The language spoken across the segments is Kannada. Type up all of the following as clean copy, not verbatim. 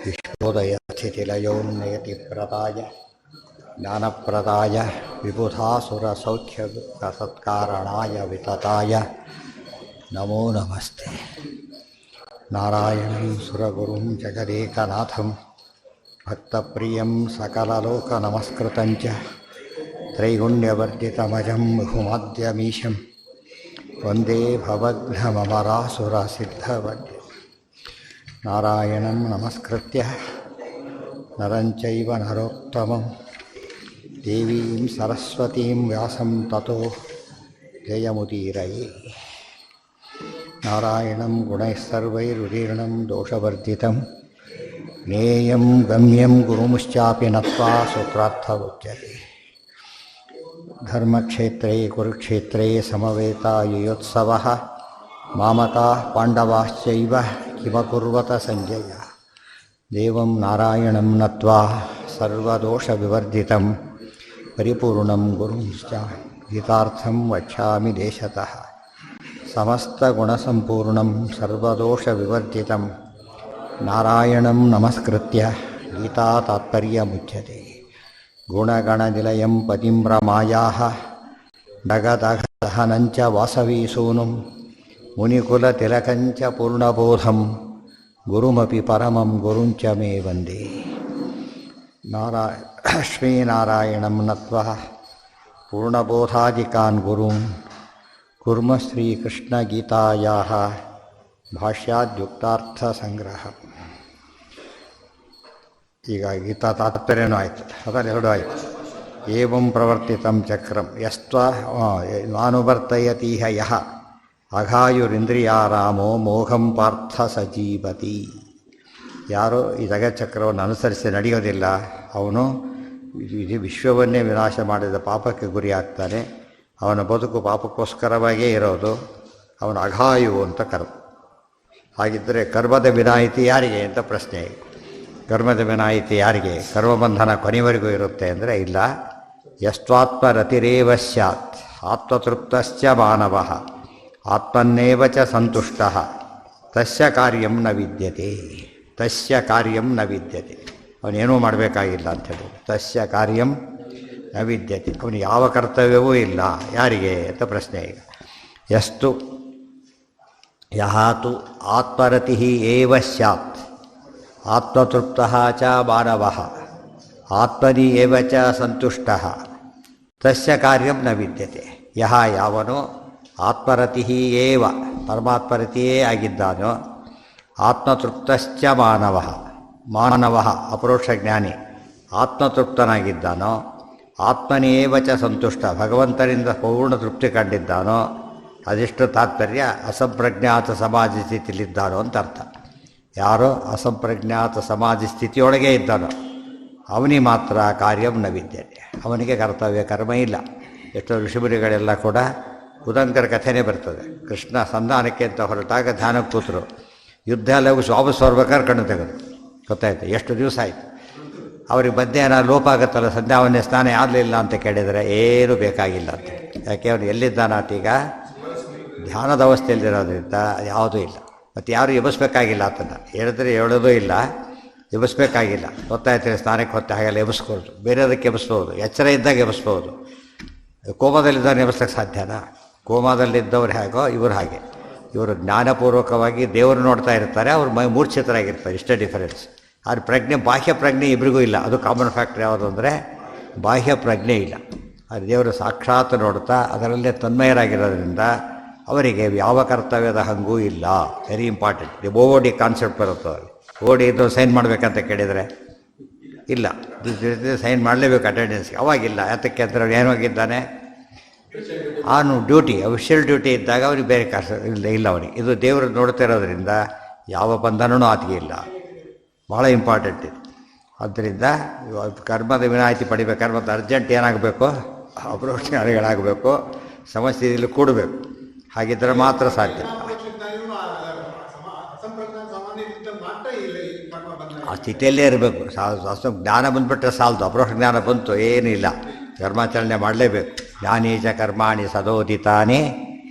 विश्वोदयस्थितिलयोन्नयतिप्रदाय ज्ञानप्रदाय विबुधासुरसौख्यसत्कारणाय वितताय नमो नमस्ते। नारायणं सुरगुरुं जगदेकनाथं भक्तप्रियं सकललोकनमस्कृतं च त्रैगुण्यवर्जितमजं बहुमाद्यमीशं वन्दे भवघ्नममरासुरसिद्धवद्य। नारायणं नमस्कृत्य नरं चैव नरोत्तमं देवीं सरस्वतीं व्यासं ततो जयमुदीरये। नारायणं गुणैः सर्वैरुदीर्णं दोषवर्जितं ज्ञेयं गम्यं गुरुमुश्चापि नत्वा सूत्रार्थमुच्यते। धर्मक्षेत्रे कुरुक्षेत्रे समवेतायुयोत्सवः मामकाः पाण्डवाश्चैव किमकुर्वत सञ्जय। देवं नारायणं नत्वा सर्वदोषविवर्जितं परिपूर्णं गुरुंश्च गीतार्थं वक्ष्यामि देशतः। समस्तगुणसम्पूर्णं सर्वदोषविवर्जितं नारायणं नमस्कृत्य गीतातात्पर्यमुच्यते। गुणगणनिलयं पतिं रमायाः डगदघदहनञ्च वासवीसूनुं मुनिकुलतिलकञ्च पूर्णबोधं गुरुमपि परमं गुरुञ्च मे वन्दे। श्रीनारायणं नत्वा पूर्णबोधादिकान् गुरून् कुर्मः श्रीकृष्णगीतायाः ಭಾಷ್ಯಾದ್ಯುಕ್ತಾರ್ಥಸಂಗ್ರಹ. ಈಗ ಗೀತಾ ತಾತ್ಪರ್ಯನೂ ಆಯಿತು, ಅದರಲ್ಲಿ ಎರಡು ಆಯಿತು. ಏವಂ ಪ್ರವರ್ತಿತಂ ಚಕ್ರಂ ಯಸ್ತ್ವಾನುವರ್ತಯತೀಹ ಯಃ ಅಘಾಯುರಿಂದ್ರಿಯಾರಾಮೋ ಮೋಘಂ ಪಾರ್ಥ ಸಜೀವತಿ. ಯಾರೋ ಈ ಜಗಚ್ಚಕ್ರವನ್ನು ಅನುಸರಿಸಿ ನಡೆಯೋದಿಲ್ಲ ಅವನು ಇಡೀ ವಿಶ್ವವನ್ನೇ ವಿನಾಶ ಮಾಡಿದ ಪಾಪಕ್ಕೆ ಗುರಿಯಾಗ್ತಾನೆ. ಅವನ ಬದುಕು ಪಾಪಕ್ಕೋಸ್ಕರವಾಗೇ ಇರೋದು. ಅವನು ಅಘಾಯು ಅಂತ ಕರೆದು. ಹಾಗಿದ್ದರೆ ಕರ್ಮದ ವಿನಾಯಿತಿ ಯಾರಿಗೆ ಅಂತ ಪ್ರಶ್ನೆ. ಕರ್ಮದ ವಿನಾಯಿತಿ ಯಾರಿಗೆ? ಕರ್ಮಬಂಧನ ಕೊನೆವರೆಗೂ ಇರುತ್ತೆ ಅಂದರೆ ಇಲ್ಲ. ಯಸ್ತ್ವಾತ್ಮರತಿರೇವ ಸ್ಯಾತ್ ಆತ್ಮತೃಪ್ತಶ್ಚ ಮಾನವಃ ಆತ್ಮನ್ನೇವ ಚ ಸಂತುಷ್ಟಃ ತಸ್ಯ ಕಾರ್ಯಂ ನ ವಿದ್ಯತೆ. ತಸ್ಯ ಕಾರ್ಯಂ ನ ವಿದ್ಯತೆ. ಅವನೇನೂ ಮಾಡಬೇಕಾಗಿಲ್ಲ ಅಂಥೇಳಿ. ತಸ್ಯ ಕಾರ್ಯಂ ನ ವಿದ್ಯತೆ. ಅವನು ಯಾವ ಕರ್ತವ್ಯವೂ ಇಲ್ಲ. ಯಾರಿಗೆ ಅಂತ ಪ್ರಶ್ನೆ. ಈಗ ಯಸ್ತು ಯಹಾತು ಆತ್ಮರತಿಃ ಏವ ಸ್ಯಾತ್ ಆತ್ಮತೃಪ್ತಃ ಚ ಮಾನವಃ ಆತ್ಮನಿ ಏವ ಚ ಸಂತುಷ್ಟಃ ತಸ್ಯ ಕಾರ್ಯಂ ನ ವಿದ್ಯತೆ. ಯಹ ಯಾವನು ಆತ್ಮರತಿಃ ಏವ ಪರಮಾತ್ಮರತಿಯೇ ಆಗಿದ್ದಾನೋ ಆತ್ಮತೃಪ್ತಶ್ಚ ಮಾನವಃ ಮಾನವಃ ಅಪರೋಕ್ಷ ಜ್ಞಾನಿ ಆತ್ಮತೃಪ್ತನಾಗಿದ್ದಾನೋ ಆತ್ಮನೇವ ಚ ಸಂತುಷ್ಟ ಭಗವಂತನಿಂದ ಪೂರ್ಣ ತೃಪ್ತಿ ಕಂಡಿದ್ದಾನೋ ಅದೆಷ್ಟು ತಾತ್ಪರ್ಯ ಅಸಂಪ್ರಜ್ಞಾತ ಸಮಾಧಿ ಸ್ಥಿತಿಯಲ್ಲಿದ್ದಾನೋ ಅಂತ ಅರ್ಥ. ಯಾರೋ ಅಸಂಪ್ರಜ್ಞಾತ ಸಮಾಧಿ ಸ್ಥಿತಿಯೊಳಗೆ ಇದ್ದಾನೋ ಅವನಿಗೆ ಮಾತ್ರ ಕಾರ್ಯಂ ನ ವಿದ್ಯತೆ. ಅವನಿಗೆ ಕರ್ತವ್ಯ ಕರ್ಮ ಇಲ್ಲ. ಎಷ್ಟೋ ಋಷಿಮುನಿಗಳೆಲ್ಲ ಕೂಡ ಉದಂಕರ ಕಥೆನೇ ಬರ್ತದೆ. ಕೃಷ್ಣ ಸಂಧಾನಕ್ಕೆ ಅಂತ ಹೊರಟಾಗ ಧ್ಯಾನಕ್ಕೆ ಕೂತರು. ಯುದ್ಧ ಎಲ್ಲ ವಾಪಸ್ ಬರ್ಬೇಕಾದ್ರೆ ಕಣ್ಣು ತೆಗೆದು ಗೊತ್ತಾಯ್ತು. ಎಷ್ಟು ದಿವಸ ಆಯಿತು. ಅವ್ರಿಗೆ ಮಧ್ಯಾಹ್ನ ಲೋಪ ಆಗುತ್ತಲ್ಲ, ಸಂಧ್ಯಾವನ್ನೇ ಸ್ನಾನ ಆಗಲಿಲ್ಲ ಅಂತ ಕೇಳಿದರೆ ಏನೂ ಬೇಕಾಗಿಲ್ಲ ಅಂತ. ಯಾಕೆ ಅವನು ಎಲ್ಲಿದ್ದಾನಾತೀಗ? ಧ್ಯಾನದ ಅವಸ್ಥೆಯಲ್ಲಿರೋದ್ರಿಂದ ಯಾವುದೂ ಇಲ್ಲ. ಮತ್ತು ಯಾರು ಎಬ್ಬಿಸ್ಬೇಕಾಗಿಲ್ಲ ಆತನ್ನು. ಹೇಳಿದ್ರೆ ಹೇಳೋದೂ ಇಲ್ಲ, ಎಬ್ಬಿಸ್ಬೇಕಾಗಿಲ್ಲ. ಗೊತ್ತಾಯ್ತು. ಸ್ನಾನಕ್ಕೆ ಹೊತ್ತೆ ಹಾಗೆಲ್ಲ ಎಬ್ಬಿಸ್ಕೊಳ್ತು. ಬೇರೆದಕ್ಕೆ ಎಬ್ಬಿಸ್ಬೋದು, ಎಚ್ಚರ ಇದ್ದಾಗ ಎಬ್ಬಿಸ್ಬೋದು. ಕೋಮಾದಲ್ಲಿದ್ದವ್ರು ಎಬ್ಬಿಸ್ಲಿಕ್ಕೆ ಸಾಧ್ಯನಾ? ಕೋಮಾದಲ್ಲಿದ್ದವ್ರು ಹೇಗೋ ಇವರು ಹಾಗೆ. ಇವರು ಜ್ಞಾನಪೂರ್ವಕವಾಗಿ ದೇವರು ನೋಡ್ತಾ ಇರ್ತಾರೆ, ಅವ್ರು ಮೂರ್ಛಿತರಾಗಿರ್ತಾರೆ. ಇಷ್ಟೇ ಡಿಫರೆನ್ಸ್. ಆದರೆ ಪ್ರಜ್ಞೆ, ಬಾಹ್ಯ ಪ್ರಜ್ಞೆ ಇಬ್ಬರಿಗೂ ಇಲ್ಲ. ಅದು ಕಾಮನ್ ಫ್ಯಾಕ್ಟ್ರ್ ಯಾವುದು ಅಂದರೆ ಬಾಹ್ಯ ಪ್ರಜ್ಞೆ ಇಲ್ಲ. ಅದು ದೇವರು ಸಾಕ್ಷಾತ್ ನೋಡ್ತಾ ಅದರಲ್ಲೇ ತನ್ಮಯರಾಗಿರೋದ್ರಿಂದ ಅವರಿಗೆ ಯಾವ ಕರ್ತವ್ಯದ ಹಂಗೂ ಇಲ್ಲ. Very important. ಓಡಿ ಕಾನ್ಸೆಪ್ಟ್ ಬರುತ್ತೆ ಅವ್ರಿಗೆ. ಓಡಿ ಇದು ಸೈನ್ ಮಾಡಬೇಕಂತ ಕೇಳಿದರೆ ಇಲ್ಲ, ಸೈನ್ ಮಾಡಲೇಬೇಕು ಅಟೆಂಡೆನ್ಸ್ಗೆ. ಅವಾಗಿಲ್ಲ. ಯಾತಕ್ಕೆ ಅಂದರೆ ಅವ್ರು ಏನಾಗಿದ್ದಾನೆ? ಆನು ಡ್ಯೂಟಿ, ಅಫಿಷಿಯಲ್ ಡ್ಯೂಟಿ ಇದ್ದಾಗ ಅವ್ರಿಗೆ ಬೇರೆ ಇಲ್ಲ ಅವನಿಗೆ. ಇದು ದೇವರು ನೋಡ್ತಾ ಇರೋದ್ರಿಂದ ಯಾವ ಬಂಧನವೂ ಆತಗೆ ಇಲ್ಲ. ಭಾಳ ಇಂಪಾರ್ಟೆಂಟ್ ಇದು. ಆದ್ದರಿಂದ ಕರ್ಮದ ವಿನಾಯಿತಿ ಪಡಿಬೇಕಾದ್ರೆ ಮತ್ತು ಅರ್ಜೆಂಟ್ ಏನಾಗಬೇಕು? ಅಪ್ರೋಚ್ಗಳಾಗಬೇಕು, ಸಮಸ್ಥಿತಿಯಲ್ಲಿ ಕೂಡಬೇಕು. ಹಾಗಿದ್ದರೆ ಮಾತ್ರ ಸಾಧ್ಯ. ಆ ಸ್ಥಿತಿಯಲ್ಲೇ ಇರಬೇಕು. ಜ್ಞಾನ ಬಂದುಬಿಟ್ರೆ ಸಾಲದು. ಅಪ್ರೋಕ್ಷ ಜ್ಞಾನ ಬಂತು ಏನಿಲ್ಲ, ಕರ್ಮಾಚರಣೆ ಮಾಡಲೇಬೇಕು. ಜ್ಞಾನೀಚ ಕರ್ಮಾಣಿ ಸದೋದಿತಾನೇ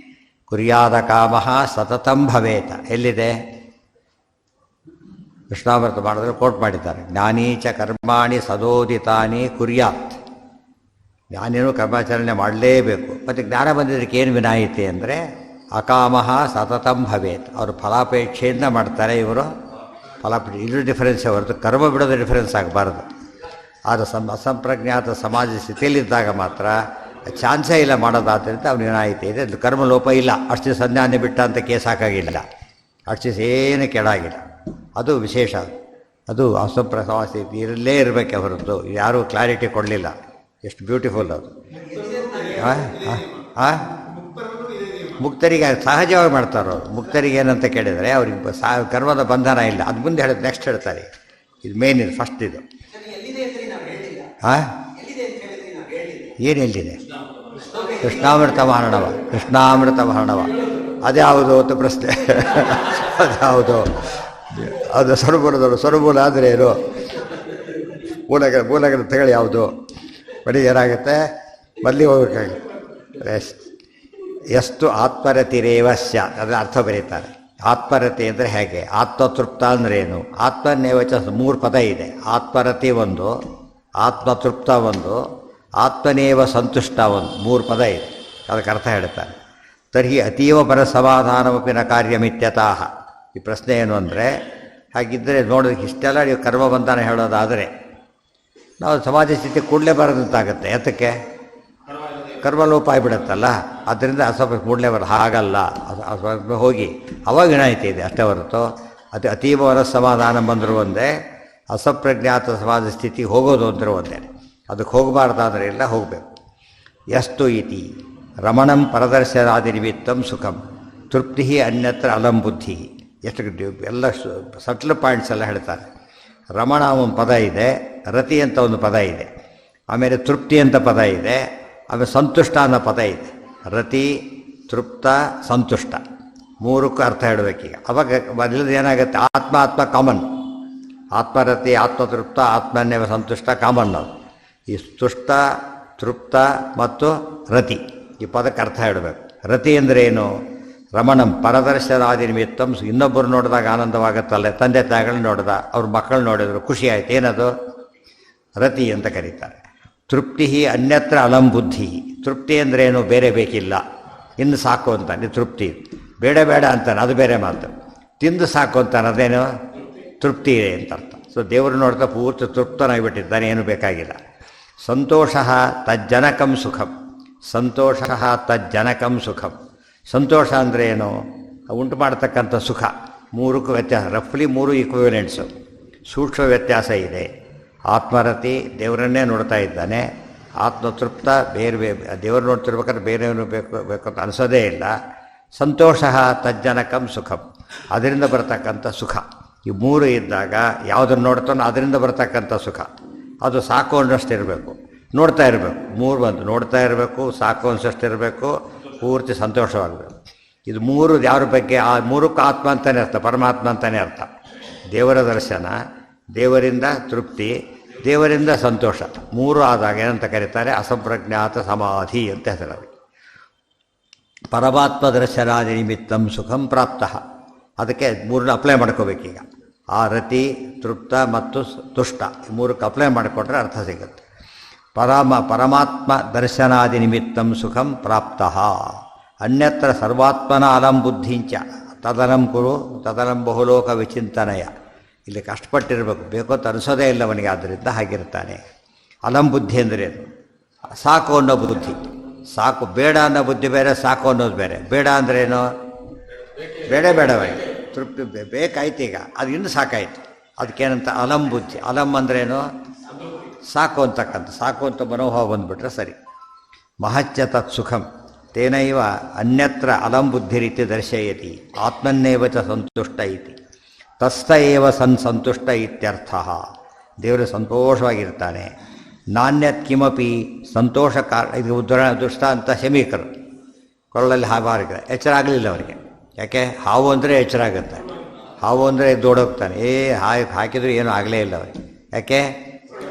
ಕುರ್ಯಾದ ಕಾಮಃ ಸತತಂ ಭವೇತ. ಎಲ್ಲಿದೆ? ಕೃಷ್ಣಾಮೃತ ಮಾಡಿದ್ರೆ ಕೋಟ್ ಮಾಡಿದ್ದಾರೆ. ಜ್ಞಾನೀಚ ಕರ್ಮಾಣಿ ಸದೋದಿತಾನಿ ಕುರ್ಯಾತ್. ಜ್ಞಾನಿನೂ ಕರ್ಮಾಚರಣೆ ಮಾಡಲೇಬೇಕು. ಮತ್ತು ಜ್ಞಾನ ಬಂದಿದ್ದಕ್ಕೆ ಏನು ವಿನಾಯಿತಿ ಅಂದರೆ ಅಕಾಮಃ ಸತತಂ ಭವೇತ್. ಅವರು ಫಲಾಪೇಕ್ಷೆಯಿಂದ ಮಾಡ್ತಾರೆ, ಇವರು ಫಲಾಪೇಕ್ಷೆ. ಇದು ಡಿಫರೆನ್ಸೇ ಹೊರತು ಕರ್ಮ ಬಿಡೋದು ಡಿಫರೆನ್ಸ್ ಆಗಬಾರ್ದು. ಆದರೆ ಅಸಂಪ್ರಜ್ಞಾತ ಸಮಾಜ ಸ್ಥಿತಿಯಲ್ಲಿದ್ದಾಗ ಮಾತ್ರ ಚಾನ್ಸೇ ಇಲ್ಲ ಮಾಡೋದಾದ್ದರಿಂದ ಅವ್ನು ವಿನಾಯಿತಿ ಇದೆ. ಅದು ಕರ್ಮಲೋಪ ಇಲ್ಲ. ಅಷ್ಟು ಸಂಜ್ಞಾನ ಬಿಟ್ಟ ಅಂತ ಕೇಸ್ ಹಾಕಾಗಿಲ್ಲ, ಅಷ್ಟು ಏನು ಕೆಡಾಗಿಲ್ಲ. ಅದು ವಿಶೇಷ. ಅದು ಅಸಂಪ್ರವಾಸ ಇರಲ್ಲೇ ಇರಬೇಕೆ ಹೊರತು ಯಾರೂ ಕ್ಲಾರಿಟಿ ಕೊಡಲಿಲ್ಲ. ಎಷ್ಟು ಬ್ಯೂಟಿಫುಲ್ ಅದು. ಮುಕ್ತರಿಗೆ ಸಹಜವಾಗಿ ಮಾಡ್ತಾರೋ. ಮುಕ್ತರಿಗೆ ಏನಂತ ಕೇಳಿದರೆ ಅವ್ರಿಗೆ ಕರ್ಮದ ಬಂಧನ ಇಲ್ಲ. ಅದು ಮುಂದೆ ಹೇಳಿದ್ ನೆಕ್ಸ್ಟ್ ಹೇಳ್ತಾರೆ. ಇದು ಮೇನ್, ಇದು ಫಸ್ಟ್. ಇದು ಏನೆಲ್ಲಿದೆ? ಕೃಷ್ಣಾಮೃತ ಮಹರ್ಣವ. ಕೃಷ್ಣಾಮೃತ ಮಹರ್ಣವ ಅದ್ಯಾವುದು ಅಂತ ಪ್ರಶ್ನೆ. ಅದ್ಯಾವುದು? ಅದು ಸ್ವರಮೂಲದವರು. ಸ್ವರಮೂಲ ಅಂದರೆ ಏನು? ಮೂಲಗಳ ತಗೊಳ್ಳಿ ಯಾವುದು? ಬರೀ ಏನಾಗುತ್ತೆ, ಮಲ್ಲಿ ಹೋಗ್ಬೇಕಾಗುತ್ತೆ. ಎಷ್ಟು ಆತ್ಮರತಿರೇವ ಸ್ಯಾತ್, ಅದರ ಅರ್ಥ ಬರೀತಾರೆ. ಆತ್ಮರತಿ ಅಂದರೆ ಹೇಗೆ? ಆತ್ಮತೃಪ್ತ ಅಂದ್ರೇನು? ಆತ್ಮನ್ನೇವಚ 3 ಪದ ಇದೆ. ಆತ್ಮರತಿ ಒಂದು, ಆತ್ಮತೃಪ್ತ ಒಂದು, ಆತ್ಮನೇವ ಸಂತುಷ್ಟ ಒಂದು, 3 ಪದ ಇದೆ. ಅದಕ್ಕೆ ಅರ್ಥ ಹೇಳ್ತಾರೆ. ತರ್ಹಿ ಅತೀವ ಪರಸಮಾಧಾನಮಪಿ ನ ಕಾರ್ಯಮಿತ್ಯತಃ. ಈ ಪ್ರಶ್ನೆ ಏನು ಅಂದರೆ, ಹಾಗಿದ್ದರೆ ನೋಡೋದಕ್ಕೆ ಇಷ್ಟೆಲ್ಲ ನೀವು ಕರ್ಮಬಂಧನ ಹೇಳೋದಾದರೆ ನಾವು ಸಮಾಜ ಸ್ಥಿತಿ ಕೂಡಲೇಬಾರದಂತಾಗುತ್ತೆ. ಯಾತಕ್ಕೆ? ಕರ್ಮಲೋಪ ಆಗಿಬಿಡುತ್ತಲ್ಲ. ಆದ್ದರಿಂದ ಕೂಡಲೇ ಹಾಗಲ್ಲ. ಹೋಗಿ ಅವಾಗ ವಿನಾಯಿತಿ ಇದೆ ಅಷ್ಟೇ ಹೊರತು ಅದು ಅತೀವ ಸಮಾಧಾನ ಬಂದರೂ ಒಂದೇ, ಅಸಂಪ್ರಜ್ಞಾತ ಸಮಾಜ ಸ್ಥಿತಿಗೆ ಹೋಗೋದು ಅಂದರೆ ಒಂದೇ. ಅದಕ್ಕೆ ಹೋಗಬಾರ್ದಾದ್ರೆ ಇಲ್ಲ, ಹೋಗಬೇಕು. ಎಷ್ಟು ಇತಿ ರಮಣಂ ಪರದರ್ಶನಾದಿ ನಿಮಿತ್ತಂ ಸುಖಂ ತೃಪ್ತಿ ಅನ್ಯತ್ರ ಅಲಂ ಬುದ್ಧಿ. ಎಷ್ಟು ಎಲ್ಲ ಸಟ್ಲ್ ಪಾಯಿಂಟ್ಸ್ ಎಲ್ಲ ಹೇಳ್ತಾರೆ. ರಮಣ ಒಂದು ಪದ ಇದೆ, ರತಿ ಅಂತ ಒಂದು ಪದ ಇದೆ, ಆಮೇಲೆ ತೃಪ್ತಿ ಅಂತ ಪದ ಇದೆ, ಆಮೇಲೆ ಸಂತುಷ್ಟ ಅನ್ನೋ ಪದ ಇದೆ. ರತಿ, ತೃಪ್ತ, ಸಂತುಷ್ಟ 3ಕ್ಕೂ ಅರ್ಥ ಹೇಳಬೇಕೀಗ. ಅವಾಗ ಇಲ್ಲದ ಏನಾಗುತ್ತೆ? ಆತ್ಮ ಕಾಮನ್. ಆತ್ಮರತಿ, ಆತ್ಮತೃಪ್ತ, ಆತ್ಮನ್ಯವ ಸಂತುಷ್ಟ ಕಾಮನ್. ಅದು ಈ ತುಷ್ಟ, ತೃಪ್ತ ಮತ್ತು ರತಿ ಈ ಪದಕ್ಕೆ ಅರ್ಥ ಹೇಳಬೇಕು. ರತಿ ಅಂದರೆ ಏನು? ರಮಣಂ ಪರದರ್ಶನಾದಿ ನಿಮಿತ್ತಂ. ಇನ್ನೊಬ್ಬರು ನೋಡಿದಾಗ ಆನಂದವಾಗುತ್ತಲ್ಲ, ತಂದೆ ತಾಯಿಗಳನ್ನ ನೋಡಿದ, ಅವ್ರ ಮಕ್ಕಳು ನೋಡಿದ್ರು, ಖುಷಿ ಆಯ್ತು. ಏನದು? ರತಿ ಅಂತ ಕರೀತಾರೆ. ತೃಪ್ತಿ ಅನ್ಯತ್ರ ಅಲಂ ಬುದ್ಧಿ. ತೃಪ್ತಿ ಅಂದ್ರೇನು? ಬೇರೆ ಬೇಕಿಲ್ಲ, ಇನ್ನು ಸಾಕು ಅಂತಾನೆ ತೃಪ್ತಿ. ಬೇಡ ಬೇಡ ಅಂತಾನೆ, ಅದು ಬೇರೆ ಮಾತು. ತಿಂದು ಸಾಕು ಅಂತಾನೆ, ಅದೇನು? ತೃಪ್ತಿ ಇದೆ ಅಂತ ಅರ್ಥ. ಸೊ ದೇವರು ನೋಡ್ತಾ ಪೂರ್ತಿ ತೃಪ್ತನಾಗಿಬಿಟ್ಟಿದ್ದಾನೆ, ಏನು ಬೇಕಾಗಿಲ್ಲ. ಸಂತೋಷ ತಜ್ಜನಕಂ ಸುಖಂ. ಸಂತೋಷ ತಜ್ಜನಕಂ ಸುಖಂ. ಸಂತೋಷ ಅಂದರೆ ಏನು? ಉಂಟು ಮಾಡ್ತಕ್ಕಂಥ ಸುಖ. 3ಕ್ಕೂ ವ್ಯತ್ಯಾಸ. ರಫ್ಲಿ 3 ಈಕ್ವಿವೆಲೆಂಟ್ಸು. ಸೂಕ್ಷ್ಮ ವ್ಯತ್ಯಾಸ ಇದೆ. ಆತ್ಮರತಿ ದೇವರನ್ನೇ ನೋಡ್ತಾ ಇದ್ದಾನೆ. ಆತ್ಮತೃಪ್ತ ಬೇರೆ ದೇವರು ನೋಡ್ತಿರ್ಬೇಕಾದ್ರೆ ಬೇರೆಯವನು ಬೇಕು ಅಂತ ಅನಿಸೋದೇ ಇಲ್ಲ. ಸಂತೋಷ ತಜ್ಜನಕಂ ಸುಖಂ, ಅದರಿಂದ ಬರ್ತಕ್ಕಂಥ ಸುಖ. ಈ 3 ಇದ್ದಾಗ ಯಾವುದನ್ನು ನೋಡ್ತಾನೋ ಅದರಿಂದ ಬರ್ತಕ್ಕಂಥ ಸುಖ. ಅದು ಸಾಕು ಅನ್ನೋಷ್ಟಿರಬೇಕು, ನೋಡ್ತಾ ಇರಬೇಕು. 3 ಬಂದು ನೋಡ್ತಾ ಇರಬೇಕು, ಸಾಕು ಅನಿಸೋಷ್ಟಿರಬೇಕು, ಪೂರ್ತಿ ಸಂತೋಷವಾಗಬೇಕು. ಇದು 3 ಯಾರ ಬಗ್ಗೆ? ಆ 3ಕ್ಕೂ ಆತ್ಮ ಅಂತಲೇ ಅರ್ಥ, ಪರಮಾತ್ಮ ಅಂತಲೇ ಅರ್ಥ. ದೇವರ ದರ್ಶನ, ದೇವರಿಂದ ತೃಪ್ತಿ, ದೇವರಿಂದ ಸಂತೋಷ 3 ಆದಾಗ ಏನಂತ ಕರೀತಾರೆ? ಅಸಂಪ್ರಜ್ಞಾತ ಸಮಾಧಿ ಅಂತ ಹೆಸರು. ಪರಮಾತ್ಮ ದರ್ಶನಾದಿ ನಿಮಿತ್ತಂ ಸುಖಂ ಪ್ರಾಪ್ತ. ಅದಕ್ಕೆ 3 ಅಪ್ಲೈ ಮಾಡ್ಕೋಬೇಕೀಗ. ಆ ರತಿ, ತೃಪ್ತ ಮತ್ತು ತುಷ್ಟ 3ಕ್ಕೆ ಅಪ್ಲೈ ಮಾಡಿಕೊಟ್ರೆ ಅರ್ಥ ಸಿಗುತ್ತೆ. ಪರಮಾತ್ಮ ದರ್ಶನಾದಿ ನಿಮಿತ್ತಂ ಸುಖಂ ಪ್ರಾಪ್ತ. ಅನ್ಯತ್ರ ಸರ್ವಾತ್ಮನ ಅಲಂ ಬುದ್ಧಿಂಚ ತದನಂ ಕುರು ತದನಂ ಬಹುಲೋಕ ವಿಚಿಂತನಯ. ಇಲ್ಲಿ ಕಷ್ಟಪಟ್ಟಿರಬೇಕು, ಬೇಕು ಅಂತ ಅನಿಸೋದೇ ಇಲ್ಲ ಅವನಿಗೆ, ಆದ್ದರಿಂದ ಹಾಗಿರ್ತಾನೆ. ಅಲಂ ಬುದ್ಧಿ ಅಂದ್ರೇನು? ಸಾಕು ಅನ್ನೋ ಬುದ್ಧಿ. ಸಾಕು, ಬೇಡ ಅನ್ನೋ ಬುದ್ಧಿ ಬೇರೆ, ಸಾಕು ಅನ್ನೋದು ಬೇರೆ. ಬೇಡ ಅಂದ್ರೇನು? ಬೇಡವಾಗಿ ತೃಪ್ತಿ ಬೇಕಾಯ್ತು, ಈಗ ಅದು ಇನ್ನೂ ಸಾಕಾಯಿತು. ಅದಕ್ಕೇನಂತ? ಅಲಂ ಬುದ್ಧಿ. ಅಲಂ ಅಂದ್ರೇನು? ಸಾಕು ಅಂತಕ್ಕಂಥ, ಸಾಕು ಅಂತ ಮನೋಭಾವ ಬಂದುಬಿಟ್ರೆ ಸರಿ. ಮಹಚ್ಚ ತತ್ ಸುಖಂ ತೇನೈವ ಅನ್ಯತ್ರ ಅಲಂ ಬುದ್ಧಿರೀತಿ ದರ್ಶಯತಿ ಆತ್ಮನ್ನೇವ ಚ ಸಂತುಷ್ಟ ಇತಿ ತಸ್ಥ ಏವ ಸಂತುಷ್ಟ ಇತ್ಯರ್ಥ. ದೇವರು ಸಂತೋಷವಾಗಿರ್ತಾನೆ. ನಾಣ್ಯತ್ ಕಿಮಪಿ ಸಂತೋಷ ಇದು ದೃಷ್ಟಾಂತ ಶಮೀಕರು. ಕೊರಳಲ್ಲಿ ಹಾವಾರಿದ್ರೆ ಎಚ್ಚರ ಆಗಲಿಲ್ಲ ಅವರಿಗೆ. ಯಾಕೆ? ಹಾವು ಅಂದರೆ ಎಚ್ಚರ ಆಗುತ್ತೆ. ಹಾವು ಅಂದರೆ ದೊಡ್ಡೋಗ್ತಾನೆ. ಹಾಕಿದ್ರು ಏನೂ ಆಗಲೇ ಇಲ್ಲ ಅವರಿಗೆ. ಯಾಕೆ?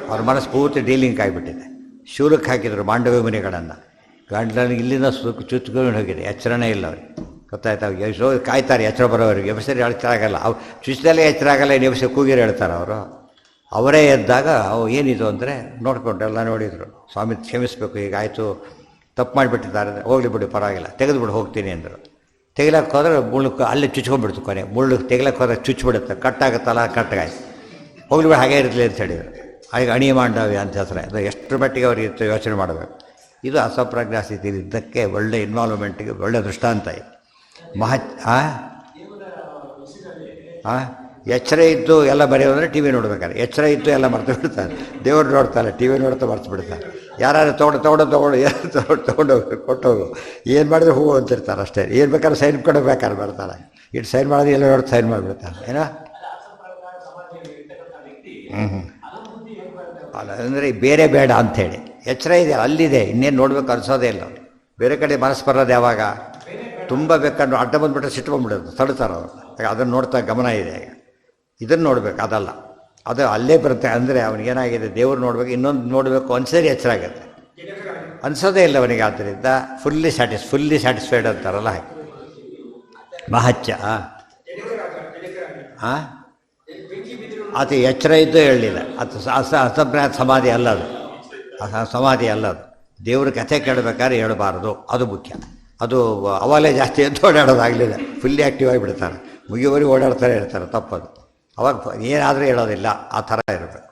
ಅವ್ರ ಮನಸ್ಸು ಪೂರ್ತಿ ಡೀಲಿಂಗ್ ಆಗಿಬಿಟ್ಟಿದೆ. ಶೂಲಕ್ಕೆ ಹಾಕಿದರು ಮಾಂಡವ್ಯ ಮುನಿಗಳನ್ನು. ಗಂಟಲಲ್ಲಿ ಇಲ್ಲಿಂದ ಚುಚ್ಕೊಂಡು ಹೋಗಿದೆ, ಎಚ್ಚರನೇ ಇಲ್ಲ ಅವರಿಗೆ. ಗೊತ್ತಾಯ್ತು. ಎಷ್ಟೋ ಕಾಯ್ತಾರೆ ಎಚ್ಚರ ಬರೋವರೆಗೆ. ಎಬ್ಸರಿ ಎಚ್ಚರ ಆಗಲ್ಲ, ಅವು ಚುಚ್ಚದಲ್ಲೇ ಎಚ್ಚರ ಆಗಲ್ಲ, ಇನ್ನು ಎಬ್ಸಿ ಕೂಗಿರು ಹೇಳ್ತಾರೆ ಅವರು. ಅವರೇ ಎದ್ದಾಗ ಅವು ಏನಿದು ಅಂದರೆ ನೋಡಿಕೊಂಡು ಎಲ್ಲ ನೋಡಿದರು. ಸ್ವಾಮಿ ಕ್ಷಮಿಸಬೇಕು, ಹೀಗಾಯಿತು, ತಪ್ಪು ಮಾಡಿಬಿಟ್ಟಿದ್ದಾರೆ, ಹೋಗ್ಲಿ ಬಿಡಿ ಪರವಾಗಿಲ್ಲ, ತೆಗೆದುಬಿಡು ಹೋಗ್ತೀನಿ ಅಂದರು. ತೆಗಿಲಕ್ಕೆ ಹೋದ್ರೆ ಮುಳ್ಳು ಅಲ್ಲಿ ಚುಚ್ಕೊಂಡ್ಬಿಡ್ತು. ಕೊನೆ ಮುಳ್ಳು ತೆಗಿಲಕ್ಕೆ ಹೋದ್ರೆ ಚುಚ್ಚಿಬಿಡುತ್ತೆ, ಕಟ್ಟಾಗುತ್ತಲ್ಲ, ಕಟ್ಟಾಯ್ತು, ಹೋಗ್ಲಿ ಬಿಡಿ ಹಾಗೇ ಇರಲಿ ಅಂತ ಹೇಳಿದರು. ಹಾಗೆ ಅಣಿ ಮಾಂಡವ್ಯ ಅಂತ ಹೆಸರು. ಅದು ಎಷ್ಟು ಮಟ್ಟಿಗೆ ಅವ್ರಿಗೆ ಇತ್ತು ಯೋಚನೆ ಮಾಡಬೇಕು. ಇದು ಅಸಪ್ರಜ್ಞಾ ಸ್ಥಿತಿ ಇದ್ದಕ್ಕೆ ಒಳ್ಳೆ ಇನ್ವಾಲ್ವ್ಮೆಂಟ್ಗೆ ಒಳ್ಳೆ ದೃಷ್ಟಾಂತ ಇದು. ಎಚ್ಚರ ಇದ್ದು ಎಲ್ಲ ಬರೆಯೋದ್ರೆ ಟಿ ವಿ ನೋಡ್ಬೇಕಾದ್ರೆ, ಎಚ್ಚರ ಇದ್ದು ಎಲ್ಲ ಮರ್ತು ಬಿಡ್ತಾರೆ. ದೇವರು ನೋಡ್ತಾರೆ, ಟಿ ವಿ ನೋಡ್ತಾ ಮರ್ತು ಬಿಡ್ತಾರೆ. ಯಾರು ತೊಗೊಂಡು ಏನು ತೊಗೊಂಡೋಗಿ ಕೊಟ್ಟೋಗು, ಏನು ಮಾಡಿದ್ರೆ ಹೂವು ಅಂತಿರ್ತಾರೆ ಅಷ್ಟೇ. ಏನು ಬೇಕಾದ್ರೆ ಸೈನ್ ಕೊಡಬೇಕಾದ್ರೆ ಬರ್ತಾರೆ, ಇಟ್ಟು ಸೈನ್ ಮಾಡೋದು ಎಲ್ಲ ನೋಡಿ ಸೈನ್ ಮಾಡಿಬಿಡ್ತಾರೆ. ಏನೋ ಅಲ್ಲ ಅಂದರೆ ಬೇರೆ ಬೇಡ ಅಂಥೇಳಿ ಎಚ್ಚರ ಇದೆ, ಅಲ್ಲಿದೆ, ಇನ್ನೇನು ನೋಡ್ಬೇಕು ಅನಿಸೋದೇ ಇಲ್ಲ. ಬೇರೆ ಕಡೆ ಮನಸ್ಸು ಬರೋದು ಯಾವಾಗ ತುಂಬ ಬೇಕಾದ್ರೆ ಅಡ್ಡ ಬಂದುಬಿಟ್ರೆ ಸಿಟ್ಟು ಬಂದ್ಬಿಡೋದು, ತಡ್ತಾರೆ ಅವರು. ಅದನ್ನು ನೋಡ್ತಾ ಗಮನ ಇದೆ. ಇದನ್ನು ನೋಡ್ಬೇಕು, ಅದಲ್ಲ, ಅದು ಅಲ್ಲೇ ಬರುತ್ತೆ. ಅಂದರೆ ಅವನಿಗೇನಾಗಿದೆ, ದೇವ್ರು ನೋಡ್ಬೇಕು, ಇನ್ನೊಂದು ನೋಡಬೇಕು ಅನ್ಸರಿ ಎಚ್ಚರ ಆಗುತ್ತೆ, ಅನಿಸೋದೇ ಇಲ್ಲ ಅವನಿಗೆ. ಆದ್ದರಿಂದ ಫುಲ್ಲಿ ಸ್ಯಾಟಿಸ್ಫೈಡ್ ಅಂತಾರಲ್ಲ ಹಾಗೆ. ಮಹಚ್ಚ ಅದು ಎಚ್ಚರ ಇದ್ದು ಹೇಳಲಿಲ್ಲ. ಅದು ಅಸಂಪ್ರಾಯ ಸಮಾಧಿ ಅಲ್ಲ, ಅದು ಸಮಾಧಿ ಅಲ್ಲ. ಅದು ದೇವ್ರ ಕಥೆ ಕೇಳಬೇಕಾದ್ರೆ ಹೇಳಬಾರ್ದು, ಅದು ಮುಖ್ಯ. ಅದು ಅವಾಗಲೇ ಜಾಸ್ತಿ ಅಂತ ಓಡಾಡೋದಾಗಲಿಲ್ಲ, ಫುಲ್ಲಿ ಆ್ಯಕ್ಟಿವ್ ಆಗಿಬಿಡ್ತಾರೆ, ಮುಗಿಯುವವರೆಗೆ ಓಡಾಡ್ತಾರೆ ಇರ್ತಾರೆ, ತಪ್ಪದು. ಅವಾಗ ಏನಾದರೂ ಹೇಳೋದಿಲ್ಲ, ಆ ಥರ ಇರಬೇಕು.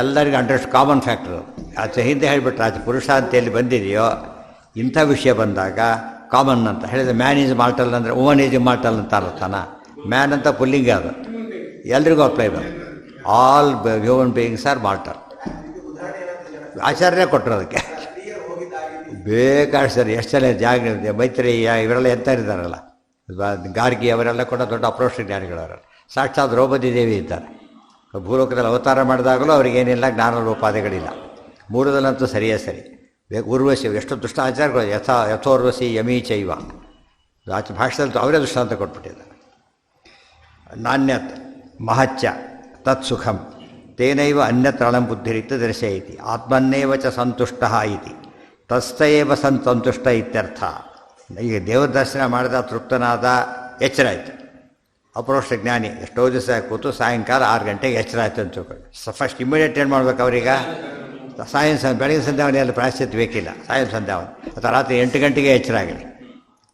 ಎಲ್ಲರಿಗೂ ಅಂಡರ್ಸ್ಟ್ ಕಾಮನ್ ಫ್ಯಾಕ್ಟ್ರು. ಅದು ಹಿಂದೆ ಹೇಳಿಬಿಟ್ರೆ ಅದು ಪುರುಷ ಅಂತೇಳಿ ಬಂದಿದೆಯೋ, ಇಂಥ ವಿಷಯ ಬಂದಾಗ ಕಾಮನ್ ಅಂತ ಹೇಳಿದರೆ ಮ್ಯಾನ್ ಈಸ್ ಮಾರ್ಟಲ್ ಅಂದರೆ ವುಮನ್ ಈಸ್ ಮಾರ್ಟಲ್ ಅಂತ ಅರ್ಥನ. ಮ್ಯಾನ್ ಅಂತ ಪುಲ್ಲಿಂಗ್ ಅದು, ಎಲ್ರಿಗೂ ಅಪ್ಲೈ ಬರುತ್ತೆ. All human beings are mortal. ಆಚಾರ್ಯ ಕೊಟ್ಟರು ಅದಕ್ಕೆ ಬೇಕಾದ್ರೆ ಸರಿ. ಎಷ್ಟು ಸಲ ಮೈತ್ರೇಯ ಇವರೆಲ್ಲ ಎಂತ ಇದ್ದಾರಲ್ಲ, ಗಾರ್ಗಿ ಅವರೆಲ್ಲ ಕೂಡ ದೊಡ್ಡ ಅಪ್ರೋಷ ಜ್ಞಾನಿಗಳವರು. ಸಾಕ್ಷಾತ್ ದ್ರೌಪದಿ ದೇವಿ ಇದ್ದಾರೆ. ಭೂಲೋಕದಲ್ಲಿ ಅವತಾರ ಮಾಡಿದಾಗಲೂ ಅವ್ರಿಗೇನಿಲ್ಲ, ಜ್ಞಾನೋಪಾದಿಗಳಿಲ್ಲ. ಮೂಲದಲ್ಲಂತೂ ಸರಿಯೇ ಸರಿ. ಉರ್ವಶಿ ಎಷ್ಟು ದುಷ್ಟ ಆಚಾರಗಳು, ಯಥೋರ್ವಶಿ ಯಮೀ ಚೈವ ಭಾಷೆದಲ್ಲಿ ಅವರೇ ದೃಷ್ಟಾಂತ ಕೊಟ್ಬಿಟ್ಟಿದ್ದಾರೆ. ನಾಣ್ಯತ್ ಮಹಚ್ಚ ತತ್ ಸುಖಂ ತೇನೈವ ಅನ್ಯತ್ರಣಂ ಬುದ್ಧಿರಿತ್ತು ದರ್ಶಯತಿ ಆತ್ಮನ್ನೇವ ಚ ಸಂತುಷ್ಟ ಇತಿ ತಸ್ತಯೇವ ಸಂತುಷ್ಟ ಇತ್ಯರ್ಥ. ಈಗ ದೇವ್ರ ದರ್ಶನ ಮಾಡಿದ ತೃಪ್ತನಾದ, ಎಚ್ಚರ ಆಯಿತು. ಅಪರೋಕ್ಷ ಜ್ಞಾನಿ ಎಷ್ಟೋ ದಿವಸ ಕೂತು ಸಾಯಂಕಾಲ 6 ಗಂಟೆಗೆ ಎಚ್ಚರ ಆಯಿತು ಅಂತ ತಿಳ್ಕೊಳ್ಳಿ. ಫಸ್ಟ್ ಇಮಿಡಿಯೇಟ್ ಏನು ಮಾಡ್ಬೇಕು ಅವ್ರೀಗ? ಬೆಳಗಿನ ಸಂಧ್ಯಾವನೆಯಲ್ಲಿ ಪ್ರಾಯಶ್ಚಿತ್ತ ಬೇಕಿಲ್ಲ, ಸಾಯಂ ಸಂಧ್ಯಾವನೆ ಅಥವಾ ರಾತ್ರಿ 8 ಗಂಟೆಗೆ ಎಚ್ಚರ ಆಗಲಿ,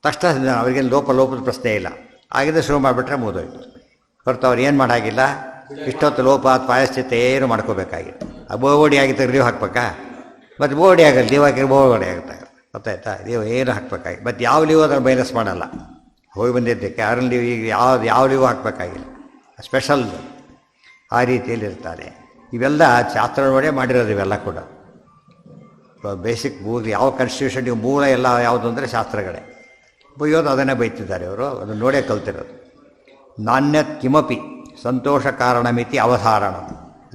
ತಕ್ಷಣ ಸಂಧ್ಯಾವನೆ. ಅವರಿಗೆ ಲೋಪದ ಪ್ರಶ್ನೆ ಇಲ್ಲ, ಆಗಿದ್ದರೆ ಶುರು ಮಾಡಿಬಿಟ್ರೆ ಮುಗಿದೋಯ್ತು. ಹೊರತು ಅವ್ರು ಏನು ಮಾಡೋಂಗಿಲ್ಲ. ಇಷ್ಟೊತ್ತು ಲೋಪ ಪ್ರಾಯಶ್ಚಿತ್ತ ಏನು ಮಾಡ್ಕೋಬೇಕಾಗಿಲ್ಲ. ಬೋವಡಿ ಆಗಿತ್ತು ನೀವು ಹಾಕ್ಬೇಕಾ? ಮತ್ತು ಬೋವಡಿ ಆಗಲ್ಲ, ನೀವು ಹಾಕಿದ್ರೆ ಬೋವಡಿ ಆಗುತ್ತೆ, ಗೊತ್ತಾಯ್ತಾ? ನೀವು ಏನು ಹಾಕ್ಬೇಕಾಗಿ, ಮತ್ತು ಯಾವ ಲೀವ್ ಅದ್ರ ಮೈನಸ್ ಮಾಡಲ್ಲ. ಹೋಗಿ ಬಂದಿದ್ದಕ್ಕೆ ಯಾರಲ್ಲಿ ಲೀವ್ ಈಗ ಯಾವ ಲೀವ್ ಹಾಕಬೇಕಾಗಿಲ್ಲ, ಸ್ಪೆಷಲ್ ಆ ರೀತಿಯಲ್ಲಿ ಇರ್ತಾರೆ. ಇವೆಲ್ಲ ಶಾಸ್ತ್ರ ನೋಡೇ ಮಾಡಿರೋದು. ಇವೆಲ್ಲ ಕೂಡ ಬೇಸಿಕ್ ಯಾವ ಕಾನ್ಸ್ಟಿಟ್ಯೂಷನ್ ನೀವು ಮೂಲ ಎಲ್ಲ ಯಾವುದು ಅಂದರೆ ಶಾಸ್ತ್ರಗಳೇ. ಬೈಯೋದು ಅದನ್ನೇ ಬೈತಿದ್ದಾರೆ ಅವರು, ಅದನ್ನು ನೋಡೇ ಕಲ್ತಿರೋದು. ನಾಣ್ಯತ್ ಕಿಮಪಿ ಸಂತೋಷ ಕಾರಣಮಿತಿ ಅವಧಾರಣ.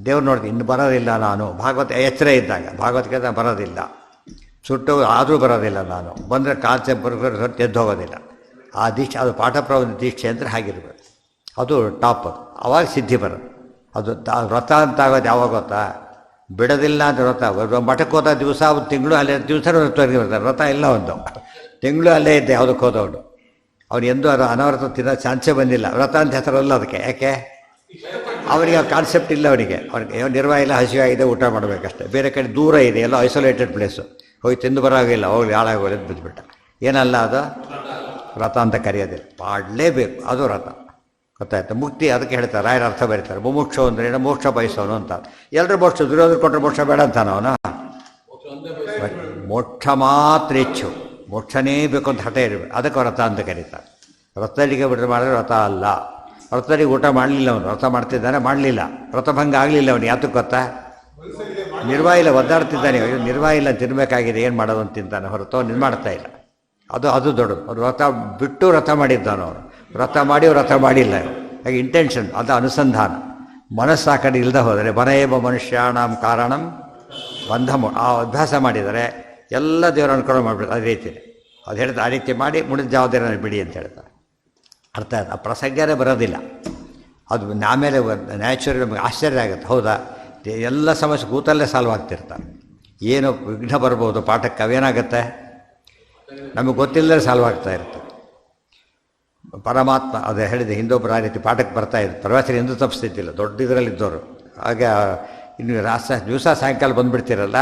ದೇವ್ರು ನೋಡ್ತೀನಿ, ಇನ್ನು ಬರೋದಿಲ್ಲ ನಾನು. ಭಾಗವತ ಎಚ್ಚರ ಇದ್ದಾಗ ಭಾಗವತಕ್ಕೆ ಬರೋದಿಲ್ಲ, ಸುಟ್ಟು ಆದರೂ ಬರೋದಿಲ್ಲ ನಾನು. ಬಂದರೆ ಕಾನ್ಸೆಪ್ಟ್ ಬರೋದು ಎದ್ದು ಹೋಗೋದಿಲ್ಲ. ಆ ದೀಕ್ಷೆ, ಅದು ಪಾಠ ಪ್ರಬಂಧ ದೀಕ್ಷೆ ಅಂದರೆ ಹಾಗಿರ್ಬೇಕು. ಅದು ಟಾಪ್. ಅದು ಅವಾಗ ಸಿದ್ಧಿ ಬರೋದು. ಅದು ವ್ರತ ಅಂತ ಆಗೋದು ಯಾವಾಗ ಗೊತ್ತಾ? ಬಿಡೋದಿಲ್ಲ ಅಂತ ವ್ರತ. ಮಠಕ್ಕೆ ಹೋದ ದಿವಸ ಒಂದು ತಿಂಗಳು ಅಲ್ಲೇ ದಿವಸ ವ್ರತವರೆಗೆ ಬರ್ತಾರೆ. ವ್ರತ ಇಲ್ಲ, ಒಂದು ತಿಂಗಳು ಅಲ್ಲೇ ಇದ್ದೆ ಯಾವುದಕ್ಕೆ ಹೋದವನು. ಅವ್ನು ಎಂದೂ ಅದು ಅನವರತ ತಿನ್ನೋ ಚಾನ್ಸೇ ಬಂದಿಲ್ಲ. ವ್ರತ ಅಂತ ಹೆಸರಲ್ಲ ಅದಕ್ಕೆ. ಯಾಕೆ? ಅವನಿಗೆ ಆ ಕಾನ್ಸೆಪ್ಟ್ ಇಲ್ಲ. ಅವನಿಗೆ ನಿರ್ವಾಹ ಇಲ್ಲ, ಹಸಿವಾಗಿದೆ, ಊಟ ಮಾಡಬೇಕಷ್ಟೇ. ಬೇರೆ ಕಡೆ ದೂರ ಇದೆ, ಎಲ್ಲೋ ಐಸೋಲೇಟೆಡ್ ಪ್ಲೇಸು, ಹೋಗಿ ತಿಂದು ಬರೋಗಿಲ್ಲ, ಹೋಗಿ ಹಾಳಾಗೋದು ಬಿದ್ದುಬಿಟ್ಟ. ಏನಲ್ಲ ಅದು ವ್ರತ ಅಂತ ಕರೆಯೋದಿಲ್ಲ, ಮಾಡಲೇಬೇಕು, ಅದು ವ್ರತ. ಗೊತ್ತಾಯ್ತು? ಮುಕ್ತಿ ಅದಕ್ಕೆ ಹೇಳ್ತಾರೆ, ರಾಯರ ಅರ್ಥ ಬರೀತಾರೆ. ಮುಮುಕ್ಷು ಅಂದರೆ ಏನೋ ಮೋಕ್ಷ ಬಯಸೋನು ಅಂತ. ಎಲ್ಲರೂ ಮೋಕ್ಷ, ದುರ್ಯೋಧನ ಕೊಟ್ಟರೆ ಮೋಕ್ಷ ಬೇಡ ಅಂತಾನ ಅವನು. ಮೋಕ್ಷ ಮಾತ್ರ ಹೆಚ್ಚು, ಮೋಕ್ಷನೇ ಬೇಕು ಅಂತ ಹಠ ಇರಬೇಕು. ಅದಕ್ಕೆ ವ್ರತ ಅಂತ ಕರೀತಾರೆ. ವ್ರತರಿಗೆ ಬಿಟ್ಟರೆ ಮಾಡಿದ್ರೆ ವ್ರತ ಅಲ್ಲ. ವ್ರತರಿಗೆ ಊಟ ಮಾಡಲಿಲ್ಲ ಅವನು, ವ್ರತ ಮಾಡ್ತಿದ್ದಾನೆ, ಮಾಡಲಿಲ್ಲ, ವ್ರತಭಂಗ ಆಗಲಿಲ್ಲ ಅವನು. ಯಾತಕ್ಕೆ ಗೊತ್ತಾ? ನಿರ್ವಾಹ ಇಲ್ಲ, ಒದ್ದಾಡ್ತಿದ್ದಾನೆ. ನಿರ್ವಾಹ ಇಲ್ಲ, ತಿನ್ನಬೇಕಾಗಿದೆ, ಏನು ಮಾಡೋದು ಅಂತ ತಿಂತಾನೆ ಹೊರತು ಅವ್ನು ಮಾಡ್ತಾ ಇಲ್ಲ. ಅದು ದೊಡ್ಡದು. ಅವ್ರು ವ್ರತ ಬಿಟ್ಟು ವ್ರತ ಮಾಡಿದ್ದಾನು. ಅವನು ವ್ರತ ಮಾಡಿ ವ್ರತ ಮಾಡಿಲ್ಲ. ಹಾಗೆ ಇಂಟೆನ್ಷನ್, ಅದು ಅನುಸಂಧಾನ. ಮನಸ್ಸು ಆ ಕಡೆ ಇಲ್ಲದೆ ಹೋದರೆ ಬನಯೇವ ಮನುಷ್ಯಾಣಂ ಕಾರಣಂ ಬಂಧ. ಆ ಅಭ್ಯಾಸ ಮಾಡಿದರೆ ಎಲ್ಲ ದೇವರು ಅನ್ಕೊಂಡು ಮಾಡಿಬಿಡ್ತಾರೆ. ಅದೇ ರೀತಿ ಅದು ಹೇಳ್ತಾರೆ, ಆ ರೀತಿ ಮಾಡಿ ಮುಡಿದ ಜವಾಬ್ದಾರಿ ಬಿಡಿ ಅಂತ ಹೇಳ್ತಾರೆ. ಅರ್ಥ ಆಯ್ತು? ಆ ಪ್ರಸಂಗನೇ ಬರೋದಿಲ್ಲ. ಅದು ಆಮೇಲೆ ನ್ಯಾಚುರಲ್ ನಮಗೆ ಆಶ್ಚರ್ಯ ಆಗುತ್ತೆ. ಹೌದಾ, ಎಲ್ಲ ಸಮಸ್ಯೆ ಕೂತಲ್ಲೇ ಸಾಲ್ವ್ ಆಗ್ತಿರ್ತಾರೆ. ಏನು ವಿಘ್ನ ಬರ್ಬೋದು ಪಾಠಕ್ಕೆ, ಅವೇನಾಗುತ್ತೆ? ನಮಗೆ ಗೊತ್ತಿಲ್ಲದೆ ಸಾಲ್ವ್ ಆಗ್ತಾ ಇರ್ತದೆ. ಪರಮಾತ್ಮ ಅದು ಹೇಳಿದೆ, ಹಿಂದೊಬ್ಬರು ಆ ರೀತಿ ಪಾಠಕ್ಕೆ ಬರ್ತಾ ಇದ್ರು, ಪ್ರವಾಸರು ಎಂದೂ ತಪ್ಪಿಸ್ತಿದ್ದಿಲ್ಲ, ದೊಡ್ಡ ಇದರಲ್ಲಿದ್ದವರು. ಆಗ ಇನ್ನು ದಿವಸ ಸಾಯಂಕಾಲ ಬಂದುಬಿಡ್ತೀರಲ್ಲ,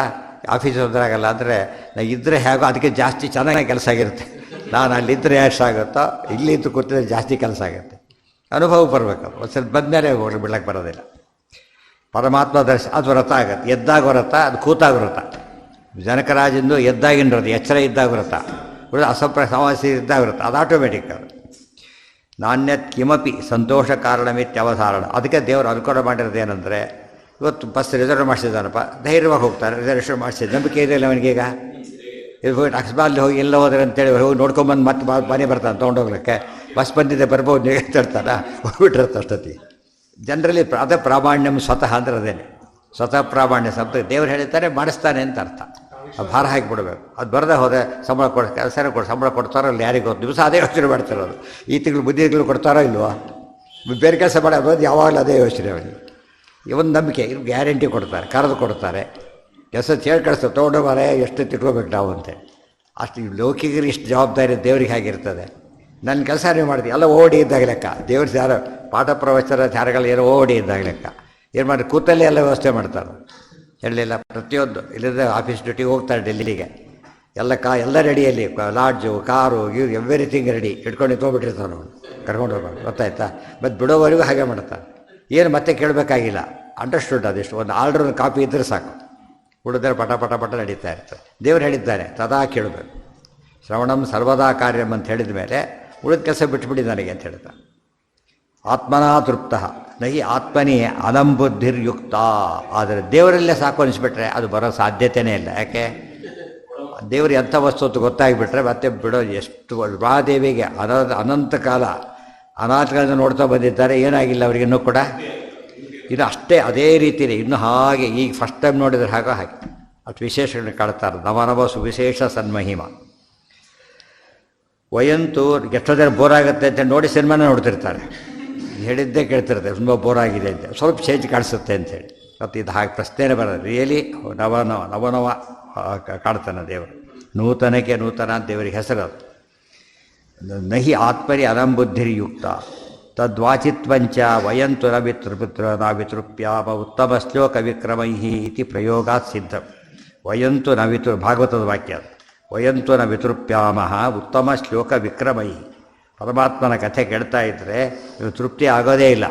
ಆಫೀಸ್ ಹೋದ್ರಾಗಲ್ಲ ಅಂದರೆ ನಾನು ಇದ್ದರೆ ಹೇಗೋ ಅದಕ್ಕೆ ಜಾಸ್ತಿ ಚೆನ್ನಾಗಿ ಕೆಲಸ ಆಗಿರುತ್ತೆ. ನಾನು ಅಲ್ಲಿದ್ದರೆ ಎಷ್ಟಾಗುತ್ತೋ ಇಲ್ಲಿದ್ದು ಕೂತಿದ್ರೆ ಜಾಸ್ತಿ ಕೆಲಸ ಆಗುತ್ತೆ. ಅನುಭವ ಬರಬೇಕು. ಒಂದು ಸ್ವಲ್ಪ ಬಂದಮೇಲೆ ಹೋಗಿ ಬಿಡಕ್ಕೆ ಬರೋದಿಲ್ಲ. ಪರಮಾತ್ಮ ದರ್ಶನ ಅದು ವ್ರತ ಆಗುತ್ತೆ. ಎದ್ದಾಗ ವ್ರತ, ಅದು ಕೂತಾಗ ವ್ರತ. ಜನಕರಾಜಂದು ಎದ್ದಾಗಿನ ವ್ರತ, ಎಚ್ಚರ ಇದ್ದಾಗ ವ್ರತ, ಸಮಾವೇಶ ಇದ್ದಾಗ ವ್ರತ, ಅದು ಆಟೋಮೆಟಿಕ್. ಅದು ನಾಣ್ಯತ್ ಕಿಮಪಿ ಸಂತೋಷ ಕಾರಣಮಿತ್ಯವಧಾರಣ. ಅದಕ್ಕೆ ದೇವರು ಅನುಕೂಲ ಮಾಡಿರೋದು ಏನಂದರೆ, ಇವತ್ತು ಬಸ್ ರಿಸರ್ವ್ ಮಾಡಿಸಿದ್ದಾನಪ್ಪ, ಧೈರ್ಯವಾಗಿ ಹೋಗ್ತಾರೆ. ರಿಸರ್ವೇಷನ್ ಮಾಡಿಸಿದ್ದು ನಂಬಿಕೆ ಇದೆಯಲ್ಲ ಅವನಿಗೀಗ. ಇದು ಹೋಗಿ ಅಕಸ್ಮಾತ್ ಹೋಗಿ ಎಲ್ಲ ಹೋದ್ರೆ ಅಂತೇಳಿ ಹೋಗಿ ನೋಡ್ಕೊಂಬಂದು ಮತ್ತೆ ಮನೆ ಬರ್ತಾನೆ ತೊಗೊಂಡೋಗ್ಲಿಕ್ಕೆ. ಬಸ್ ಬಂದಿದ್ದೆ ಬರ್ಬೋದು ಹೇಳ್ತಾನೆ, ಹೋಗ್ಬಿಟ್ಟಿರ್ತ ಅಷ್ಟೊತ್ತಿ. ಜನರಲ್ಲಿ ಅದೇ ಪ್ರಾಮಾಣ್ಯಂ ಸ್ವತಃ ಅಂದ್ರೆ ಅದೇನೆ, ಸ್ವತಃ ಪ್ರಾಮಾಣ್ಯ ಶಬ್ದ. ದೇವರು ಹೇಳಿದ್ದಾರೆ ಮಾಡಿಸ್ತಾನೆ ಅಂತ ಅರ್ಥ. ಅದು ಭಾರ ಹಾಕಿಬಿಡ್ಬೇಕು. ಅದು ಬರದೇ ಹೋದರೆ ಸಂಬಳ ಕೆಲಸ ಸಂಬಳ ಕೊಡ್ತಾರೋ ಇಲ್ಲ ಯಾರಿಗೂ ಗೊತ್ತು. ದಿವಸ ಅದೇ ಯೋಚನೆ ಮಾಡ್ತಿರೋದು, ಈ ತಿಂಗಳು ಬುದ್ಧಿಗಳು ಕೊಡ್ತಾರೋ ಇಲ್ವೋ, ಬೇರೆ ಕೆಲಸ ಮಾಡೋದು ಯಾವಾಗಲೂ ಅದೇ ಯೋಚನೆ ಅವನಿಗೆ. ಇವನ್ ನಂಬಿಕೆ, ಇವ್ರು ಗ್ಯಾರಂಟಿ ಕೊಡ್ತಾರೆ, ಕರೆದು ಕೊಡ್ತಾರೆ, ಕೆಲಸ ಚೇಳಿ ಕಳಿಸ್ತಾರೆ, ತೊಗೊಂಡೋಗಾರೆ ಎಷ್ಟು ತಿಟ್ಕೋಬೇಕು ನಾವು ಅಂತೆ. ಅಷ್ಟು ಲೌಕಿಕರಿಗೆ ಇಷ್ಟು ಜವಾಬ್ದಾರಿ ದೇವ್ರಿಗೆ ಆಗಿರ್ತದೆ. ನನ್ನ ಕೆಲಸ ನೀವು ಮಾಡ್ತೀವಿ ಎಲ್ಲ ಓಡಿ ಇದ್ದಾಗ ಲೆಕ್ಕ. ದೇವ್ರ ಯಾರೋ ಪಾಠ ಪ್ರವಚನ ಧ್ಯಾನಗಳು ಏನೋ ಓಡಿ ಇದ್ದಾಗ ಲೆಕ್ಕ. ಏನು ಮಾಡಿ ಕೂತಲ್ಲೇ ಎಲ್ಲ ವ್ಯವಸ್ಥೆ ಮಾಡ್ತಾರೆ. ಹೇಳಲಿಲ್ಲ, ಪ್ರತಿಯೊಂದು ಇಲ್ಲದೆ ಆಫೀಸ್ ಡ್ಯೂಟಿಗೆ ಹೋಗ್ತಾರೆ ಡೆಲ್ಲಿಗೆ, ಎಲ್ಲ ರೆಡಿಯಲ್ಲಿ, ಲಾಡ್ಜು, ಕಾರು, ಇವ್ರು ಎವ್ರಿಥಿಂಗ್ ರೆಡಿ ಇಟ್ಕೊಂಡು ತೊಗೊಬಿಟ್ಟಿರ್ತಾವೆ ನಾವು ಕರ್ಕೊಂಡು ಹೋಗೋದು. ಗೊತ್ತಾಯ್ತಾ? ಮತ್ತು ಬಿಡೋವರೆಗೂ ಹಾಗೆ ಮಾಡ್ತಾರೆ. ಏನು ಮತ್ತೆ ಕೇಳಬೇಕಾಗಿಲ್ಲ, ಅಂಡರ್ಸ್ಟುಡ್. ಅದೆಷ್ಟು ಒಂದು ಆರ್ಡ್ರ್ ಕಾಪಿ ಇದ್ದರೆ ಸಾಕು, ಉಳಿದ್ರೆ ಪಟ ಪಟ ಪಟ ನಡೀತಾ ಇರ್ತದೆ. ದೇವರು ಹೇಳಿದ್ದಾರೆ ತದಾ ಕೇಳಬೇಕು. ಶ್ರವಣಂ ಸರ್ವದಾ ಕಾರ್ಯಂ ಅಂತ ಹೇಳಿದ ಮೇಲೆ ಉಳಿದ ಕೆಲಸ ಬಿಟ್ಟುಬಿಡಿ ನನಗೆ ಅಂತ ಹೇಳ್ತಾರೆ. ಆತ್ಮನಾ ತೃಪ್ತ ನಹಿ ಆತ್ಮನಿ ಅನಂಬುದ್ಧಿರ್ಯುಕ್ತ. ಆದರೆ ದೇವರಲ್ಲೇ ಸಾಕು ಅನಿಸ್ಬಿಟ್ರೆ ಅದು ಬರೋ ಸಾಧ್ಯತೆಯೇ ಇಲ್ಲ. ಯಾಕೆ? ದೇವರು ಎಂಥ ವಸ್ತು ಅಂತ ಗೊತ್ತಾಗಿಬಿಟ್ರೆ ಮತ್ತೆ ಬಿಡೋದು. ಎಷ್ಟು ಮಹಾದೇವಿಗೆ ಅನಂತ ಕಾಲ ಅನಾಥಗಳನ್ನು ನೋಡ್ತಾ ಬಂದಿದ್ದಾರೆ, ಏನಾಗಿಲ್ಲ ಅವರಿಗೆ ಇನ್ನೂ ಕೂಡ. ಇದು ಅಷ್ಟೇ ಅದೇ ರೀತಿಯೇ ಇನ್ನೂ ಹಾಗೆ. ಈಗ ಫಸ್ಟ್ ಟೈಮ್ ನೋಡಿದರೆ ಹಾಗೆ ಅಷ್ಟು ವಿಶೇಷಗಳನ್ನು ಕಾಡ್ತಾರೆ. ನವನವ ಸುವಿಶೇಷ ಸನ್ಮಹಿಮ. ವಯಂತು ಎಷ್ಟೋ ಜನ ಬೋರ್ ಆಗುತ್ತೆ ಅಂತ ನೋಡಿ ಸಿನಿಮಾನ ನೋಡ್ತಿರ್ತಾರೆ, ಹೇಳಿದ್ದೇ ಕೇಳ್ತಿರ್ತಾರೆ, ತುಂಬ ಬೋರ್ ಆಗಿದೆ ಅಂತ, ಸ್ವಲ್ಪ ಚೇಂಜ್ ಕಾಣಿಸುತ್ತೆ ಅಂಥೇಳಿ. ಮತ್ತು ಇದು ಹಾಗೆ ಪ್ರಶ್ನೆನೇ ಬರೋದು. ರಿಯಲಿ ನವನವ ಕಾಡ್ತಾನೆ ದೇವರು. ನೂತನಕ್ಕೆ ನೂತನ ಅಂತ ದೇವರಿಗೆ ಹೆಸರು. ನಹಿ ಆತ್ಮರಿ ಅನಂಬುದ್ಧಿರ್ಯುಕ್ತ ತದ್ವಾಚಿತ್ವಂಚ ವಯಂತು ನಾವಿತೃಪ್ಯಾಮ ಉತ್ತಮ ಶ್ಲೋಕ ವಿಕ್ರಮೈ ಇತಿ ಪ್ರಯೋಗಾತ್ ಸಿದ್ಧ. ವಯಂತು ಭಾಗವತದ ವಾಕ್ಯ. ವಯಂತು ನ ವಿತೃಪ್ಯಾಮ ಉತ್ತಮ ಶ್ಲೋಕ ವಿಕ್ರಮೈ. ಪರಮಾತ್ಮನ ಕಥೆ ಕೇಳ್ತಾ ಇದ್ದರೆ ಇವು ತೃಪ್ತಿ ಆಗೋದೇ ಇಲ್ಲ.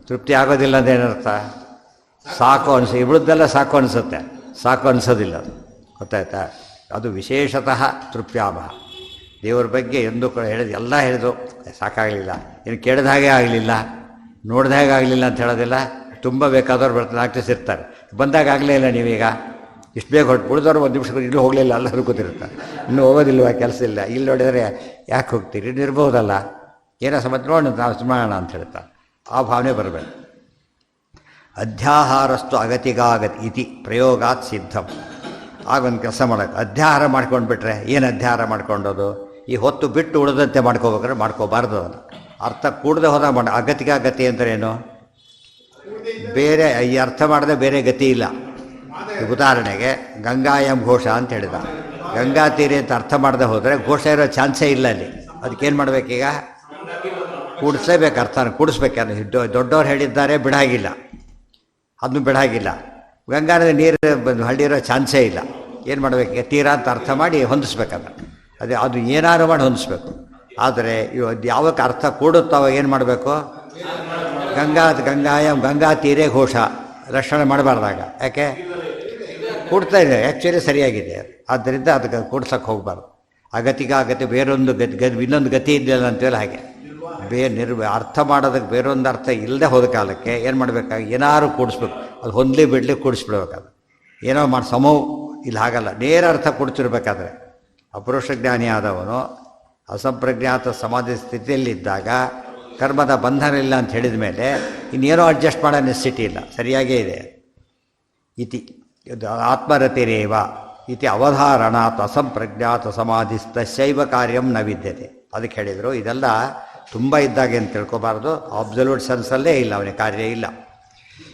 ತೃಪ್ತಿ ಆಗೋದಿಲ್ಲ ಅಂದೇನರ್ಥ? ಸಾಕು ಅನಿಸ ಇವಳದ್ದೆಲ್ಲ ಸಾಕು ಅನಿಸುತ್ತೆ, ಸಾಕು ಅನಿಸೋದಿಲ್ಲ. ಅದು ಗೊತ್ತಾಯ್ತಾ? ಅದು ವಿಶೇಷತಃ ತೃಪ್ಯಾಮ. ದೇವರ ಬಗ್ಗೆ ಎಂದು ಕೂಡ ಹೇಳಿದ್ರು, ಎಲ್ಲ ಹೇಳಿದ್ರು, ಸಾಕಾಗಲಿಲ್ಲ, ಇನ್ನು ಕೇಳಿದ ಹಾಗೆ ಆಗಲಿಲ್ಲ, ನೋಡಿದ ಹಾಗೆ ಆಗಲಿಲ್ಲ ಅಂತ ಹೇಳೋದಿಲ್ಲ. ತುಂಬ ಬೇಕಾದವ್ರು ಬರ್ತಾರೆ, ಆಕ್ಟರ್ಸ್ ಇರ್ತಾರೆ, ಬಂದಾಗ ಆಗಲೇ ಇಲ್ಲ ನೀವೀಗ ಇಷ್ಟು ಬೇಗ ಹೊರಟು ಉಳಿದವ್ರು ಒಂದು ನಿಮಿಷ ಇಲ್ಲೂ ಹೋಗಲಿಲ್ಲ, ಎಲ್ಲರೂ ಕೂತಿರ್ತಾರೆ, ಇನ್ನೂ ಹೋಗೋದಿಲ್ವ, ಕೆಲಸ ಇಲ್ಲ, ಇಲ್ಲಿ ನೋಡಿದರೆ ಯಾಕೆ ಹೋಗ್ತೀರಿ, ಇನ್ನು ಇರ್ಬೋದಲ್ಲ, ಏನೋ ಸಮಸ್ಯೆ ನೋಡಿ ನಾವು ಮಾಡೋಣ ಅಂತ ಹೇಳ್ತಾರೆ. ಆ ಭಾವನೆ ಬರಬೇಕು. ಅಧ್ಯಾಹಾರಸ್ತು ಅಗತಿಗಾಗತಿ ಇತಿ ಪ್ರಯೋಗಾತ್ ಸಿದ್ಧಂ. ಆಗೊಂದು ಕೆಲಸ ಮಾಡೋಕ್ಕೆ ಅಧ್ಯಾಹಾರ ಮಾಡ್ಕೊಂಡು ಬಿಟ್ರೆ ಏನು ಅಧ್ಯಾಹಾರ ಮಾಡ್ಕೊಂಡೋದು? ಈ ಹೊತ್ತು ಬಿಟ್ಟು ಉಳಿದಂತೆ ಮಾಡ್ಕೋಬೇಕಾದ್ರೆ ಮಾಡ್ಕೋಬಾರ್ದು. ಅದನ್ನು ಅರ್ಥ ಕೂಡದೆ ಹೋದಾಗ ಅಗತಿಗಾಗತಿ ಅಂದ್ರೇನು? ಬೇರೆ ಈ ಅರ್ಥ ಮಾಡದೆ ಬೇರೆ ಗತಿ ಇಲ್ಲ. ಉದಾಹರಣೆಗೆ ಗಂಗಾಯಂ ಘೋಷ ಅಂತ ಹೇಳಿದ, ಗಂಗಾ ತೀರಿ ಅಂತ ಅರ್ಥ ಮಾಡದೆ ಹೋದರೆ ಘೋಷ ಇರೋ ಚಾನ್ಸೇ ಇಲ್ಲ ಅಲ್ಲಿ. ಅದಕ್ಕೇನು ಮಾಡಬೇಕೀಗ? ಕೂಡಿಸ್ಲೇಬೇಕು, ಅರ್ಥನ ಕೂಡಿಸ್ಬೇಕಾದ್ರೆ. ದೊಡ್ಡವ್ರು ಹೇಳಿದ್ದಾರೆ ಬಿಡಾಗಿಲ್ಲ, ಅದನ್ನು ಬಿಡಾಗಿಲ್ಲ. ಗಂಗಾ ನದಿ ನೀರು ಹಳ್ಳಿರೋ ಚಾನ್ಸೇ ಇಲ್ಲ. ಏನು ಮಾಡಬೇಕು? ತೀರಾ ಅಂತ ಅರ್ಥ ಮಾಡಿ ಹೊಂದಿಸ್ಬೇಕಲ್ಲ. ಅದು ಏನಾರು ಮಾಡಿ ಹೊಂದಿಸ್ಬೇಕು. ಆದರೆ ಅದು ಯಾವಕ್ಕೆ ಅರ್ಥ ಕೂಡುತ್ತೋ ಅವಾಗ ಏನು ಮಾಡಬೇಕು? ಗಂಗಾ ತೀರೇ ಘೋಷ ರಕ್ಷಣೆ ಮಾಡಬಾರ್ದಾಗ. ಯಾಕೆ? ಕೂಡ್ತಾ ಇದೆ, ಆ್ಯಕ್ಚುಲಿ ಸರಿಯಾಗಿದೆ. ಆದ್ದರಿಂದ ಅದಕ್ಕೆ ಕೂಡ್ಸಕ್ಕೆ ಹೋಗಬಾರ್ದು. ಅಗತಿ ಬೇರೊಂದು ಇನ್ನೊಂದು ಗತಿ ಇದೆಯಲ್ಲ ಅಂತೇಳಿ ಹಾಗೆ ಅರ್ಥ ಮಾಡೋದಕ್ಕೆ ಬೇರೊಂದು ಅರ್ಥ ಇಲ್ಲದೆ ಹೋದ ಕಾಲಕ್ಕೆ ಏನು ಮಾಡಬೇಕಾಗಿ ಏನಾರು ಕೂಡಿಸ್ಬೇಕು. ಅದು ಹೊಂದಲಿ ಬಿಡಲಿ ಕೂಡಿಸ್ಬಿಡ್ಬೇಕಾದ್ರೆ ಏನೋ ಮಾಡಿ ಸಮವು ಇಲ್ಲಿ ಹಾಗಲ್ಲ. ನೇರ ಅರ್ಥ ಕೂಡ್ತಿರ್ಬೇಕಾದ್ರೆ ಅಪುರುಷ ಜ್ಞಾನಿ ಆದವನು ಅಸಂಪ್ರಜ್ಞಾತ ಸಮಾಧಿ ಸ್ಥಿತಿಯಲ್ಲಿದ್ದಾಗ ಕರ್ಮದ ಬಂಧನ ಇಲ್ಲ ಅಂತ ಹೇಳಿದ ಮೇಲೆ ಇನ್ನೇನೋ ಅಡ್ಜಸ್ಟ್ ಮಾಡೋ ನೆಸಿಟಿ ಇಲ್ಲ, ಸರಿಯಾಗೇ ಇದೆ. ಇತಿ ಆತ್ಮರತಿರೇವ ಇತಿ ಅವಧಾರಣಾತ್ ಅಸಂಪ್ರಜ್ಞಾತ ಸಮಾಧಿಸ್ತೈವ ಕಾರ್ಯಂ ನ ವಿದ್ಯತೆ. ಅದಕ್ಕೆ ಹೇಳಿದರು ಇದೆಲ್ಲ ತುಂಬ ಇದ್ದಾಗೆ ಅಂತ ತಿಳ್ಕೊಬಾರ್ದು. ಅಬ್ಸಲ್ಯೂಟ್ ಸೆನ್ಸಲ್ಲೇ ಇಲ್ಲ, ಅವನಿಗೆ ಕಾರ್ಯ ಇಲ್ಲ.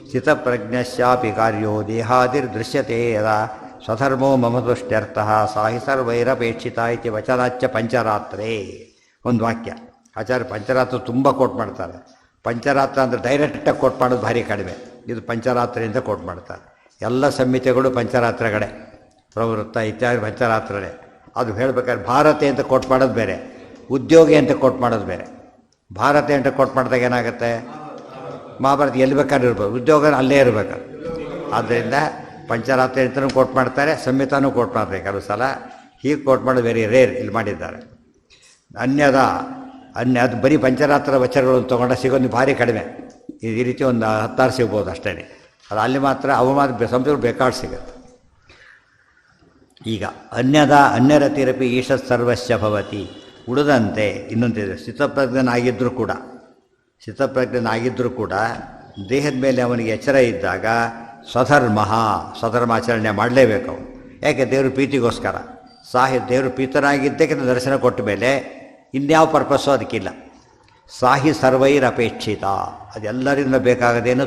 ಸ್ಥಿತಪ್ರಜ್ಞಶ್ಯಾಪಿ ಕಾರ್ಯೋ ದೇಹಾದಿರ್ ದೃಶ್ಯತೆ ಯದಾ ಸ್ವಧರ್ಮೋ ಮಮತುಷ್ಟ್ಯರ್ಥಃ ಸಾಹಿ ಸರ್ವೈರಪೇಕ್ಷಿತ ಇತಿ ವಚನಾಚ್ಯ ಪಂಚರಾತ್ರೇ. ಒಂದು ವಾಕ್ಯ ಆಚಾರ್ಯ ಪಂಚರಾತ್ರ ತುಂಬ ಕೋಟ್ ಮಾಡ್ತಾರೆ. ಪಂಚರಾತ್ರ ಅಂದರೆ ಡೈರೆಕ್ಟಾಗಿ ಕೋಟ್ ಮಾಡೋದು ಭಾರಿ ಕಡಿಮೆ. ಇದು ಪಂಚರಾತ್ರಿಯಿಂದ ಕೋಟ್ ಮಾಡ್ತಾರೆ. ಎಲ್ಲ ಸಂಹಿತೆಗಳು ಪಂಚರಾತ್ರಗಳೇ, ಪ್ರವೃತ್ತ ಇತ್ಯಾದಿ ಪಂಚರಾತ್ರನೇ. ಅದು ಹೇಳ್ಬೇಕಾದ್ರೆ ಭಾರತೆ ಅಂತ ಕೋಟ್ ಮಾಡೋದು ಬೇರೆ, ಉದ್ಯೋಗಿ ಅಂತ ಕೋಟ್ ಮಾಡೋದು ಬೇರೆ. ಭಾರತೆ ಅಂತ ಕೋಟ್ ಮಾಡಿದಾಗ ಏನಾಗುತ್ತೆ, ಮಹಾಭಾರತ ಎಲ್ಲಿ ಬೇಕಾದ್ರೂ ಇರ್ಬೋದು, ಉದ್ಯೋಗ ಅಲ್ಲೇ ಇರಬೇಕು. ಆದ್ದರಿಂದ ಪಂಚರಾತ್ರಿ ಅಂತಲೂ ಕೋಟ್ ಮಾಡ್ತಾರೆ, ಸಂಹಿತಾನೂ ಕೋಟ್ ಮಾಡಬೇಕು ಕೆಲವು ಸಲ. ಹೀಗೆ ಕೋಟ್ ಮಾಡೋದು ವೆರಿ ರೇರ್ ಇಲ್ಲಿ ಮಾಡಿದ್ದಾರೆ. ಅದು ಬರೀ ಪಂಚರಾತ್ರ ವಚನಗಳನ್ನು ತೊಗೊಂಡ ಸಿಗೋದು ಭಾರಿ ಕಡಿಮೆ. ಈ ರೀತಿ ಒಂದು 10 ಸಿಗ್ಬೋದು ಅಷ್ಟೇ. ಅದು ಅಲ್ಲಿ ಮಾತ್ರ ಅವು ಮಾತ್ರ ಸಂಸ್ಕೃತ ಬೇಕಾಡ್ ಸಿಗುತ್ತೆ. ಈಗ ಅನ್ಯರತಿರಪಿ ಈಶತ್ ಸರ್ವಸ್ಯ ಭವತಿ. ಉಳಿದಂತೆ ಇನ್ನೊಂದಿದೆ, ಸ್ಥಿತಪ್ರಜ್ಞನಾಗಿದ್ದರೂ ಕೂಡ ದೇಹದ ಮೇಲೆ ಅವನಿಗೆ ಎಚ್ಚರ ಇದ್ದಾಗ ಸ್ವಧರ್ಮಾಚರಣೆ ಮಾಡಲೇಬೇಕು ಅವನು. ಯಾಕೆ? ದೇವರು ಪ್ರೀತಿಗೋಸ್ಕರ. ದೇವರು ಪ್ರೀತನಾಗಿದ್ದಕ್ಕೆ ದರ್ಶನ ಕೊಟ್ಟ ಮೇಲೆ ಇನ್ಯಾವ ಪರ್ಪಸ್ಸು ಅದಕ್ಕಿಲ್ಲ. ಸಾಹಿ ಸರ್ವೈರಪೇಕ್ಷಿತ, ಅದೆಲ್ಲರಿಂದ ಬೇಕಾಗದೇನು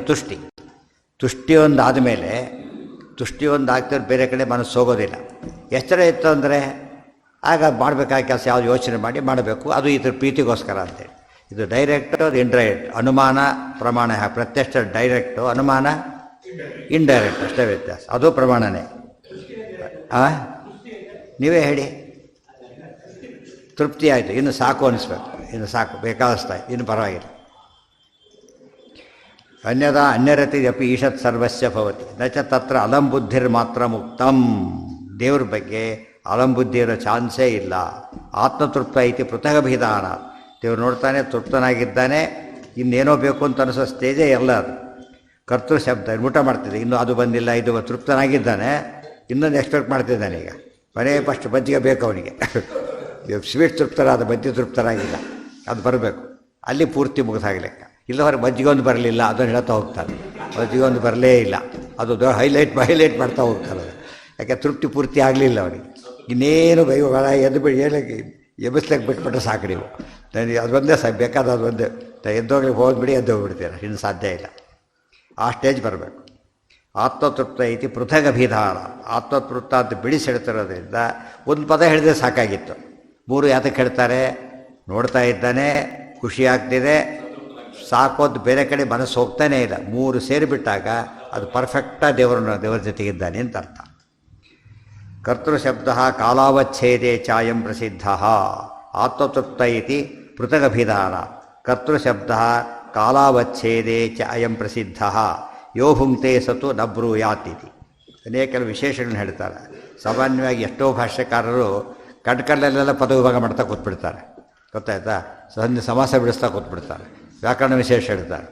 ತುಷ್ಟಿ ಒಂದು ಆದಮೇಲೆ ಆಗ್ತಿದ್ರೆ ಬೇರೆ ಕಡೆ ಮನಸ್ಸು ಹೋಗೋದಿಲ್ಲ. ಎಚ್ಚರ ಇತ್ತು ಅಂದರೆ ಆಗ ಮಾಡಬೇಕಾದ ಕೆಲಸ ಯಾವುದು ಯೋಚನೆ ಮಾಡಬೇಕು. ಅದು ಇದ್ರ ಪ್ರೀತಿಗೋಸ್ಕರ ಅಂತೇಳಿ. ಇದು ಡೈರೆಕ್ಟು, ಅದು ಇಂಡೈರೆಕ್ಟ್. ಅನುಮಾನ ಪ್ರಮಾಣ, ಪ್ರತ್ಯಕ್ಷ ಡೈರೆಕ್ಟು, ಅನುಮಾನ ಇಂಡೈರೆಕ್ಟ್, ಅಷ್ಟೇ ವ್ಯತ್ಯಾಸ. ಅದು ಪ್ರಮಾಣನೇ. ನೀವೇ ಹೇಳಿ. ತೃಪ್ತಿ ಆಯಿತು, ಇನ್ನು ಸಾಕು ಅನಿಸ್ಬೇಕು, ಇನ್ನು ಸಾಕು, ಬೇಕಾದಷ್ಟಾಯ್ತು, ಇನ್ನು ಪರವಾಗಿಲ್ಲ. ಅನ್ಯರತಿ ಅಪಿ ಈಶತ್ ಸರ್ವಸ್ಯ ಭವತಿ ನಚ ತತ್ರ ಅಲಂಬುದ್ಧಿರ್ ಮಾತ್ರ ಮುಕ್ತಂ. ದೇವ್ರ ಬಗ್ಗೆ ಅಲಂಬುದ್ಧಿ ಇರೋ ಚಾನ್ಸೇ ಇಲ್ಲ. ಆತ್ಮತೃಪ್ತ ಐತಿ ಪೃಥಗಭಿಧಾನ. ದೇವ್ರು ನೋಡ್ತಾನೆ, ತೃಪ್ತನಾಗಿದ್ದಾನೆ, ಇನ್ನೇನೋ ಬೇಕು ಅಂತ ಅನಿಸೋ ಸ್ಟೇಜೇ ಎಲ್ಲ ಅದು. ಕರ್ತೃ ಶಬ್ದ ಊಟ ಮಾಡ್ತಿದ್ದೆ, ಇನ್ನೂ ಅದು ಬಂದಿಲ್ಲ, ಇದು ತೃಪ್ತನಾಗಿದ್ದಾನೆ, ಇನ್ನೊಂದು ಎಕ್ಸ್ಪೆಕ್ಟ್ ಮಾಡ್ತಿದ್ದಾನೆ. ಈಗ ಮನೆ ಫಸ್ಟ್ ಮಜ್ಜಿಗೆ ಬೇಕು ಅವನಿಗೆ. ಸ್ವೀಟ್ ತೃಪ್ತರಾದ, ಮಜ್ಜಿಗೆ ತೃಪ್ತರಾಗಿಲ್ಲ, ಅದು ಬರಬೇಕು. ಅಲ್ಲಿ ಪೂರ್ತಿ ಮುಗಿದಾಗಲೆಕ್ಕ. ಇಲ್ಲ ಹೊರಗೆ ಮಜ್ಜಿಗೆ ಒಂದು ಬರಲಿಲ್ಲ, ಅದನ್ನು ಹೇಳ್ತಾ ಹೋಗ್ತಾರೆ. ಮಜ್ಜಿಗೆ ಒಂದು ಬರಲೇ ಇಲ್ಲ, ಅದು ಹೈಲೈಟ್ ಮಾಡ್ತಾ ಹೋಗ್ತಾರೆ. ಯಾಕೆ? ತೃಪ್ತಿ ಪೂರ್ತಿ ಆಗಲಿಲ್ಲ ಅವನಿಗೆ. ಇನ್ನೇನು ಎದ್ದು ಬಿಡಿ, ಏನಕ್ಕೆ ಎಬ್ಬಿಸ್ಲಿಕ್ಕೆ ಬಿಟ್ಬಿಟ್ರೆ ಸಾಕು ನೀವು. ನನಗೆ ಅದೊಂದೇ ಬೇಕಾದ ಅದೊಂದೇ ಎದ್ದೋಗ್ಲಿಕ್ಕೆ ಹೋಗ್ಬಿಡಿ, ಎದ್ದೋಗ್ಬಿಡ್ತೀರ, ಇನ್ನು ಸಾಧ್ಯ ಇಲ್ಲ. ಆ ಸ್ಟೇಜ್ ಬರಬೇಕು. ಆತ್ಮತೃಪ್ತ ಐತಿ ಪೃಥಗಭಿಧಾನ. ಆತ್ಮತೃಪ್ತ ಅಂತ ಬಿಡಿಸಿಡ್ತಿರೋದ್ರಿಂದ ಒಂದು ಪದ ಹೇಳಿದ್ರೆ ಸಾಕಾಗಿತ್ತು. 3 ಯಾತಕ್ಕೆ ಹೇಳ್ತಾರೆ? ನೋಡ್ತಾ ಇದ್ದಾನೆ, ಖುಷಿ ಆಗ್ತಿದೆ, ಸಾಕೋದು, ಬೇರೆ ಕಡೆ ಮನಸ್ಸು ಹೋಗ್ತಾನೇ ಇಲ್ಲ. 3 ಸೇರಿಬಿಟ್ಟಾಗ ಅದು ಪರ್ಫೆಕ್ಟಾಗಿ ದೇವರ ಜೊತೆಗಿದ್ದಾನೆ ಅಂತ ಅರ್ಥ. ಕರ್ತೃಶಬ್ದ ಕಾಲಾವಚ್ಛೇದೇ ಚಾಯಂ ಪ್ರಸಿದ್ಧ. ಆತ್ಮತೃಪ್ತ ಇತಿ ಪೃಥಗಭಿಧಾನ. ಕರ್ತೃಶಬ್ದ ಕಾಲಾವಚ್ಛೇದೇ ಚ ಅಯಂ ಪ್ರಸಿದ್ಧ. ಯೋ ಭುಂಕ್ತೆ ಸತು ನ ಬ್ರೂಯಾತ್. ಅನೇಕ ವಿಶೇಷಗಳನ್ನ ಹೇಳ್ತಾರೆ. ಸಾಮಾನ್ಯವಾಗಿ ಎಷ್ಟೋ ಭಾಷ್ಯಕಾರರು ಕಡ್ಕಲ್ಲಲ್ಲೆಲ್ಲ ಪದವಿಭಾಗ ಮಾಡ್ತಾ ಕೂತ್ಬಿಡ್ತಾರೆ, ಗೊತ್ತಾಯ್ತಾ? ಸಮಾಸ ಬಿಡಿಸ್ತಾ ಕೂತ್ಬಿಡ್ತಾರೆ, ವ್ಯಾಕರಣ ವಿಶೇಷ ಹೇಳ್ತಾರೆ.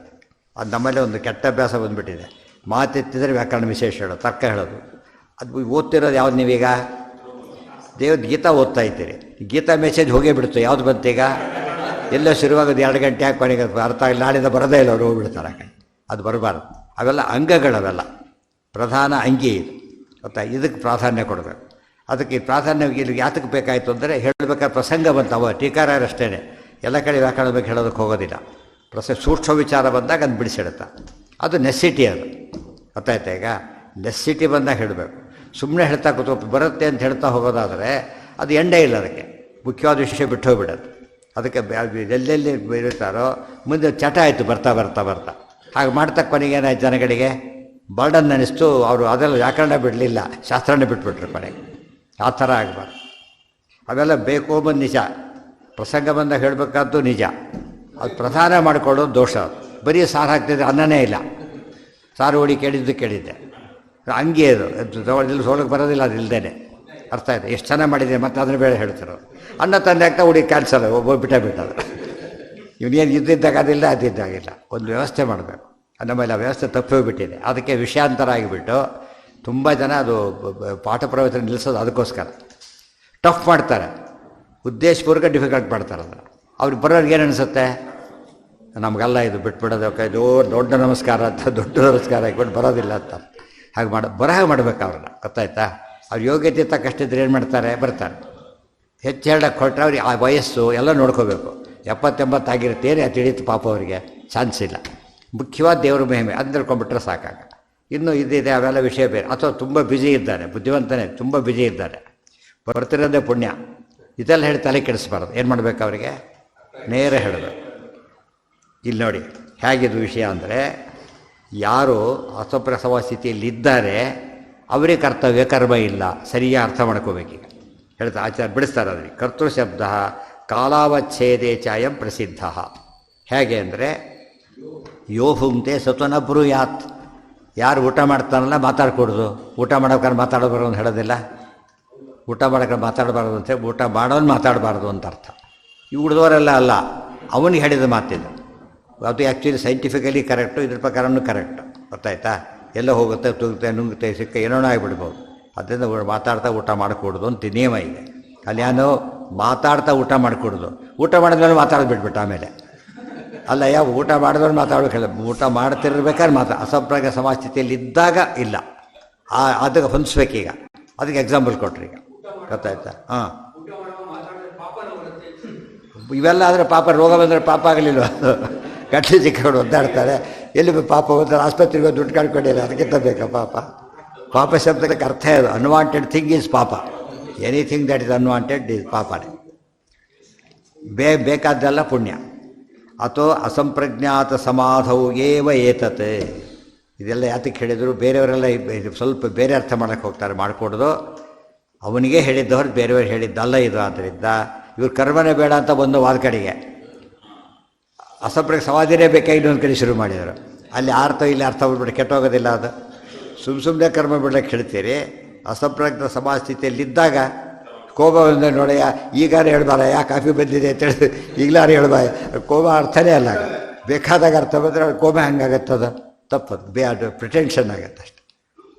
ಅದು ನಮ್ಮಲ್ಲಿ ಒಂದು ಕೆಟ್ಟ ಅಭ್ಯಾಸ ಬಂದುಬಿಟ್ಟಿದೆ. ಮಾತೆತ್ತಿದರೆ ವ್ಯಾಕರಣ ವಿಶೇಷ ಹೇಳೋದು, ತರ್ಕ ಹೇಳೋದು. ಅದು ಓದ್ತಿರೋದು ಯಾವ್ದು? ನೀವೀಗ ಗೀತಾ ಓದ್ತಾ ಇದ್ದೀರಿ, ಗೀತಾ ಮೆಸೇಜ್ ಹೋಗೇ ಬಿಡ್ತು. ಯಾವ್ದು ಬಂತೀಗ? ಎಲ್ಲೋ ಶುರುವಾಗೋದು 2 ಗಂಟೆ ಹಾಕಿ ಕೊನೆಗೆ ಅರ್ಥ ಆಗಲಿ, ನಾಳಿಂದ ಬರೋದೇ ಇಲ್ಲ, ಅವ್ರು ಹೋಗ್ಬಿಡ್ತಾರೆ. ಅದು ಬರಬಾರ್ದು. ಅವೆಲ್ಲ ಅಂಗಗಳವೆಲ್ಲ, ಪ್ರಧಾನ ಅಂಗಿ ಇದು, ಗೊತ್ತಾ? ಇದಕ್ಕೆ ಪ್ರಾಧಾನ್ಯ ಕೊಡಬೇಕು. ಅದಕ್ಕೆ ಪ್ರಾಧಾನ್ಯ ಇಲ್ಲಿ ಯಾತಕ್ಕೆ ಬೇಕಾಯಿತು ಅಂದರೆ, ಹೇಳಬೇಕಾದ್ರೆ ಪ್ರಸಂಗ ಬಂತು. ಟೀಕಾರಷ್ಟೇ ಎಲ್ಲ ಕಡೆ ವ್ಯಾಕರಣ ಬಗ್ಗೆ ಹೇಳೋದಕ್ಕೆ ಹೋಗೋದಿಲ್ಲ. ಸೂಕ್ಷ್ಮ ವಿಚಾರ ಬಂದಾಗ ಅದು ಬಿಡಿಸಿಡುತ್ತೆ. ಅದು ನೆಸ್ಸಿಟಿ, ಅದು ಗೊತ್ತಾಯ್ತಾ? ಈಗ ನೆಸ್ಸಿಟಿ ಬಂದಾಗ ಹೇಳಬೇಕು. ಸುಮ್ಮನೆ ಹೇಳ್ತಾ ಬರುತ್ತೆ ಅಂತ ಹೇಳ್ತಾ ಹೋಗೋದಾದರೆ ಅದು ಎಂಡೇ ಇಲ್ಲ. ಅದಕ್ಕೆ ಮುಖ್ಯವಾದ ವಿಷಯ ಬಿಟ್ಟು ಹೋಗ್ಬಿಡೋದು. ಅದಕ್ಕೆ ಎಲ್ಲೆಲ್ಲಿ ಇರುತ್ತಾರೋ ಮುಂದೆ ಚಟ ಆಯಿತು ಬರ್ತಾ ಬರ್ತಾ ಬರ್ತಾ. ಹಾಗೆ ಮಾಡ್ತಾ ಕೊನೆಗೆ ಏನಾಯ್ತು, ಜನಗಳಿಗೆ ಬರ್ಡನ್ ಅನ್ನಿಸ್ತು. ಅವರು ಅದೆಲ್ಲ ವ್ಯಾಕರಣ ಬಿಡಲಿಲ್ಲ, ಶಾಸ್ತ್ರನೇ ಬಿಟ್ಬಿಟ್ರು ಕೊನೆಗೆ. ಆ ಥರ ಆಗಬಾರ್ದು. ಅವೆಲ್ಲ ಬೇಕು ಬಂದು ನಿಜ, ಪ್ರಸಂಗ ಬಂದಾಗ ಹೇಳಬೇಕಾದ್ದು ನಿಜ. ಅದು ಪ್ರಧಾನ ಮಾಡಿಕೊಳ್ಳೋದು ದೋಷ. ಬರೀ ಸಾರು ಹಾಕ್ತಿದ್ರೆ ಅನ್ನನೇ ಇಲ್ಲ. ಸಾರು ಹೊಡಿ ಕೇಳಿದ್ದೆ ಹಂಗೆ ಅದು ಸೋಲಕ್ಕೆ ಬರೋದಿಲ್ಲ, ಅದು ಇಲ್ಲದೇನೆ. ಅರ್ಥ ಆಯ್ತು? ಎಷ್ಟು ಚೆನ್ನಾಗಿ ಮಾಡಿದೆ, ಮತ್ತು ಅದನ್ನ ಬೇರೆ ಹೇಳ್ತಿರೋ. ಅನ್ನ ತಂದೆ ಆಗ್ತಾ ಹುಡುಗಿ ಕ್ಯಾನ್ಸಲ್, ಬಿಟ್ಟದು. ಇವನೇನು ಇದ್ದಿದ್ದಾಗ ಅದಿಲ್ಲ, ಅದಿದ್ದಾಗಿಲ್ಲ. ಒಂದು ವ್ಯವಸ್ಥೆ ಮಾಡಬೇಕು. ನಮ್ಮಲ್ಲಿ ಆ ವ್ಯವಸ್ಥೆ ತಪ್ಪಿ ಹೋಗ್ಬಿಟ್ಟಿದೆ. ಅದಕ್ಕೆ ವಿಷಯಾಂತರ ಆಗಿಬಿಟ್ಟು ತುಂಬ ಜನ ಅದು ಪಾಠ ಪ್ರವಚನ ನಿಲ್ಲಿಸೋದು ಅದಕ್ಕೋಸ್ಕರ ಟಫ್ ಮಾಡ್ತಾರೆ. ಉದ್ದೇಶಪೂರ್ವಕ ಡಿಫಿಕಲ್ಟ್ ಮಾಡ್ತಾರೆ. ಅದನ್ನು ಅವ್ರಿಗೆ ಬರೋರಿಗೆ ಏನು ಅನಿಸುತ್ತೆ? ನಮಗೆಲ್ಲ ಇದು ಬಿಟ್ಬಿಡೋದಕ್ಕೆ ದೊಡ್ಡ ನಮಸ್ಕಾರ ಅಂತ, ದೊಡ್ಡ ನಮಸ್ಕಾರ ಹಾಕ್ಬಿಟ್ಟು ಬರೋದಿಲ್ಲ ಅಂತ. ಹಾಗೆ ಬರಹ ಮಾಡಬೇಕು ಅವ್ರನ್ನ, ಗೊತ್ತಾಯ್ತಾ? ಅವ್ರ ಯೋಗ್ಯತೆ ತಕ್ಕಷ್ಟಿದ್ರೆ ಏನು ಮಾಡ್ತಾರೆ? ಬರ್ತಾರೆ. ಹೆಚ್ಚು ಹೇಳಕ್ಕೆ ಹೊರಟ್ರೆ ಅವ್ರಿಗೆ ಆ ವಯಸ್ಸು ಎಲ್ಲ ನೋಡ್ಕೋಬೇಕು. 70-80 ಆಗಿರುತ್ತೆ, ಏನು ತಿಳಿಯುತ್ತೆ ಪಾಪ ಅವರಿಗೆ, ಚಾನ್ಸ್ ಇಲ್ಲ. ಮುಖ್ಯವಾದ ದೇವ್ರ ಮಹಿಮೆ ಅದು ತಿಳ್ಕೊಂಡ್ಬಿಟ್ರೆ ಸಾಕಾಗ. ಇನ್ನೂ ಇದಿದೆ ಅವೆಲ್ಲ ವಿಷಯ ಬೇರೆ. ಅಥವಾ ತುಂಬ ಬ್ಯುಸಿ ಇದ್ದಾನೆ, ಬುದ್ಧಿವಂತನೇ, ತುಂಬ ಬ್ಯುಸಿ ಇದ್ದಾರೆ, ಬರ್ತಿರೋದೇ ಪುಣ್ಯ. ಇದೆಲ್ಲ ಹೇಳಿ ತಲೆ ಕೆಡಿಸ್ಬಾರ್ದು. ಏನು ಮಾಡಬೇಕು ಅವರಿಗೆ? ನೇರ ಹೇಳಬೇಕು. ಇಲ್ಲಿ ನೋಡಿ ಹೇಗಿದು ವಿಷಯ ಅಂದರೆ, ಯಾರು ಅಸಂಪ್ರಸವ ಸ್ಥಿತಿಯಲ್ಲಿದ್ದಾರೆ ಅವರಿಗೆ ಕರ್ತವ್ಯ ಕರ್ಮ ಇಲ್ಲ. ಸರಿಯಾಗಿ ಅರ್ಥ ಮಾಡ್ಕೋಬೇಕೀಗ. ಹೇಳ್ತಾ ಆಚಾರ್ಯ ಬಿಡಿಸ್ತಾರೆ ಅದರಲ್ಲಿ. ಕರ್ತೃ ಶಬ್ದ ಕಾಲಾವಚ್ಛೇದೇ ಚಾಯಂ ಪ್ರಸಿದ್ಧ. ಹೇಗೆ ಅಂದರೆ, ಯೋ ಭುಂಕ್ತೆ ಸತ್ವನ ಬ್ರೂಯಾತ್. ಯಾರು ಊಟ ಮಾಡ್ತಾನಲ್ಲ ಮಾತಾಡ್ಕೊಡ್ದು. ಊಟ ಮಾಡೋಕೆ ಮಾತಾಡಬಾರ್ದು ಅಂತ ಹೇಳೋದಿಲ್ಲ. ಊಟ ಮಾಡೋಕೆ ಮಾತಾಡಬಾರ್ದು ಅಂತ, ಊಟ ಮಾಡೋನು ಮಾತಾಡಬಾರ್ದು ಅಂತ ಅರ್ಥ. ಈ ಉಳಿದವರೆಲ್ಲ ಅಲ್ಲ, ಅವನಿಗೆ ಹೇಳಿದ ಮಾತಿದ್ದು. ಅದು ಆ್ಯಕ್ಚುಲಿ ಸೈಂಟಿಫಿಕಲಿ ಕರೆಕ್ಟು, ಇದ್ರ ಪ್ರಕಾರನೂ ಕರೆಕ್ಟು. ಗೊತ್ತಾಯ್ತಾ? ಎಲ್ಲ ಹೋಗುತ್ತೆ, ತುಗುತ್ತೆ, ನುಂಗುತ್ತೆ, ಸಿಕ್ಕ ಏನೋ ಆಗಿಬಿಡ್ಬೋದು. ಅದರಿಂದ ಮಾತಾಡ್ತಾ ಊಟ ಮಾಡಿಕೊಡೋದು ಅಂತ ನಿಯಮ ಇದೆ. ಅಲ್ಲಿ ನಾನು ಮಾತಾಡ್ತಾ ಊಟ ಮಾಡಿಕೊಡೋದು, ಊಟ ಮಾಡಿದ್ಮೇಲೆ ಮಾತಾಡ್ಬಿಟ್ಬಿಟ್ಟು ಆಮೇಲೆ ಅಲ್ಲ, ಯಾವ ಊಟ ಮಾಡಿದವ್ರು ಮಾತಾಡ್ಬೇಕಲ್ಲ. ಊಟ ಮಾಡ್ತಿರ್ಬೇಕಾದ್ರೆ ಅಸಂಪ್ರಾಗ ಸಮಾಜಸ್ಥಿತಿಯಲ್ಲಿ ಇದ್ದಾಗ ಇಲ್ಲ, ಅದಕ್ಕೆ ಹೊಂದಿಸ್ಬೇಕೀಗ. ಅದಕ್ಕೆ ಎಕ್ಸಾಂಪಲ್ ಕೊಟ್ರಿ ಈಗ. ಗೊತ್ತಾಯ್ತಾ? ಹಾಂ, ಇವೆಲ್ಲ ಆದರೆ ಪಾಪ, ರೋಗ ಬಂದರೆ ಪಾಪ ಆಗಲಿಲ್ಲ. ಗಟ್ಟಿ ಚಿಕ್ಕವರು ಒದ್ದಾಡ್ತಾರೆ, ಎಲ್ಲಿ ಪಾಪ ಹೋಗ್ತಾರೆ, ಆಸ್ಪತ್ರೆಗೆ ದುಡ್ಡು ಕಳ್ಕೊಂಡಿಲ್ಲ, ಅದಕ್ಕಿಂತ ಬೇಕಾ ಪಾಪ? ಪಾಪ ಶಬ್ದಕ್ಕೆ ಅರ್ಥ ಇದು. ಅನ್ವಾಂಟೆಡ್ ಥಿಂಗ್ ಈಸ್ ಪಾಪ. Anything that is unwanted is ಪಾಪನೇ. ಬೇಕಾದ್ದೆಲ್ಲ ಪುಣ್ಯ. ಅಥವಾ ಅಸಂಪ್ರಜ್ಞಾತ ಸಮಾಧವು ಏವ ಏತತ್. ಇದೆಲ್ಲ ಯಾತಕ್ಕೆ ಹೇಳಿದರು? ಬೇರೆಯವರೆಲ್ಲ ಸ್ವಲ್ಪ ಬೇರೆ ಅರ್ಥ ಮಾಡೋಕ್ಕೆ ಹೋಗ್ತಾರೆ. ಮಾಡಿಕೊಡೋದು ಅವನಿಗೆ ಹೇಳಿದ್ದವ್ರು ಬೇರೆಯವ್ರು ಹೇಳಿದ್ದಲ್ಲ ಇದು. ಆದ್ದರಿಂದ ಇವ್ರು ಕರ್ಮನೇ ಬೇಡ ಅಂತ ಬಂದು ವಾದ ಕಡೆಗೆ ಅಸಂಪ್ರಜ್ಞ ಸಮಾಧಿನೇ ಬೇಕಾಗಿ ಇನ್ನೊಂದು ಕಡೆ ಶುರು ಮಾಡಿದರು. ಅಲ್ಲಿ ಅರ್ಥ ಇಲ್ಲಿ ಅರ್ಥ ಬಿಟ್ಬಿಟ್ಟು ಕೆಟ್ಟೋಗೋದಿಲ್ಲ ಅದು. ಸುಮ್ಮನೆ ಕರ್ಮ ಬಿಡ್ಲಿಕ್ಕೆ ಹೇಳ್ತೀರಿ. ಅಸಂಪ್ರಜ್ಞ ಸಮಾಜ ಸ್ಥಿತಿಯಲ್ಲಿದ್ದಾಗ ಕೋಪ ಬಂದ ನೋಡಯ್ಯ, ಈಗಾರು ಹೇಳ್ಬಾರ, ಯಾ ಕಾಫಿ ಬಂದಿದೆ ಅಂತೇಳಿ ಈಗಲಾರು ಹೇಳ್ಬಾಯ. ಕೋಪ ಅರ್ಥನೇ ಅಲ್ಲ. ಬೇಕಾದಾಗ ಅರ್ಥ ಬಂದರೆ ಕೋಪ ಹಂಗಾಗತ್ತದ ತಪ್ಪದು. ಅದು ಪ್ರಿಟೆನ್ಷನ್ ಆಗತ್ತೆ ಅಷ್ಟೆ.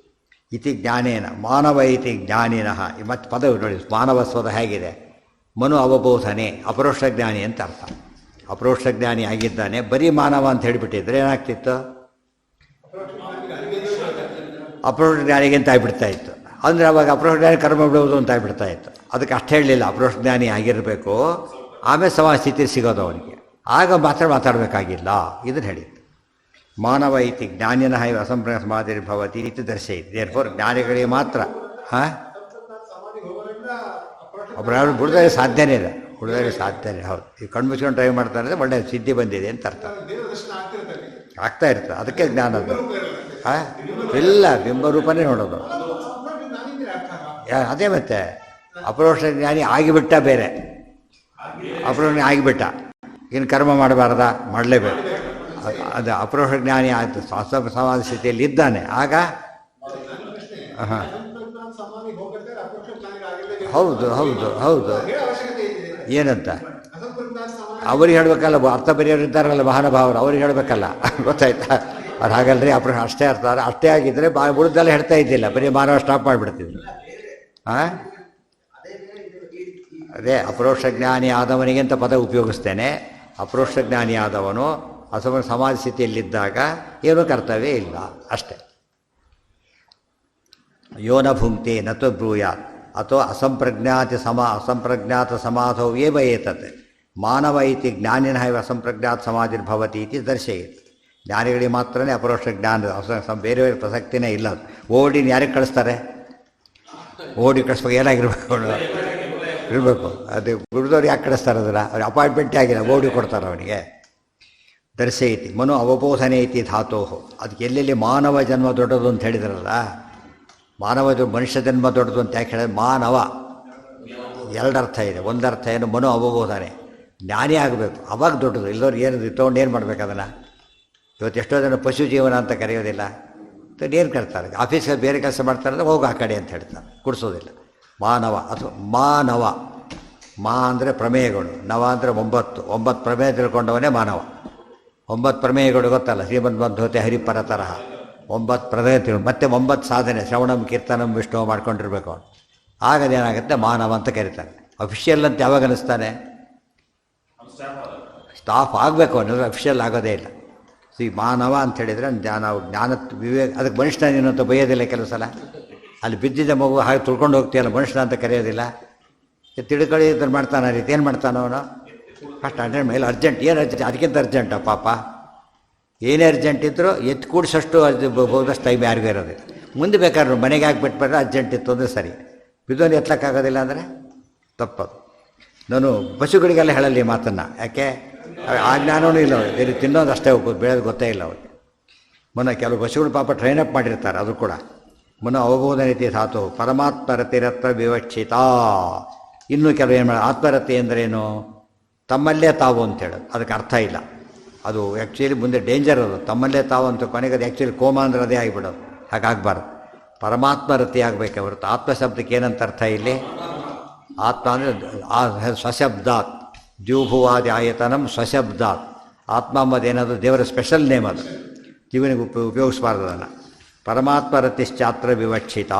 ಇತಿ ಜ್ಞಾನೇನ ಮಾನವ ಇತಿ ಜ್ಞಾನಿನಃ. ಮತ್ತು ಪದವು ನೋಡಿ, ಮಾನವ ಸ್ವದ ಹೇಗಿದೆ? ಮನು ಅವಬೋಧನೆ, ಅಪರೋಕ್ಷ ಜ್ಞಾನಿ ಅಂತ ಅರ್ಥ. ಅಪರೋಕ್ಷ ಜ್ಞಾನಿ ಆಗಿದ್ದಾನೆ. ಬರೀ ಮಾನವ ಅಂತ ಹೇಳಿಬಿಟ್ಟಿದ್ರೆ ಏನಾಗ್ತಿತ್ತು? ಅಪರೋಕ್ಷ ಜ್ಞಾನಿಗೆ ಅಂತ ಆಗ್ಬಿಡ್ತಾ ಇತ್ತು. ಅಂದರೆ ಅವಾಗ ಅಪರೋಕ್ಷ ಜ್ಞಾನಿ ಕರ್ಮ ಬಿಡುವುದು ಅಂತ ಆಗ್ಬಿಡ್ತಾ ಇತ್ತು. ಅದಕ್ಕೆ ಅಷ್ಟು ಹೇಳಲಿಲ್ಲ. ಅಪರೋಕ್ಷ ಜ್ಞಾನಿ ಆಗಿರಬೇಕು, ಆಮೇಲೆ ಸಮಾಜ ಸ್ಥಿತಿ ಸಿಗೋದು ಅವನಿಗೆ, ಆಗ ಮಾತ್ರ ಮಾತಾಡಬೇಕಾಗಿಲ್ಲ. ಇದನ್ನು ಹೇಳಿದ್ದು. ಮಾನವ ಇತಿ ಜ್ಞಾನಿನಃ ಇವ ಅಸಂಪ್ರಜ್ಞ ಸಮಾಧಿರ್ಭವತಿ ಇತಿ ದರ್ಶಯಿತು. ದೇರ್ಫೋರ್ ಜ್ಞಾನಿಗಳಿಗೆ ಮಾತ್ರ. ಹಾಂ, ಒಬ್ಬರು ಯಾರು ಬಿಡೋದೇ ಸಾಧ್ಯನೇ ಇಲ್ಲ. ಬಿಡೋದೇ ಸಾಧ್ಯನೇ. ಹೌದು, ಈ ಕಣ್ಮುಚ್ಕೊಂಡು ಟ್ರೈ ಮಾಡ್ತಾರೆ, ಒಳ್ಳೆ ಸಿದ್ಧಿ ಬಂದಿದೆ ಅಂತ ಅರ್ಥ. ಆಗ್ತಾ ಇರ್ತದೆ, ಅದಕ್ಕೆ ಜ್ಞಾನದ್ದು. ಹಾಂ, ಇಲ್ಲ, ಬಿಂಬರೂಪನೇ ನೋಡೋದು. ಅದೇ ಮತ್ತೆ ಅಪರೋಕ್ಷ ಜ್ಞಾನಿ ಆಗಿಬಿಟ್ಟ ಬೇರೆ, ಅಪರೋಕ್ಷ ಆಗಿಬಿಟ್ಟ, ಇನ್ನು ಕರ್ಮ ಮಾಡಬಾರ್ದ? ಮಾಡಲೇಬೇಕು. ಅದು ಅಪರೋಕ್ಷ ಜ್ಞಾನಿ ಆಯಿತು, ಸಮಾಜ ಸ್ಥಿತಿಯಲ್ಲಿ ಇದ್ದಾನೆ ಆಗ. ಹಾಂ, ಹೌದು ಹೌದು ಹೌದು. ಏನಂತ ಅವ್ರಿಗೆ ಹೇಳಬೇಕಲ್ಲ, ಅರ್ಥ ಬರೆಯೋರು ಇದ್ದಾರಲ್ಲ ಮಹಾನುಭಾವರು, ಅವ್ರಿಗೆ ಹೇಳಬೇಕಲ್ಲ. ಗೊತ್ತಾಯ್ತಾ? ಅದು ಹಾಗಲ್ರಿ, ಅಷ್ಟೇ ಅರ್ಥ. ಅಷ್ಟೇ ಆಗಿದ್ದರೆ ಉಳಿದೆಲ್ಲ ಹೇಳ್ತಾ ಇದ್ದಿಲ್ಲ, ಬರೀ ಮಾನವ ಸ್ಟಾಪ್ ಮಾಡಿಬಿಡ್ತಿದ್ರು. ಹಾಂ, ಅದೇ ಅಪರೋಕ್ಷ ಜ್ಞಾನಿ ಆದವನಿಗೆ ಅಂತ ಪದ ಉಪಯೋಗಿಸ್ತೇನೆ. ಅಪರೋಕ್ಷ ಜ್ಞಾನಿ ಆದವನು ಸಮಾಜ ಸ್ಥಿತಿಯಲ್ಲಿದ್ದಾಗ ಏನೂ ಕರ್ತವ್ಯ ಇಲ್ಲ, ಅಷ್ಟೇ. ಯೋನ ಭುಂಕ್ತೆ ನತು ಬ್ರೂಯಾತ್ ಅಥವಾ ಅಸಂಪ್ರಜ್ಞಾತ ಸಮಾಧೌ ಏವ ಏತತ್ ಮಾನವ ಇತಿ ಜ್ಞಾನಿನಃ ಇವ ಅಸಂಪ್ರಜ್ಞಾತ ಸಮಾಧಿರ್ಭವತಿ ಇತಿ ದರ್ಶಯಿತು. ಜ್ಞಾನಿಗಳಿಗೆ ಮಾತ್ರನೇ ಅಪರೋಕ್ಷ ಜ್ಞಾನ, ಬೇರೆ ಬೇರೆ ಪ್ರಸಕ್ತಿನೇ ಇಲ್ಲ. ಓಡಿನ ಯಾರಿಗೆ ಕಳಿಸ್ತಾರೆ? ಓಡಿ ಕಳಿಸ್ಬೇಕು, ಏನಾಗಿರ್ಬೇಕು ಇರಬೇಕು. ಅದು ಗುರುದವ್ರು ಯಾಕೆ ಕಳಿಸ್ತಾರೆ? ಅದರ ಅವ್ರಿಗೆ ಅಪಾಯಿಂಟ್ಮೆಂಟೇ ಆಗಿಲ್ಲ, ಓಡಿ ಕೊಡ್ತಾರೆ ಅವನಿಗೆ. ದರ್ಶಯಿತಿ ಮನು ಅವಬೋಧನೆ ಐತಿ ಧಾತೋಹು. ಅದಕ್ಕೆ ಎಲ್ಲೆಲ್ಲಿ ಮಾನವ ಜನ್ಮ ದೊಡ್ಡದು ಅಂತ ಹೇಳಿದ್ರಲ್ಲ, ಮಾನವ ಮನುಷ್ಯ ಜನ್ಮ ದೊಡ್ಡದು ಅಂತ ಯಾಕೆ ಹೇಳಿದ್ರೆ, ಮಾನವ ಎರಡರ್ಥ ಇದೆ. ಒಂದರ್ಥ ಏನು? ಮನು ಅವಬೋಧನೆ, ಜ್ಞಾನಿ ಆಗಬೇಕು, ಅವಾಗ ದೊಡ್ಡದು. ಇಲ್ಲವ್ರು ಏನು ತೊಗೊಂಡು ಏನು ಮಾಡ್ಬೇಕು ಅದನ್ನು? ಇವತ್ತು ಎಷ್ಟೋ ಜನ ಪಶು ಜೀವನ ಅಂತ ಕರೆಯೋದಿಲ್ಲ. ಏನು ಕರ್ತಾರೆ? ಆಫೀಸ್ಗೆ ಬೇರೆ ಕೆಲಸ ಮಾಡ್ತಾರೆ ಅಂದರೆ ಹೋಗು ಆ ಕಡೆ ಅಂತ ಹೇಳ್ತಾರೆ, ಕೊಡಿಸೋದಿಲ್ಲ. ಮಾನವ ಅಥವಾ ಮಾನವ. ಮಾ ಅಂದರೆ ಪ್ರಮೇಯಗಳು, ನವ ಅಂದರೆ 9 ಪ್ರಮೇಯ ತಿಳ್ಕೊಂಡವನೇ ಮಾನವ. 9 ಪ್ರಮೇಯಗಳು ಗೊತ್ತಲ್ಲ, ಶ್ರೀಮದ್ ಬಂಧೋತೆ ಹರಿಪರ ತರಹ 9 ಪ್ರಮೇಯ ತಿಳ್ಕೊಂಡು, ಮತ್ತೆ 9 ಸಾಧನೆ, ಶ್ರವಣಂ ಕೀರ್ತನಂ ವಿಷ್ಣು ಮಾಡ್ಕೊಂಡಿರ್ಬೇಕು ಅವನು. ಆಗದೇನಾಗುತ್ತೆ? ಮಾನವ ಅಂತ ಕರೀತಾರೆ. ಅಫಿಷಿಯಲ್ ಅಂತ ಯಾವಾಗ ಅನ್ನಿಸ್ತಾನೆ? ಸ್ಟಾಫ್ ಆಗಬೇಕು ಅನ್ನೋದು, ಅಫಿಷಿಯಲ್ ಆಗೋದೇ ಇಲ್ಲ. ಈ ಮಾನವ ಅಂತ ಹೇಳಿದರೆ ನಾವು ಜ್ಞಾನ ವಿವೇಕ, ಅದಕ್ಕೆ ಮನುಷ್ಯನ ಏನು ಅಂತ ಬೈಯೋದಿಲ್ಲ ಕೆಲವು ಸಲ. ಅಲ್ಲಿ ಬಿದ್ದಿದ್ದ ಮಗು ಹಾಗೆ ತುಳ್ಕೊಂಡು ಹೋಗ್ತೀಯಲ್ಲ, ಮನುಷ್ಯನ ಅಂತ ಕರೆಯೋದಿಲ್ಲ. ತಿಳ್ಕೊಳ್ಳಿ ಇದನ್ನು ಮಾಡ್ತಾನೆ, ರೀತಿ ಏನು ಮಾಡ್ತಾನೆ ಅವನು? First 100 mile urgent. ಏನು ಅರ್ಜೆಂಟ್? ಅದಕ್ಕಿಂತ ಅರ್ಜೆಂಟ ಪಾಪ. ಏನೇ ಅರ್ಜೆಂಟ್ ಇದ್ದರೂ ಎತ್ತು ಕೂಡಿಸೋಷ್ಟು ಅದು ಹೋದಷ್ಟು ಟೈಮ್ ಯಾರಿಗೂ ಇರೋದಿಲ್ಲ. ಮುಂದೆ ಬೇಕಾದ್ರೆ ಮನೆಗೆ ಹಾಕ್ಬಿಟ್ಬಿಟ್ರೆ ಅರ್ಜೆಂಟ್ ಇತ್ತು ಅಂದರೆ ಸರಿ, ಬಿದ್ದೋನು ಎತ್ತಕ್ಕಾಗೋದಿಲ್ಲ ಅಂದರೆ ತಪ್ಪದು. ನಾನು ಪಶುಗಳಿಗೆಲ್ಲ ಹೇಳಲ್ಲ ಈ ಮಾತನ್ನು, ಯಾಕೆ ಆ ಜ್ಞಾನವೂ ಇಲ್ಲ ಅವ್ರಿಗೆ, ಬೇರೆ ತಿನ್ನೋದು ಅಷ್ಟೇ ಹೋಗ್ಬೋದು, ಬೆಳೆದು ಗೊತ್ತೇ ಇಲ್ಲ ಅವ್ರಿಗೆ. ಮೊನ್ನೆ ಕೆಲವು ಪಶುಗಳು ಪಾಪ ಟ್ರೈನಪ್ ಮಾಡಿರ್ತಾರೆ, ಅದು ಕೂಡ ಮುನ್ನ ಅವಬೋಧ ರೀತಿ ಧಾತು ಪರಮಾತ್ಮರತಿರತ್ವ ವಿವಕ್ಷಿತ. ಇನ್ನೂ ಕೆಲವು ಏನು ಮಾಡಿ ಆತ್ಮರತಿ ಅಂದ್ರೇನು, ತಮ್ಮಲ್ಲೇ ತಾವು ಅಂತ ಹೇಳೋದು, ಅದಕ್ಕೆ ಅರ್ಥ ಇಲ್ಲ. ಅದು ಆ್ಯಕ್ಚುಲಿ ಮುಂದೆ ಡೇಂಜರ್ ಅದು, ತಮ್ಮಲ್ಲೇ ತಾವು ಅಂತ ಕೊನೆಗೆ ಅದು ಆ್ಯಕ್ಚುಲಿ ಕೋಮ ಅಂದ್ರೆ ಅದೇ ಆಗಿಬಿಡೋದು. ಹಾಗಾಗಬಾರ್ದು, ಪರಮಾತ್ಮರತಿ ಆಗಬೇಕೆ ಹೊರತು ಆತ್ಮ ಶಬ್ದಕ್ಕೆ ಏನಂತ ಅರ್ಥ ಇಲ್ಲಿ? ಆತ್ಮ ಅಂದರೆ ಸ್ವಶಬ್ದಾತ್, ದ್ಯೂಭುವಾದಿ ಆಯತನಂ ಸ್ವಶಬ್ದಾತ್. ಆತ್ಮ ಅಂಬುದೇನದು ದೇವರ ಸ್ಪೆಷಲ್ ನೇಮ್, ಅದು ಜೀವನಿಗೆ ಉಪಯೋಗಿಸಬಾರ್ದು ಅದನ್ನು. ಪರಮಾತ್ಮರತಿಶ್ಚಾತ್ರ ವಿವಕ್ಷಿತ.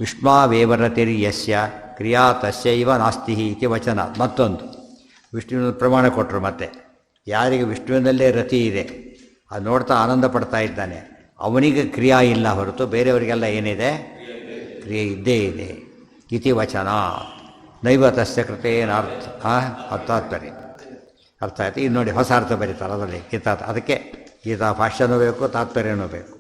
ವಿಷ್ಣಾವೇವರತಿರ್ ಯಸ್ಯ ಕ್ರಿಯಾ ತಸ್ಯೈವ ನಾಸ್ತಿ ಇತಿ ವಚನ. ಮತ್ತೊಂದು ವಿಷ್ಣುವಿನ ಪ್ರಮಾಣ ಕೊಟ್ಟರು. ಮತ್ತೆ ಯಾರಿಗೆ ವಿಷ್ಣುವಿನಲ್ಲೇ ರತಿ ಇದೆ, ಅದು ನೋಡ್ತಾ ಆನಂದ ಪಡ್ತಾ ಇದ್ದಾನೆ, ಅವನಿಗೆ ಕ್ರಿಯಾ ಇಲ್ಲ ಹೊರತು ಬೇರೆಯವರಿಗೆಲ್ಲ ಏನಿದೆ? ಕ್ರಿಯೆ ಇದ್ದೇ ಇದೆ. ಇತಿ ವಚನ. ನೈವ ತಸ್ಯ ಕೃತೇನಾರ್ಥ ಅರ್ಥಾತ್ಮರಿ ಅರ್ಥ ಆಯ್ತು. ಇದು ನೋಡಿ ಹೊಸ ಅರ್ಥ ಬರೀತಾರೆ ಅದರಲ್ಲಿ ಗೀತಾ. ಅದಕ್ಕೆ ಗೀತಾ ಭಾಷ್ಯನೂ ಬೇಕು, ತಾತ್ಪರ್ಯನೂ ಬೇಕು.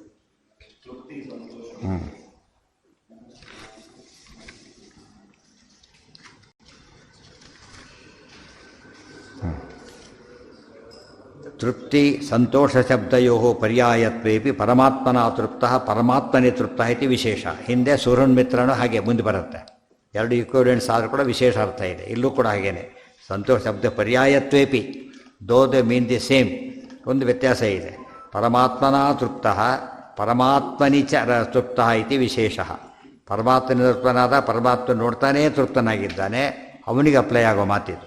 ತೃಪ್ತಿ ಸಂತೋಷ ಶಬ್ದಯೋ ಪರ್ಯಾಯತ್ವೇಪಿ ಪರಮಾತ್ಮನ ತೃಪ್ತ ಪರಮಾತ್ಮನೇ ತೃಪ್ತ ಇತಿ ವಿಶೇಷ. ಹಿಂದೆ ಸೂರ್ಯನ್ಮಿತ್ರನೂ ಹಾಗೆ ಮುಂದೆ ಬರುತ್ತೆ. ಎರಡು ಈಕ್ವಿವೆಲೆಂಟ್ಸ್ ಆದರೂ ಕೂಡ ವಿಶೇಷ ಅರ್ಥ ಇದೆ. ಇಲ್ಲೂ ಕೂಡ ಹಾಗೇನೆ ಸಂತೋಷ ಶಬ್ದ ಪರ್ಯಾಯತ್ವೇಪಿ, though the mean the same, ಒಂದು ವ್ಯತ್ಯಾಸ ಇದೆ. ಪರಮಾತ್ಮನ ತೃಪ್ತ ಪರಮಾತ್ಮನಿ ಚ ತೃಪ್ತ ಇತಿ ವಿಶೇಷ. ಪರಮಾತ್ಮನ ತೃಪ್ತನಾದ ಪರಮಾತ್ಮ ನೋಡ್ತಾನೇ ತೃಪ್ತನಾಗಿದ್ದಾನೆ, ಅವನಿಗೆ ಅಪ್ಲೈ ಆಗೋ ಮಾತಿದು.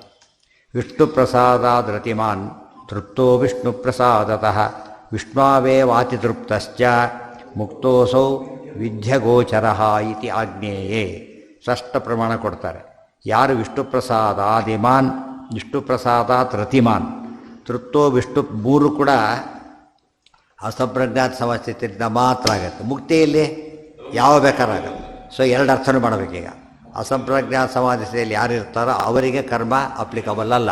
ವಿಷ್ಣು ಪ್ರಸಾದಾದ್ ರತಿಮಾನ್ ತೃಪ್ತೋ ವಿಷ್ಣು ಪ್ರಸಾದತಃ ವಿಷ್ಣಾವೇವಾತಿ ತೃಪ್ತಶ್ಚ ಮುಕ್ತೋಸೌ ವಿದ್ಯಗೋಚರ ಇತಿ ಆಗ್ನೇಯೇ. ಷಷ್ಠ ಪ್ರಮಾಣ ಕೊಡ್ತಾರೆ. ಯಾರು ವಿಷ್ಣು ಪ್ರಸಾದಾದಿಮಾನ್, ವಿಷ್ಣು ಪ್ರಸಾದಾತ್ ರತಿಮಾನ್, ತೃಪ್ತೋ ವಿಷ್ಣು, ಮೂರು ಕೂಡ ಅಸಂಪ್ರಜ್ಞಾತ ಸಮಸ್ಥಿತಿಯಿಂದ ಮಾತ್ರ ಆಗುತ್ತೆ. ಮುಕ್ತಿಯಲ್ಲಿ ಯಾವ ಬೇಕಾರಾಗಲ್ಲ. ಸೊ ಎರಡು ಅರ್ಥನೂ ಮಾಡಬೇಕೀಗ. ಅಸಂಪ್ರಜ್ಞಾತ ಸಮಾಧಿಯಲ್ಲಿ ಯಾರು ಇರ್ತಾರೋ ಅವರಿಗೆ ಕರ್ಮ ಅಪ್ಲಿಕಬಲ್ ಅಲ್ಲ.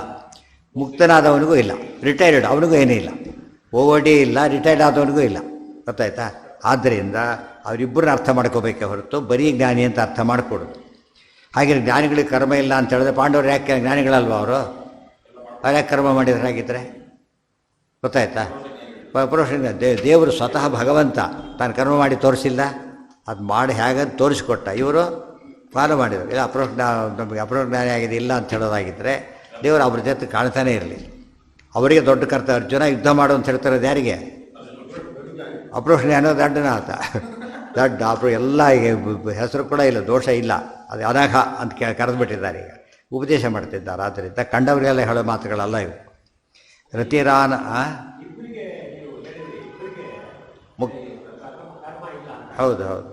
ಮುಕ್ತನಾದವನಿಗೂ ಇಲ್ಲ, ರಿಟೈರ್ಡ್ ಅವನಿಗೂ ಏನೂ ಇಲ್ಲ, ಓವರ್ಡಿ ಇಲ್ಲ, ರಿಟೈರ್ಡ್ ಆದವನಿಗೂ ಇಲ್ಲ. ಗೊತ್ತಾಯ್ತಾ? ಆದ್ದರಿಂದ ಅವರಿಬ್ಬರನ್ನ ಅರ್ಥ ಮಾಡ್ಕೋಬೇಕೇ ಹೊರತು ಬರೀ ಜ್ಞಾನಿ ಅಂತ ಅರ್ಥ ಮಾಡಿಕೊಡೋದು. ಹಾಗೆ ಜ್ಞಾನಿಗಳಿಗೆ ಕರ್ಮ ಇಲ್ಲ ಅಂತ ಹೇಳಿದ್ರೆ ಪಾಂಡವರು ಯಾಕೆ ಜ್ಞಾನಿಗಳಲ್ವ? ಅವರು ಯಾಕೆ ಕರ್ಮ ಮಾಡಿದ್ರೆ ಹಾಗಿದ್ರೆ? ಗೊತ್ತಾಯ್ತಾ? ಪುರುಷ ದೇವರು ಸ್ವತಃ ಭಗವಂತ ತಾನು ಕರ್ಮ ಮಾಡಿ ತೋರಿಸಿಲ್ಲ, ಅದು ಮಾಡಿ ಹೇಗಂತ ತೋರಿಸಿಕೊಟ್ಟ, ಇವರು ಫಾಲೋ ಮಾಡಿದರು. ಇಲ್ಲ ನಮಗೆ ಅಪರೋಜ್ಞಾನಿ ಆಗಿದೆ ಇಲ್ಲ ಅಂತ ಹೇಳೋದಾಗಿದ್ದರೆ ದೇವರು ಅವ್ರ ಜೊತೆ ಕಾಣ್ತಾನೇ ಇರಲಿ. ಅವರಿಗೆ ದೊಡ್ಡ ಕರ್ತವ್ಯ. ಅರ್ಜುನ ಯುದ್ಧ ಮಾಡು ಅಂತ ಹೇಳ್ತಾರೋದು ಯಾರಿಗೆ? ಅಪ್ರೋಷಣೆ ಅನ್ನೋ ದಡ್ಡನಾಥ, ದಡ್ಡ ಅಪ್ರೋ ಎಲ್ಲ ಈಗ ಹೆಸರು ಕೂಡ ಇಲ್ಲ, ದೋಷ ಇಲ್ಲ, ಅದು ಅನಘ ಅಂತ ಕರೆದುಬಿಟ್ಟಿದ್ದಾರೆ. ಈಗ ಉಪದೇಶ ಮಾಡ್ತಿದ್ದಾರೆ. ಆದ್ದರಿಂದ ಕಂಡವರಿಗೆಲ್ಲ ಹೇಳೋ ಮಾತುಗಳಲ್ಲ ಇವು. ರತಿರಾನ ಹೌದು ಹೌದು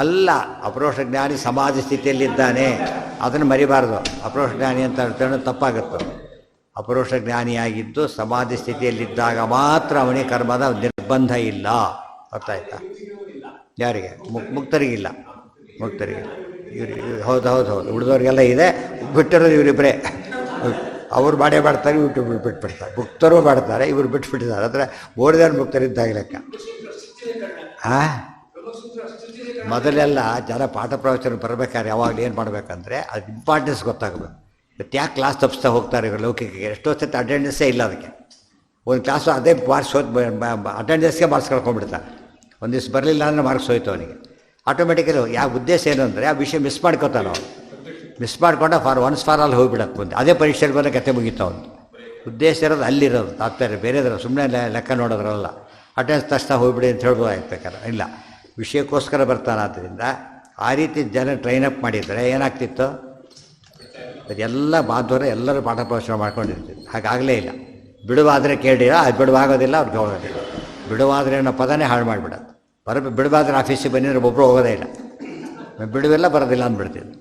ಅಲ್ಲ, ಅಪರೋಕ್ಷ ಜ್ಞಾನಿ ಸಮಾಜ ಸ್ಥಿತಿಯಲ್ಲಿದ್ದಾನೆ, ಅದನ್ನು ಮರಿಬಾರ್ದು. ಅಪರೋಕ್ಷ ಜ್ಞಾನಿ ಅಂತ ಹೇಳ್ತಾನೆ ತಪ್ಪಾಗುತ್ತೆ. ಅಪರೋಕ್ಷ ಜ್ಞಾನಿಯಾಗಿದ್ದು ಸಮಾಧಿ ಸ್ಥಿತಿಯಲ್ಲಿದ್ದಾಗ ಮಾತ್ರ ಅವನಿಗೆ ಕರ್ಮದ ನಿರ್ಬಂಧ ಇಲ್ಲ. ಗೊತ್ತಾಯ್ತಾ? ಯಾರಿಗೆ? ಮುಕ್ತರಿಗಿಲ್ಲ, ಮುಕ್ತರಿಗಿಲ್ಲ. ಹೌದು ಹೌದು ಹೌದು ಉಳಿದವ್ರಿಗೆಲ್ಲ ಇದೆ. ಬಿಟ್ಟಿರೋದು ಇವರಿಬ್ಬರೇ. ಅವ್ರು ಮಾಡೇ ಮಾಡ್ತಾರೆ, ಇವ್ರು ಬಿಟ್ಬಿಡ್ತಾರೆ. ಮುಕ್ತರು ಮಾಡ್ತಾರೆ, ಇವರು ಬಿಟ್ಬಿಟ್ಟಿದ್ದಾರೆ. ಅಂದರೆ ಓಡಿದವ್ರು ಮುಕ್ತರಿದ್ದಾಗ ಲೆಕ್ಕ. ಮೊದಲೆಲ್ಲ ಜನ ಪಾಠ ಪ್ರವಚನ ಬರಬೇಕಾದ್ರೆ ಯಾವಾಗಲೂ ಏನು ಮಾಡಬೇಕಂದ್ರೆ ಅದು ಇಂಪಾರ್ಟೆನ್ಸ್ ಗೊತ್ತಾಗಬೇಕು. ಮತ್ತು ಯಾಕೆ ಕ್ಲಾಸ್ ತಪ್ಪಿಸ್ತಾ ಹೋಗ್ತಾರೆ ಇವರು ಲೌಕಿಕಗೆ? ಎಷ್ಟೋ ಸತಿ ಅಟೆಂಡೆನ್ಸೇ ಇಲ್ಲ ಅದಕ್ಕೆ. ಒಂದು ಕ್ಲಾಸು ಅದೇ ಮಾರ್ಕ್ಸ್ ಅಟೆಂಡೆನ್ಸ್ಗೆ ಮಾರ್ಕ್ಸ್ ಕಳ್ಕೊಂಡ್ಬಿಡ್ತಾರೆ. ಒಂದು ದಿವಸ ಬರಲಿಲ್ಲ ಅಂದರೆ ಮಾರ್ಕ್ಸ್ ಹೋಯ್ತು ಅವನಿಗೆ. ಆಟೋಮೆಟಿಕಲಿ ಯಾವ ಉದ್ದೇಶ ಏನು ಅಂದರೆ ಆ ವಿಷಯ ಮಿಸ್ ಮಾಡ್ಕೋತಾನೆ ಅವನು. ಮಿಸ್ ಮಾಡ್ಕೊಂಡ ಒನ್ಸ್ ಫಾರ್ ಆಲ್ ಹೋಗಿಬಿಡತ್ತೆ ಮುಂದೆ. ಅದೇ ಪರೀಕ್ಷೆಯಲ್ಲಿ ಬಂದರೆ ಕತೆ ಮುಗಿತಾ ಅವನು. ಉದ್ದೇಶ ಇರೋದು ಅಲ್ಲಿರೋದು, ತಾತ್ಪರ್ಯ ಬೇರೆದ್ರ ಸುಮ್ಮನೆ ಲೆಕ್ಕ ನೋಡೋದ್ರಲ್ಲ. ಅಟೆಂಡೆನ್ಸ್ ತಕ್ಷಣ ಹೋಗ್ಬಿಡಿ ಅಂತ ಹೇಳ್ಬೋದು ಆಗ್ಬೇಕಾರೆ. ಇಲ್ಲ, ವಿಷಯಕ್ಕೋಸ್ಕರ ಬರ್ತಾನೆ. ಆದ್ದರಿಂದ ಆ ರೀತಿ ಜನ ಟ್ರೈನಪ್ ಮಾಡಿದರೆ ಏನಾಗ್ತಿತ್ತು? ಅದೆಲ್ಲ ಬಾಂಧವರು ಎಲ್ಲರೂ ಪಾಠ ಪ್ರವಚನ ಮಾಡ್ಕೊಂಡಿರ್ತಿದ್ರು. ಹಾಗಾಗಲೇ ಇಲ್ಲ. ಬಿಡುವಾದರೆ ಕೇಳಿರ, ಅದು ಬಿಡುವಾಗೋದಿಲ್ಲ, ಅವ್ರಿಗೆ ಹೋಗೋದಿಲ್ಲ. ಬಿಡುವಾದರೆ ಅನ್ನೋ ಪದನೇ ಹಾಳು ಮಾಡಿಬಿಡೋದು. ಬಿಡುವಾದ್ರೆ ಆಫೀಸಿಗೆ ಬಂದಿದ್ರೆ ಒಬ್ಬರು ಹೋಗೋದೇ ಇಲ್ಲ. ಬಿಡುವೆಲ್ಲ ಬರೋದಿಲ್ಲ ಅಂದ್ಬಿಡ್ತಿದ್ದು.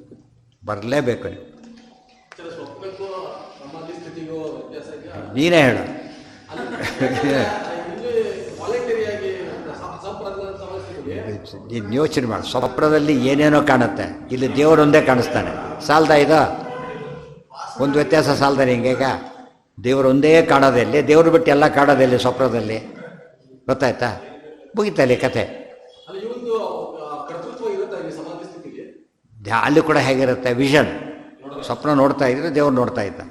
ಬರಲೇಬೇಕು ನೀವು. ನೀನೇ ಹೇಳು. ನೀನು ಯೋಚನೆ ಮಾಡು. ಸ್ವಪ್ನದಲ್ಲಿ ಏನೇನೋ ಕಾಣುತ್ತೆ, ಇಲ್ಲಿ ದೇವರೊಂದೇ ಕಾಣಿಸ್ತಾನೆ. ಸಾಲ್ದ ಇದು ಒಂದು ವ್ಯತ್ಯಾಸ ಸಾಲ್ದಾನೆ ಹಿಂಗೀಗ? ದೇವರು ಒಂದೇ ಕಾಣೋದಲ್ಲಿ, ದೇವರು ಬಿಟ್ಟು ಎಲ್ಲ ಕಾಣೋದಲ್ಲಿ ಸ್ವಪ್ನದಲ್ಲಿ. ಗೊತ್ತಾಯ್ತಾ? ಮುಗಿತಲ್ಲಿ ಕತೆ. ಅಲ್ಲಿ ಕೂಡ ಹೇಗಿರುತ್ತೆ ವಿಷನ್. ಸ್ವಪ್ನ ನೋಡ್ತಾ ಇದ್ರೆ ದೇವ್ರು ನೋಡ್ತಾ ಇದ್ದ,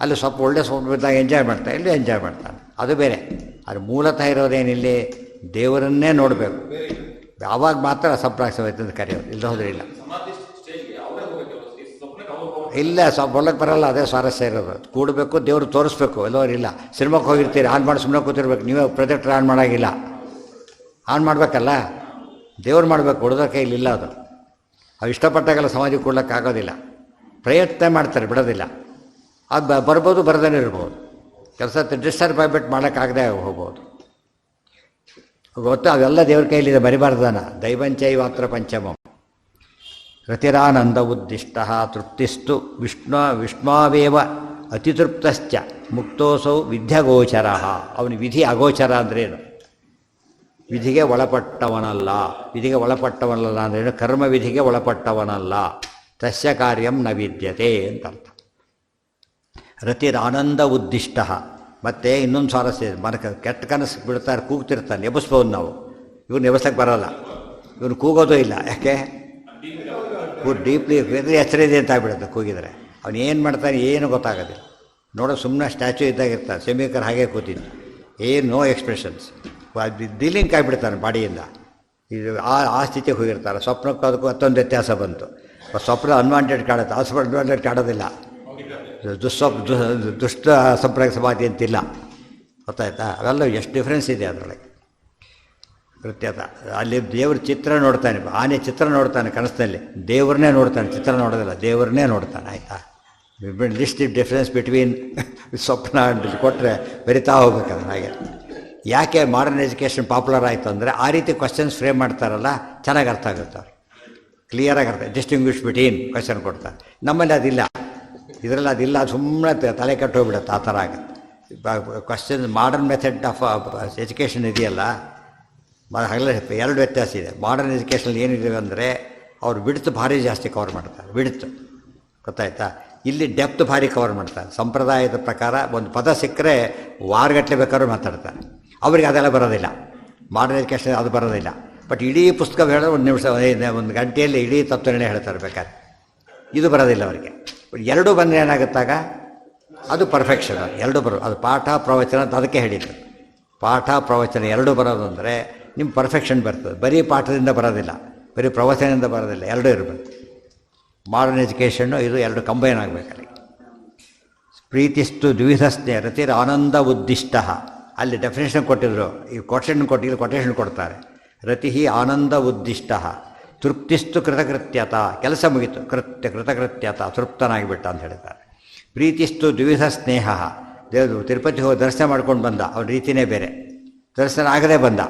ಅಲ್ಲಿ ಸ್ವಲ್ಪ ಒಳ್ಳೆ ಸ್ವಪ್ನ ಬಿದ್ದಾಗ ಎಂಜಾಯ್ ಮಾಡ್ತಾ, ಇಲ್ಲಿ ಎಂಜಾಯ್ ಮಾಡ್ತಾನೆ, ಅದು ಬೇರೆ. ಅದು ಮೂಲತಃ ಇರೋದೇನಿಲ್ಲಿ ದೇವರನ್ನೇ ನೋಡಬೇಕು. ಯಾವಾಗ ಮಾತ್ರ ಸಪ್ರಾಕ್ಸವೈತೆ ಅಂತ ಕರೆಯೋದು, ಇಲ್ಲ ಹೋದ್ರೆ ಇಲ್ಲ. ಇಲ್ಲ ಒಳಗೆ ಬರಲ್ಲ, ಅದೇ ಸ್ವಾರಸ್ಯ ಇರೋದು. ಕೂಡಬೇಕು, ದೇವರು ತೋರಿಸ್ಬೇಕು. ಎಲ್ಲವರಿಲ್ಲ, ಸಿನಿಮಾಕ್ಕೆ ಹೋಗಿರ್ತೀರಿ, ಆನ್ ಮಾಡಿ ಸುಮ್ಮನೆ ಕೂತಿರ್ಬೇಕು, ನೀವೇ ಪ್ರೊಜೆಕ್ಟರ್ ಆನ್ ಮಾಡೋಂಗಿಲ್ಲ, ಆನ್ ಮಾಡಬೇಕಲ್ಲ, ದೇವ್ರು ಮಾಡಬೇಕು, ಹುಡುಗರ ಕೈಲಿಲ್ಲ ಅದು. ಅವು ಇಷ್ಟಪಟ್ಟಾಗೆಲ್ಲ ಸಮಾಜಕ್ಕೆ ಕೊಡ್ಲಿಕ್ಕಾಗೋದಿಲ್ಲ, ಪ್ರಯತ್ನ ಮಾಡ್ತಾರೆ, ಬಿಡೋದಿಲ್ಲ. ಅದು ಬರ್ಬೋದು, ಬರದೇ ಇರ್ಬೋದು, ಕೆಲಸ ಡಿಸ್ಟರ್ಬ್ ಆಗಿಬಿಟ್ಟು ಮಾಡೋಕ್ಕಾಗದೆ ಹೋಗ್ಬೋದು. ಗೊತ್ತು, ಅವೆಲ್ಲ ದೇವ್ರ ಕೈಲಿದೆ, ಬರಿಬಾರ್ದಾನ. ದೈವಂಚೈವಾತ್ರ ಪಂಚಮಂ ರತಿರಾನಂದ ಉದ್ದಿಷ್ಟ ತೃಪ್ತಿಸ್ತು ವಿಷ್ಣಾವೇವ ಅತಿತೃಪ್ತಶ್ಚ ಮುಕ್ತೋಸೌ ವಿದ್ಯಗೋಚರ. ಅವನು ವಿಧಿ ಅಗೋಚರ ಅಂದ್ರೇನು? ವಿಧಿಗೆ ಒಳಪಟ್ಟವನಲ್ಲ. ವಿಧಿಗೆ ಒಳಪಟ್ಟವನಲ್ಲ ಅಂದ್ರೇನು? ಕರ್ಮ ವಿಧಿಗೆ ಒಳಪಟ್ಟವನಲ್ಲ. ತಸ್ಯ ಕಾರ್ಯಂ ನ ವಿದ್ಯತೆ ಅಂತ ಅರ್ಥ. ರತಿರಾನಂದ ಉದ್ದಿಷ್ಟ. ಮತ್ತು ಇನ್ನೊಂದು ಸ್ವಾರಸ್ಯ, ಕೆಟ್ಟ ಕನಸು ಬಿಡ್ತಾರೆ, ಕೂಗ್ತಿರ್ತಾನೆ, ಎಬ್ಬಿಸ್ಬೋದು ನಾವು. ಇವ್ನು ಎಬ್ಬಿಸ್ಲಿಕ್ಕೆ ಬರೋಲ್ಲ, ಇವನು ಕೂಗೋದು ಇಲ್ಲ. ಯಾಕೆ? ಡೀಪ್ಲಿ ಎಚ್ಚರ ಇದೆ ಅಂತ ಆಗ್ಬಿಡುತ್ತೆ ಕೂಗಿದರೆ. ಅವನು ಏನು ಮಾಡ್ತಾನೆ ಏನು ಗೊತ್ತಾಗೋದಿಲ್ಲ. ನೋಡೋ ಸುಮ್ಮನೆ ಸ್ಟ್ಯಾಚು ಇದ್ದಾಗಿರ್ತಾನೆ, ಸೆಮಿಕರ್ ಹಾಗೆ ಕೂತಿದ್ದು, ಏನು ನೋ ಎಕ್ಸ್ಪ್ರೆಷನ್ಸ್, ಡೀಲಿಂಗ್ ಆಗಿಬಿಡ್ತಾನೆ ಬಾಡಿಯಿಂದ. ಇದು ಆ ಸ್ಥಿತಿಗೆ ಹೋಗಿರ್ತಾರೆ. ಸ್ವಪ್ನಕ್ಕೂ ಅದಕ್ಕೂ ಮತ್ತೊಂದು ವ್ಯತ್ಯಾಸ ಬಂತು. ಸ್ವಪ್ನ ಅನ್ವಾಂಟೆಡ್ ಕಾಡುತ್ತೆ, ಆ ಸ್ವಪ್ನ ಅನ್ವಾಂಟೆಡ್ ಕಾಡೋದಿಲ್ಲ. ದುಷ್ಟ ಸಂಪ್ರದಾಯ ಸಮಾಧಿ ಅಂತಿಲ್ಲ, ಗೊತ್ತಾಯ್ತಾ? ಅವೆಲ್ಲ ಎಷ್ಟು ಡಿಫ್ರೆನ್ಸ್ ಇದೆ ಅದರೊಳಗೆ. ಕೃತ್ಯತ ಅಲ್ಲಿ ದೇವ್ರ ಚಿತ್ರ ನೋಡ್ತಾನೆ, ಆನೆ ಚಿತ್ರ ನೋಡ್ತಾನೆ ಕನಸಿನಲ್ಲಿ, ದೇವ್ರನ್ನೇ ನೋಡ್ತಾನೆ, ಚಿತ್ರ ನೋಡೋದಿಲ್ಲ, ದೇವ್ರನ್ನೇ ನೋಡ್ತಾನೆ. ಆಯಿತಾ? ಲಿಸ್ಟ್ ಡಿಫ್ರೆನ್ಸ್ ಬಿಟ್ವೀನ್ ಸ್ವಪ್ನ ಕೊಟ್ಟರೆ ಬೆರಿತಾ ಹೋಗ್ಬೇಕಂದ್ರೆ. ಹಾಗೆ ಯಾಕೆ ಮಾಡರ್ನ್ ಎಜುಕೇಷನ್ ಪಾಪ್ಯುಲರ್ ಆಯಿತು ಅಂದರೆ, ಆ ರೀತಿ ಕ್ವಶನ್ಸ್ ಫ್ರೇಮ್ ಮಾಡ್ತಾರಲ್ಲ, ಚೆನ್ನಾಗಿ ಅರ್ಥ ಆಗುತ್ತೆ ಅವ್ರು, ಕ್ಲಿಯರಾಗಿ ಅರ್ಥ, ಡಿಸ್ಟಿಂಗ್ವಿಷ್ ಬಿಟ್ವೀನ್ ಕ್ವಶನ್ ಕೊಡ್ತಾರೆ. ನಮ್ಮಲ್ಲಿ ಅದಿಲ್ಲ, ಇದರಲ್ಲಿ ಅದಿಲ್ಲ, ಸುಮ್ಮನೆ ತಲೆ ಕೆಟ್ಟೋಗ್ಬಿಡುತ್ತೆ, ಆ ಥರ ಆಗುತ್ತೆ. Question modern method of education ಇದೆಯಲ್ಲ, ಹಾಗಲೇ ಎರಡು ವ್ಯತ್ಯಾಸ ಇದೆ. ಮಾಡರ್ನ್ ಎಜುಕೇಷನಲ್ಲಿ ಏನಿದೆ ಅಂದರೆ, ಅವ್ರು ಬಿಡ್ತು ಭಾರಿ ಜಾಸ್ತಿ ಕವರ್ ಮಾಡ್ತಾರೆ, ಬಿಡ್ತು, ಗೊತ್ತಾಯ್ತಾ? ಇಲ್ಲಿ ಡೆಪ್ತ್ ಭಾರಿ ಕವರ್ ಮಾಡ್ತಾರೆ. ಸಂಪ್ರದಾಯದ ಪ್ರಕಾರ ಒಂದು ಪದ ಸಿಕ್ಕರೆ ವಾರಗಟ್ಟಲೆ ಬೇಕಾದ್ರೂ ಮಾತಾಡ್ತಾರೆ. ಅವ್ರಿಗೆ ಅದೆಲ್ಲ ಬರೋದಿಲ್ಲ, ಮಾಡರ್ನ್ ಎಜುಕೇಷನ್ ಅದು ಬರೋದಿಲ್ಲ. ಬಟ್ ಇಡೀ ಪುಸ್ತಕ ಹೇಳೋದು ಒಂದು ನಿಮಿಷ, ಒಂದು ಗಂಟೆಯಲ್ಲಿ ಇಡೀ ತತ್ವನೇ ಹೇಳ್ತಾರೆ ಬೇಕಾದ್ರೆ. ಇದು ಬರೋದಿಲ್ಲ ಅವರಿಗೆ. ಎರಡೂ ಬಂದರೆ ಏನಾಗುತ್ತಾಗ ಅದು ಪರ್ಫೆಕ್ಷನ್. ಎರಡು ಬರೋದು, ಅದು ಪಾಠ ಪ್ರವಚನ ಅಂತ ಅದಕ್ಕೆ ಹೇಳಿದ್ದು. ಪಾಠ ಪ್ರವಚನ ಎರಡೂ ಬರೋದು ಅಂದರೆ ನಿಮ್ಮ ಪರ್ಫೆಕ್ಷನ್ ಬರ್ತದೆ. ಬರೀ ಪಾಠದಿಂದ ಬರೋದಿಲ್ಲ, ಬರೀ ಪ್ರವಚನದಿಂದ ಬರೋದಿಲ್ಲ, ಎರಡೂ ಇರಬೇಕು. ಮಾಡರ್ನ್ ಎಜುಕೇಷನ್ನು ಇದು ಎರಡು ಕಂಬೈನ್ ಆಗಬೇಕಲ್ಲಿ. ಪ್ರೀತಿಸ್ತು ದ್ವಿಧ ಸ್ನೇಹ ರತಿರ್ ಆನಂದ ಉದ್ದಿಷ್ಟ. ಅಲ್ಲಿ ಡೆಫಿನೇಷನ್ ಕೊಟ್ಟಿದ್ರು, ಈ ಕೊಟೇಶನ್ ಕೊಡ್ತಾರೆ. ರತಿ ಆನಂದ ಉದ್ದಿಷ್ಟ ತೃಪ್ತಿಸ್ತು ಕೃತಕೃತ್ಯತ. ಕೆಲಸ ಮುಗಿತು, ಕೃತಕೃತ್ಯತ, ತೃಪ್ತನಾಗಿಬಿಟ್ಟ ಅಂತ ಹೇಳ್ತಾರೆ. ಪ್ರೀತಿಸ್ತು ದ್ವಿಧ ಸ್ನೇಹ. ದೇವರು ತಿರುಪತಿ ಹೋಗಿ ದರ್ಶನ ಮಾಡ್ಕೊಂಡು ಬಂದ, ಅವನ ರೀತಿಯೇ ಬೇರೆ. ದರ್ಶನ ಆಗದೆ ಬಂದ,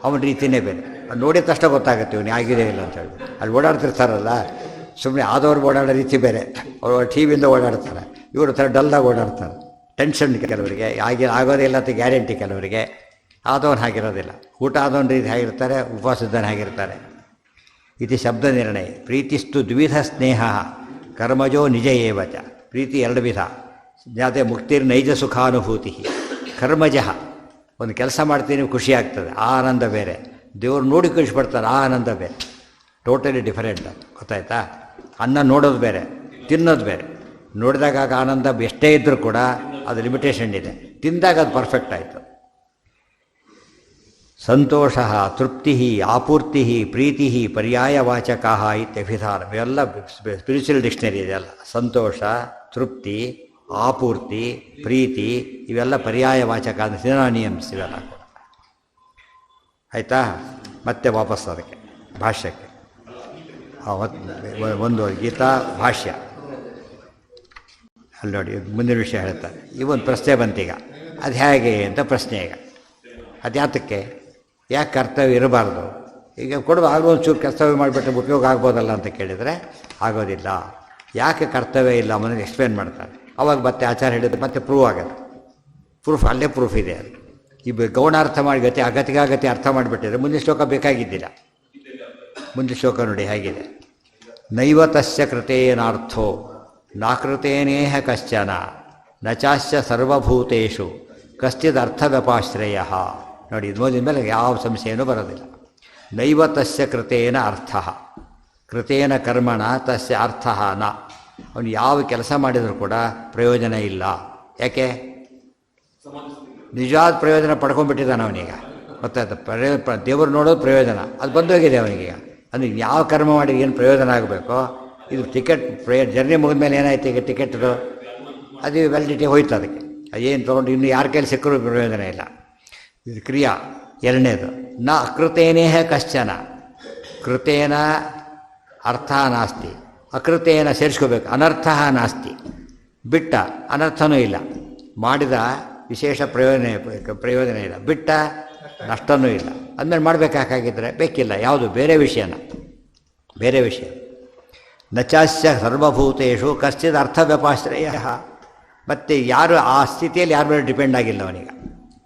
ಅವನ ರೀತಿಯೇ ಬೇರೆ. ಅದು ನೋಡಿದ ತಕ್ಷಣ ಗೊತ್ತಾಗುತ್ತೆ ಇವನು ಆಗಿದೆ ಇಲ್ಲ ಅಂತ ಹೇಳಿ. ಅಲ್ಲಿ ಓಡಾಡ್ತಿರ್ತಾರಲ್ಲ, ಸುಮ್ಮನೆ ಆದವ್ರು ಓಡಾಡೋ ರೀತಿ ಬೇರೆ. ಅವರು ಟಿ ವಿಯಿಂದ ಓಡಾಡ್ತಾರೆ, ಇವರು ಥರ ಡಲ್ಲಾಗಿ ಓಡಾಡ್ತಾರೆ. ಟೆನ್ಷನ್ ಕೆಲವರಿಗೆ, ಆಗೋದೇ ಇಲ್ಲ ಅಂತ ಗ್ಯಾರಂಟಿ ಕೆಲವರಿಗೆ. ಆದವನು ಹಾಗಿರೋದಿಲ್ಲ. ಊಟ ಆದವನ ರೀತಿ ಹೇಗಿರ್ತಾರೆ, ಉಪವಾಸದವನು ಹೇಗಿರ್ತಾರೆ. ಇದು ಶಬ್ದ ನಿರ್ಣಯ. ಪ್ರೀತಿಸ್ತು ದ್ವಿಧ ಸ್ನೇಹ ಕರ್ಮಜೋ ನಿಜ ಏವಚ. ಪ್ರೀತಿ ಎರಡು ವಿಧ. ಜ್ಞಾತೆ ಮುಕ್ತಿರ್ ನೈಜ ಸುಖಾನುಭೂತಿ. ಕರ್ಮಜ, ಒಂದು ಕೆಲಸ ಮಾಡ್ತೀನಿ ಖುಷಿ ಆಗ್ತದೆ, ಆ ಆನಂದ ಬೇರೆ. ದೇವ್ರು ನೋಡಿ ಖುಷಿ ಪಡ್ತಾರೆ, ಆ ಆನಂದ ಬೇರೆ. ಟೋಟಲಿ ಡಿಫರೆಂಟ್, ಗೊತ್ತಾಯ್ತಾ? ಅನ್ನ ನೋಡೋದು ಬೇರೆ, ತಿನ್ನೋದು ಬೇರೆ. ನೋಡಿದಾಗ ಆಗ ಆನಂದ ಎಷ್ಟೇ ಇದ್ದರೂ ಕೂಡ ಅದು ಲಿಮಿಟೇಷನ್ ಇದೆ, ತಿಂದಾಗ ಅದು ಪರ್ಫೆಕ್ಟ್ ಆಯಿತು. ಸಂತೋಷ, ತೃಪ್ತಿ, ಆಪೂರ್ತಿ, ಪ್ರೀತಿ ಪರ್ಯಾಯವಾಚಕ ಇತ್ಯಭಿಧಾನ. ಇವೆಲ್ಲ ಸ್ಪಿರಿಚುವಲ್ ಡಿಕ್ಷನರಿ ಇದೆಲ್ಲ. ಸಂತೋಷ, ತೃಪ್ತಿ, ಆಪೂರ್ತಿ, ಪ್ರೀತಿ ಇವೆಲ್ಲ ಪರ್ಯಾಯವಾಚಕ ಅಂದರೆ ಸಿನಾನಿಯಮ್ಸ್ ಇವೆಲ್ಲ ಕೂಡ. ಆಯಿತಾ? ಮತ್ತೆ ವಾಪಸ್ ಅದಕ್ಕೆ ಭಾಷ್ಯಕ್ಕೆ. ಒಂದು ಗೀತಾ ಭಾಷ್ಯ ಅಲ್ಲಿ ನೋಡಿ, ಮುಂದಿನ ವಿಷಯ ಹೇಳ್ತಾರೆ. ಇವೊಂದು ಪ್ರಶ್ನೆ ಬಂತೀಗ, ಅದು ಹೇಗೆ ಅಂತ ಪ್ರಶ್ನೆ. ಈಗ ಅದು ಯಾತಕ್ಕೆ, ಯಾಕೆ ಕರ್ತವ್ಯ ಇರಬಾರ್ದು? ಈಗ ಕೊಡುವ ಆಗೋ ಒಂಚೂರು ಕರ್ತವ್ಯ ಮಾಡಿಬಿಟ್ರೆ ಉಪಯೋಗ ಆಗ್ಬೋದಲ್ಲ ಅಂತ ಕೇಳಿದರೆ ಆಗೋದಿಲ್ಲ. ಯಾಕೆ ಕರ್ತವ್ಯ ಇಲ್ಲ ಅನ್ನೋದು ಎಕ್ಸ್ಪ್ಲೇನ್ ಮಾಡ್ತಾರೆ. ಅವಾಗ ಮತ್ತೆ ಆಚಾರ ಹೇಳಿದ್ರೆ ಮತ್ತೆ ಪ್ರೂವ್ ಆಗೋದು. ಪ್ರೂಫ್ ಅಲ್ಲೇ ಪ್ರೂಫ್ ಇದೆ. ಅದು ಈ ಗೌಣ ಅರ್ಥ ಮಾಡಿ ಅಗತಿಗಾಗತಿ ಅರ್ಥ ಮಾಡಿಬಿಟ್ಟಿದ್ರೆ ಮುಂದಿನ ಶ್ಲೋಕ ಬೇಕಾಗಿದ್ದಿಲ್ಲ. ಮುಂದಿನ ಶ್ಲೋಕ ನೋಡಿ ಹೇಗಿದೆ. ನೈವ ತಸ್ಯ ಕೃತೇನಾರ್ಥೋ ನಾಕೃತೇನೇಹ ಕಶ್ಚನ ನಚಾಶ್ಚ ಸರ್ವಭೂತೇಷು ಕಶ್ಚಿದ್ ಅರ್ಥವ್ಯಪಾಶ್ರಯ. ನೋಡಿ, ಇದು ಓದಿದ ಮೇಲೆ ಯಾವ ಸಂಶಯನೂ ಬರೋದಿಲ್ಲ. ನೈವ ತಸ್ಯ ಕೃತೇನ ಅರ್ಥ, ಕೃತೇನ ಕರ್ಮಣ ತಸ್ಯ ಅರ್ಥ ನ. ಅವನು ಯಾವ ಕೆಲಸ ಮಾಡಿದರೂ ಕೂಡ ಪ್ರಯೋಜನ ಇಲ್ಲ. ಯಾಕೆ? ನಿಜವಾದ ಪ್ರಯೋಜನ ಪಡ್ಕೊಂಡ್ಬಿಟ್ಟಿದ್ದಾನೆ ಅವನೀಗ. ಗೊತ್ತಾಯ್ತು, ದೇವರು ನೋಡೋದು ಪ್ರಯೋಜನ, ಅದು ಬಂದೋಗಿದೆ ಅವನಿಗೀಗ. ಅಂದರೆ ಯಾವ ಕರ್ಮ ಮಾಡಿ ಏನು ಪ್ರಯೋಜನ ಆಗಬೇಕೋ, ಇದು ಟಿಕೆಟ್ ಜರ್ನಿ ಮುಗಿದ ಮೇಲೆ ಏನಾಯ್ತು ಈಗ ಟಿಕೆಟ್ದು ಅದು ವ್ಯಾಲಿಡಿಟಿ ಹೋಯ್ತು. ಅದಕ್ಕೆ ಅದೇನು ತೊಗೊಂಡು ಇನ್ನು ಯಾರ ಕೈಲಿ ಸಿಕ್ಕರೂ ಪ್ರಯೋಜನ ಇಲ್ಲ. ಇದು ಕ್ರಿಯಾ. ಎರಡನೇದು ನ ಅಕೃತೇನೇಹ ಕಶ್ಚನ, ಕೃತೇನ ಅರ್ಥ ನಾಸ್ತಿ, ಅಕೃತೇನ ಸೇರಿಸ್ಕೋಬೇಕು, ಅನರ್ಥ ನಾಸ್ತಿ. ಬಿಟ್ಟ ಅನರ್ಥನೂ ಇಲ್ಲ, ಮಾಡಿದ ವಿಶೇಷ ಪ್ರಯೋಜನ ಇಲ್ಲ, ಬಿಟ್ಟ ನಷ್ಟನೂ ಇಲ್ಲ. ಅಂದಮೇಲೆ ಮಾಡಬೇಕಾಗಿದ್ದರೆ ಬೇಕಿಲ್ಲ, ಯಾವುದು ಬೇರೆ ವಿಷಯನ, ಬೇರೆ ವಿಷಯ. ನಚಾಸ್ಯ ಸರ್ವಭೂತೇಷು ಕಶ್ಚಿದ್ ಅರ್ಥವ್ಯಪಾಶ್ರಯ. ಮತ್ತು ಯಾರು ಆ ಸ್ಥಿತಿಯಲ್ಲಿ ಯಾರ ಮೇಲೆ ಡಿಪೆಂಡ್ ಆಗಿಲ್ಲ ಅವನಿಗೆ,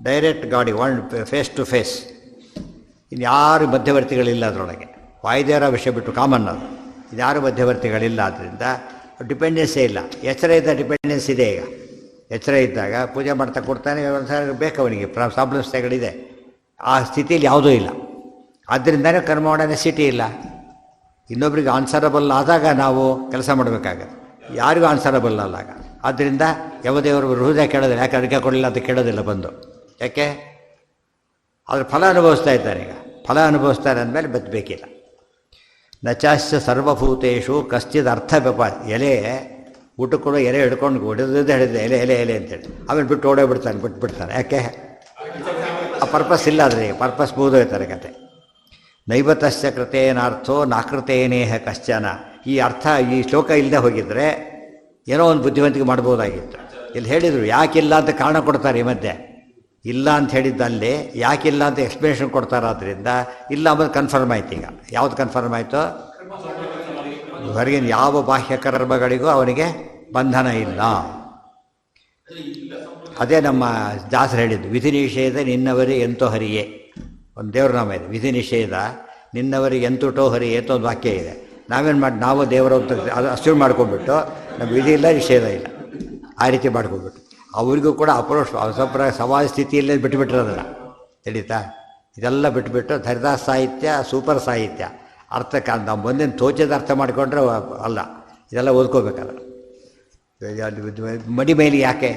ಡೈರೆಕ್ಟ್ ಗಾಡಿ ಒನ್ ಫೇಸ್ ಟು ಫೇಸ್. ಇನ್ಯಾರು ಮಧ್ಯವರ್ತಿಗಳಿಲ್ಲ ಅದರೊಳಗೆ. ವಾಯುದೇವರ ವಿಷಯ ಬಿಟ್ಟು ಕಾಮನ್ ಅದು. ಇದ್ಯಾರು ಮಧ್ಯವರ್ತಿಗಳಿಲ್ಲ, ಆದ್ದರಿಂದ ಡಿಪೆಂಡೆನ್ಸೇ ಇಲ್ಲ. ಎಚ್ಚರ ಇದ್ದ ಡಿಪೆಂಡೆನ್ಸ್ ಇದೆ. ಈಗ ಎಚ್ಚರ ಇದ್ದಾಗ ಪೂಜೆ ಮಾಡ್ತಾ ಕೊಡ್ತಾನೆ, ಬೇಕು ಅವನಿಗೆ ಪ್ರಾಬ್ಲಮ್ಸ್ಗಳಿದೆ. ಆ ಸ್ಥಿತಿಯಲ್ಲಿ ಯಾವುದೂ ಇಲ್ಲ. ಆದ್ದರಿಂದನೇ ಕರ್ಮ ಮಾಡೋ ನೆಸಿಟಿ ಇಲ್ಲ. ಇನ್ನೊಬ್ರಿಗೆ ಆನ್ಸರಬಲ್ ಆದಾಗ ನಾವು ಕೆಲಸ ಮಾಡಬೇಕಾಗತ್ತೆ, ಯಾರಿಗೂ ಆನ್ಸರಬಲ್ ಅಲ್ಲಾಗ. ಆದ್ದರಿಂದ ಯಾವ ದೇವರು ಹೃದಯ ಕೇಳೋದಿಲ್ಲ. ಯಾಕೆ ಅಡುಗೆ ಕೊಡಲಿಲ್ಲ ಅಂತ ಕೇಳೋದಿಲ್ಲ ಬಂದು. ಯಾಕೆ? ಅದ್ರ ಫಲ ಅನುಭವಿಸ್ತಾ ಇದ್ದಾರೆ. ಈಗ ಫಲ ಅನುಭವಿಸ್ತಾರೆ ಅಂದಮೇಲೆ ಬೇಕಿಲ್ಲ. ನಚಾಶ್ಚ ಸರ್ವಭೂತೇಷು ಕಶ್ಚಿದ್ ಅರ್ಥ ವ್ಯಪಾರ. ಎಲೆ ಊಟ ಕೂಡ ಎಲೆ ಹಿಡ್ಕೊಂಡು ಹೊಡೆದೇ ಹೇಳಿದೆ ಎಲೆ ಎಲೆ ಎಲೆ ಅಂತೇಳಿ, ಆಮೇಲೆ ಬಿಟ್ಟು ಓಡೋಗ್ಬಿಡ್ತಾನೆ, ಬಿಟ್ಬಿಡ್ತಾನೆ. ಯಾಕೆ? ಆ ಪರ್ಪಸ್ ಇಲ್ಲ. ಆದರೆ ಪರ್ಪಸ್ ಮುಗಿದೋಯ್ತಾರೆ ಕತೆ. ನೈವತಸ್ಯ ಕೃತೇನಾರ್ಥೋ ನಾಕೃತೇನೇಹ ಕಶ್ಚನ. ಈ ಅರ್ಥ ಈ ಶ್ಲೋಕ ಇಲ್ಲದೆ ಹೋಗಿದ್ರೆ ಏನೋ ಒಂದು ಬುದ್ಧಿವಂತಿಕೆ ಮಾಡ್ಬೋದಾಗಿತ್ತು. ಇಲ್ಲಿ ಹೇಳಿದರು ಯಾಕಿಲ್ಲ ಅಂತ ಕಾರಣ ಕೊಡ್ತಾರೆ. ಈ ಮಧ್ಯೆ ಇಲ್ಲ ಅಂತ ಹೇಳಿದ್ದಲ್ಲಿ ಯಾಕಿಲ್ಲ ಅಂತ ಎಕ್ಸ್ಪ್ಲನೇಷನ್ ಕೊಡ್ತಾರೆ. ಆದ್ದರಿಂದ ಇಲ್ಲ ಅಂಬುದು ಕನ್ಫರ್ಮ್ ಆಯ್ತು. ಈಗ ಯಾವುದು ಕನ್ಫರ್ಮ್ ಆಯಿತು? ಹೊರಗಿನ ಯಾವ ಬಾಹ್ಯ ಕರ್ಮಗಳಿಗೂ ಅವನಿಗೆ ಬಂಧನ ಇಲ್ಲ. ಅದೇ ನಮ್ಮ ದಾಸರು ಹೇಳಿದ್ದು, ವಿಧಿ ನಿಷೇಧ ನಿನ್ನವರಿಗೆ ಎಂತೋ ಹರಿಯೇ. ಒಂದು ದೇವ್ರ ನಾಮ ಇದೆ, ವಿಧಿ ನಿಷೇಧ ನಿನ್ನವರಿಗೆ ಎಂತುಟೋ ಹರಿಯೇ ಅಂತ ಒಂದು ವಾಕ್ಯ ಇದೆ. ನಾವೇನು ಮಾಡಿ ನಾವು ದೇವರ ಅದು ಅಸ್ಯೂಮ್ ಮಾಡ್ಕೊಂಡ್ಬಿಟ್ಟು ನಮ್ಮ ವಿಧಿ ಇಲ್ಲ ನಿಷೇಧ ಇಲ್ಲ ಆ ರೀತಿ ಮಾಡ್ಕೊಂಡ್ಬಿಟ್ಟು ಅವರಿಗೂ ಕೂಡ ಅಪ್ರೋಚ್ ಸಮಾಜ ಸ್ಥಿತಿಯಲ್ಲೇ ಬಿಟ್ಟುಬಿಟ್ಟಿರೋದಲ್ಲ. ತಿಳಿತಾ? ಇದೆಲ್ಲ ಬಿಟ್ಟುಬಿಟ್ಟು ಹರಿದಾಸ ಸಾಹಿತ್ಯ ಸೂಪರ್ ಸಾಹಿತ್ಯ ಅರ್ಥಕ್ಕೆ ನಾವು ಮುಂದಿನ ತೋಚದ ಅರ್ಥ ಮಾಡಿಕೊಂಡ್ರೆ ಅಲ್ಲ, ಇದೆಲ್ಲ ಓದ್ಕೋಬೇಕಲ್ಲ. ಮಡಿ ಮೇಲೆ ಯಾಕೆ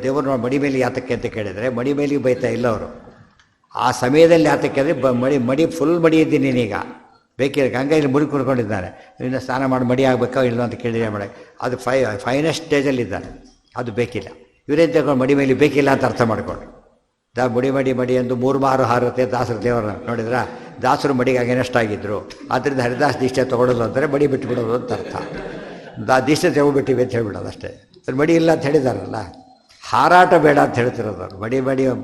ದೇವರು ಮಡಿ ಮೇಲೆ ಯಾತಕ್ಕೆ ಅಂತ ಕೇಳಿದರೆ, ಮಡಿ ಮೇಲಿಗೆ ಬೈತಾ ಇಲ್ಲ ಅವರು. ಆ ಸಮಯದಲ್ಲಿ ಯಾತಕ್ಕೆ ಅಂದರೆ ಮಡಿ ಫುಲ್ ಮಡಿ ಇದ್ದೀನಿ ನೀನೀಗ, ಬೇಕಿದ್ರೆ ಗಂಗೆಯಲ್ಲಿ ಮುಡಿ ಕುಡ್ಕೊಂಡಿದ್ದಾನೆ, ಇನ್ನು ಸ್ನಾನ ಮಾಡಿ ಮಡಿ ಆಗಬೇಕೋ ಇಲ್ಲ ಅಂತ ಕೇಳಿದ್ರೆ ಮಾಡಿ ಅದು ಫೈನೆಸ್ಟ್ ಸ್ಟೇಜಲ್ಲಿದ್ದಾನೆ, ಅದು ಬೇಕಿಲ್ಲ. ಇವರೇನು ತಗೊಂಡು ಮಡಿ ಮೇಲೆ ಬೇಕಿಲ್ಲ ಅಂತ ಅರ್ಥ ಮಾಡಿಕೊಂಡು ಮಡಿ ಎಂದು 3 ಮಾರು ಹಾರುತ್ತೆ ದಾಸರು ದೇವರನ್ನ ನೋಡಿದ್ರ. ದಾಸರು ಮಡಿಗೆ ಅಗೇನೆಷ್ಟಾಗಿದ್ದರು. ಆದ್ದರಿಂದ ಹರಿದಾಸ ದೀಕ್ಷೆ ತೊಗೊಳ್ಳೋದು ಅಂದರೆ ಮಡಿ ಬಿಟ್ಟುಬಿಡೋದು ಅಂತ ಅರ್ಥ. ದೀಕ್ಷೆ ತಗೊಬಿಟ್ಟಿವಿ ಅಂತ ಹೇಳ್ಬಿಡೋದು ಅಷ್ಟೇ. ಮಡಿ ಇಲ್ಲ ಅಂತ ಹೇಳಿದಾರಲ್ಲ, ಹಾರಾಟ ಬೇಡ ಅಂತ ಹೇಳ್ತಿರೋದು ಅವರು.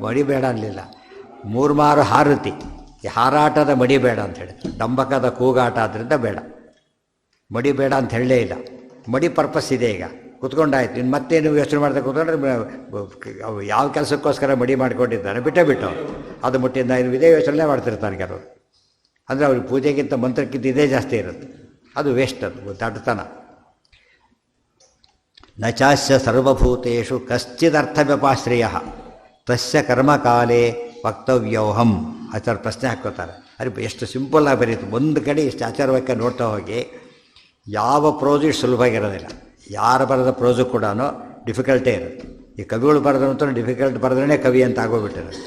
ಮಡಿ ಬೇಡ ಅನ್ನಲಿಲ್ಲ, 3 ಮಾರು ಹಾರುತಿ, ಈ ಹಾರಾಟದ ಮಡಿ ಬೇಡ ಅಂತ ಹೇಳಿ, ಡಂಬಕದ ಕೂಗಾಟ ಆದ್ದರಿಂದ ಬೇಡ, ಮಡಿ ಬೇಡ ಅಂತ ಹೇಳಲೇ ಇಲ್ಲ. ಮಡಿ ಪರ್ಪಸ್ ಇದೆ. ಈಗ ಕುತ್ಕೊಂಡಾಯ್ತು, ಇನ್ನು ಮತ್ತೆ ನೀವು ಯೋಚನೆ ಮಾಡ್ತಾ ಕೂತ್ಕೊಂಡ್ರೆ ಯಾವ ಕೆಲಸಕ್ಕೋಸ್ಕರ ಮಡಿ ಮಾಡ್ಕೊಂಡಿದ್ದಾನೆ ಬಿಟ್ಟು ಅದು ಮುಟ್ಟಿಂದ ಇನ್ನು ಇದೇ ಯೋಚನೆ ಮಾಡ್ತಿರ್ತಾನೆ ಕೆಲವರು. ಅಂದರೆ ಅವ್ರಿಗೆ ಪೂಜೆಗಿಂತ ಮಂತ್ರಕ್ಕಿಂತ ಇದೇ ಜಾಸ್ತಿ ಇರುತ್ತೆ. ಅದು ವೇಸ್ಟ್, ಅದು ದಡ್ಡತನ. ನಚಾಸ್ಯ ಸರ್ವಭೂತೇಷು ಕಶ್ಚಿದರ್ಥ ವ್ಯಪಾಶ್ರಯ ತಸ್ಯ ಕರ್ಮಕಾಲೇ ವಕ್ತವ್ಯೋಹಂ. ಆಚಾರ ಪ್ರಶ್ನೆ ಹಾಕ್ಕೋತಾರೆ. ಅದು ಎಷ್ಟು ಸಿಂಪಲ್ಲಾಗಿ ಬರೀತು. ಒಂದು ಕಡೆ ಇಷ್ಟು ಆಚಾರವಾಕ್ಯ ನೋಡ್ತಾ ಹೋಗಿ ಯಾವ ಪ್ರೋಜು ಇಷ್ಟು ಸುಲಭವಾಗಿರೋದಿಲ್ಲ. ಯಾರು ಬರೆದ ಪ್ರೋಜು ಕೂಡ ಡಿಫಿಕಲ್ಟೇ ಇರುತ್ತೆ. ಈ ಕವಿಗಳು ಬರೆದಂತೂ ಡಿಫಿಕಲ್ಟ್ ಬರೆದ್ರೆ ಕವಿ ಅಂತ ಆಗೋಗ್ಬಿಟ್ಟಿರೋದು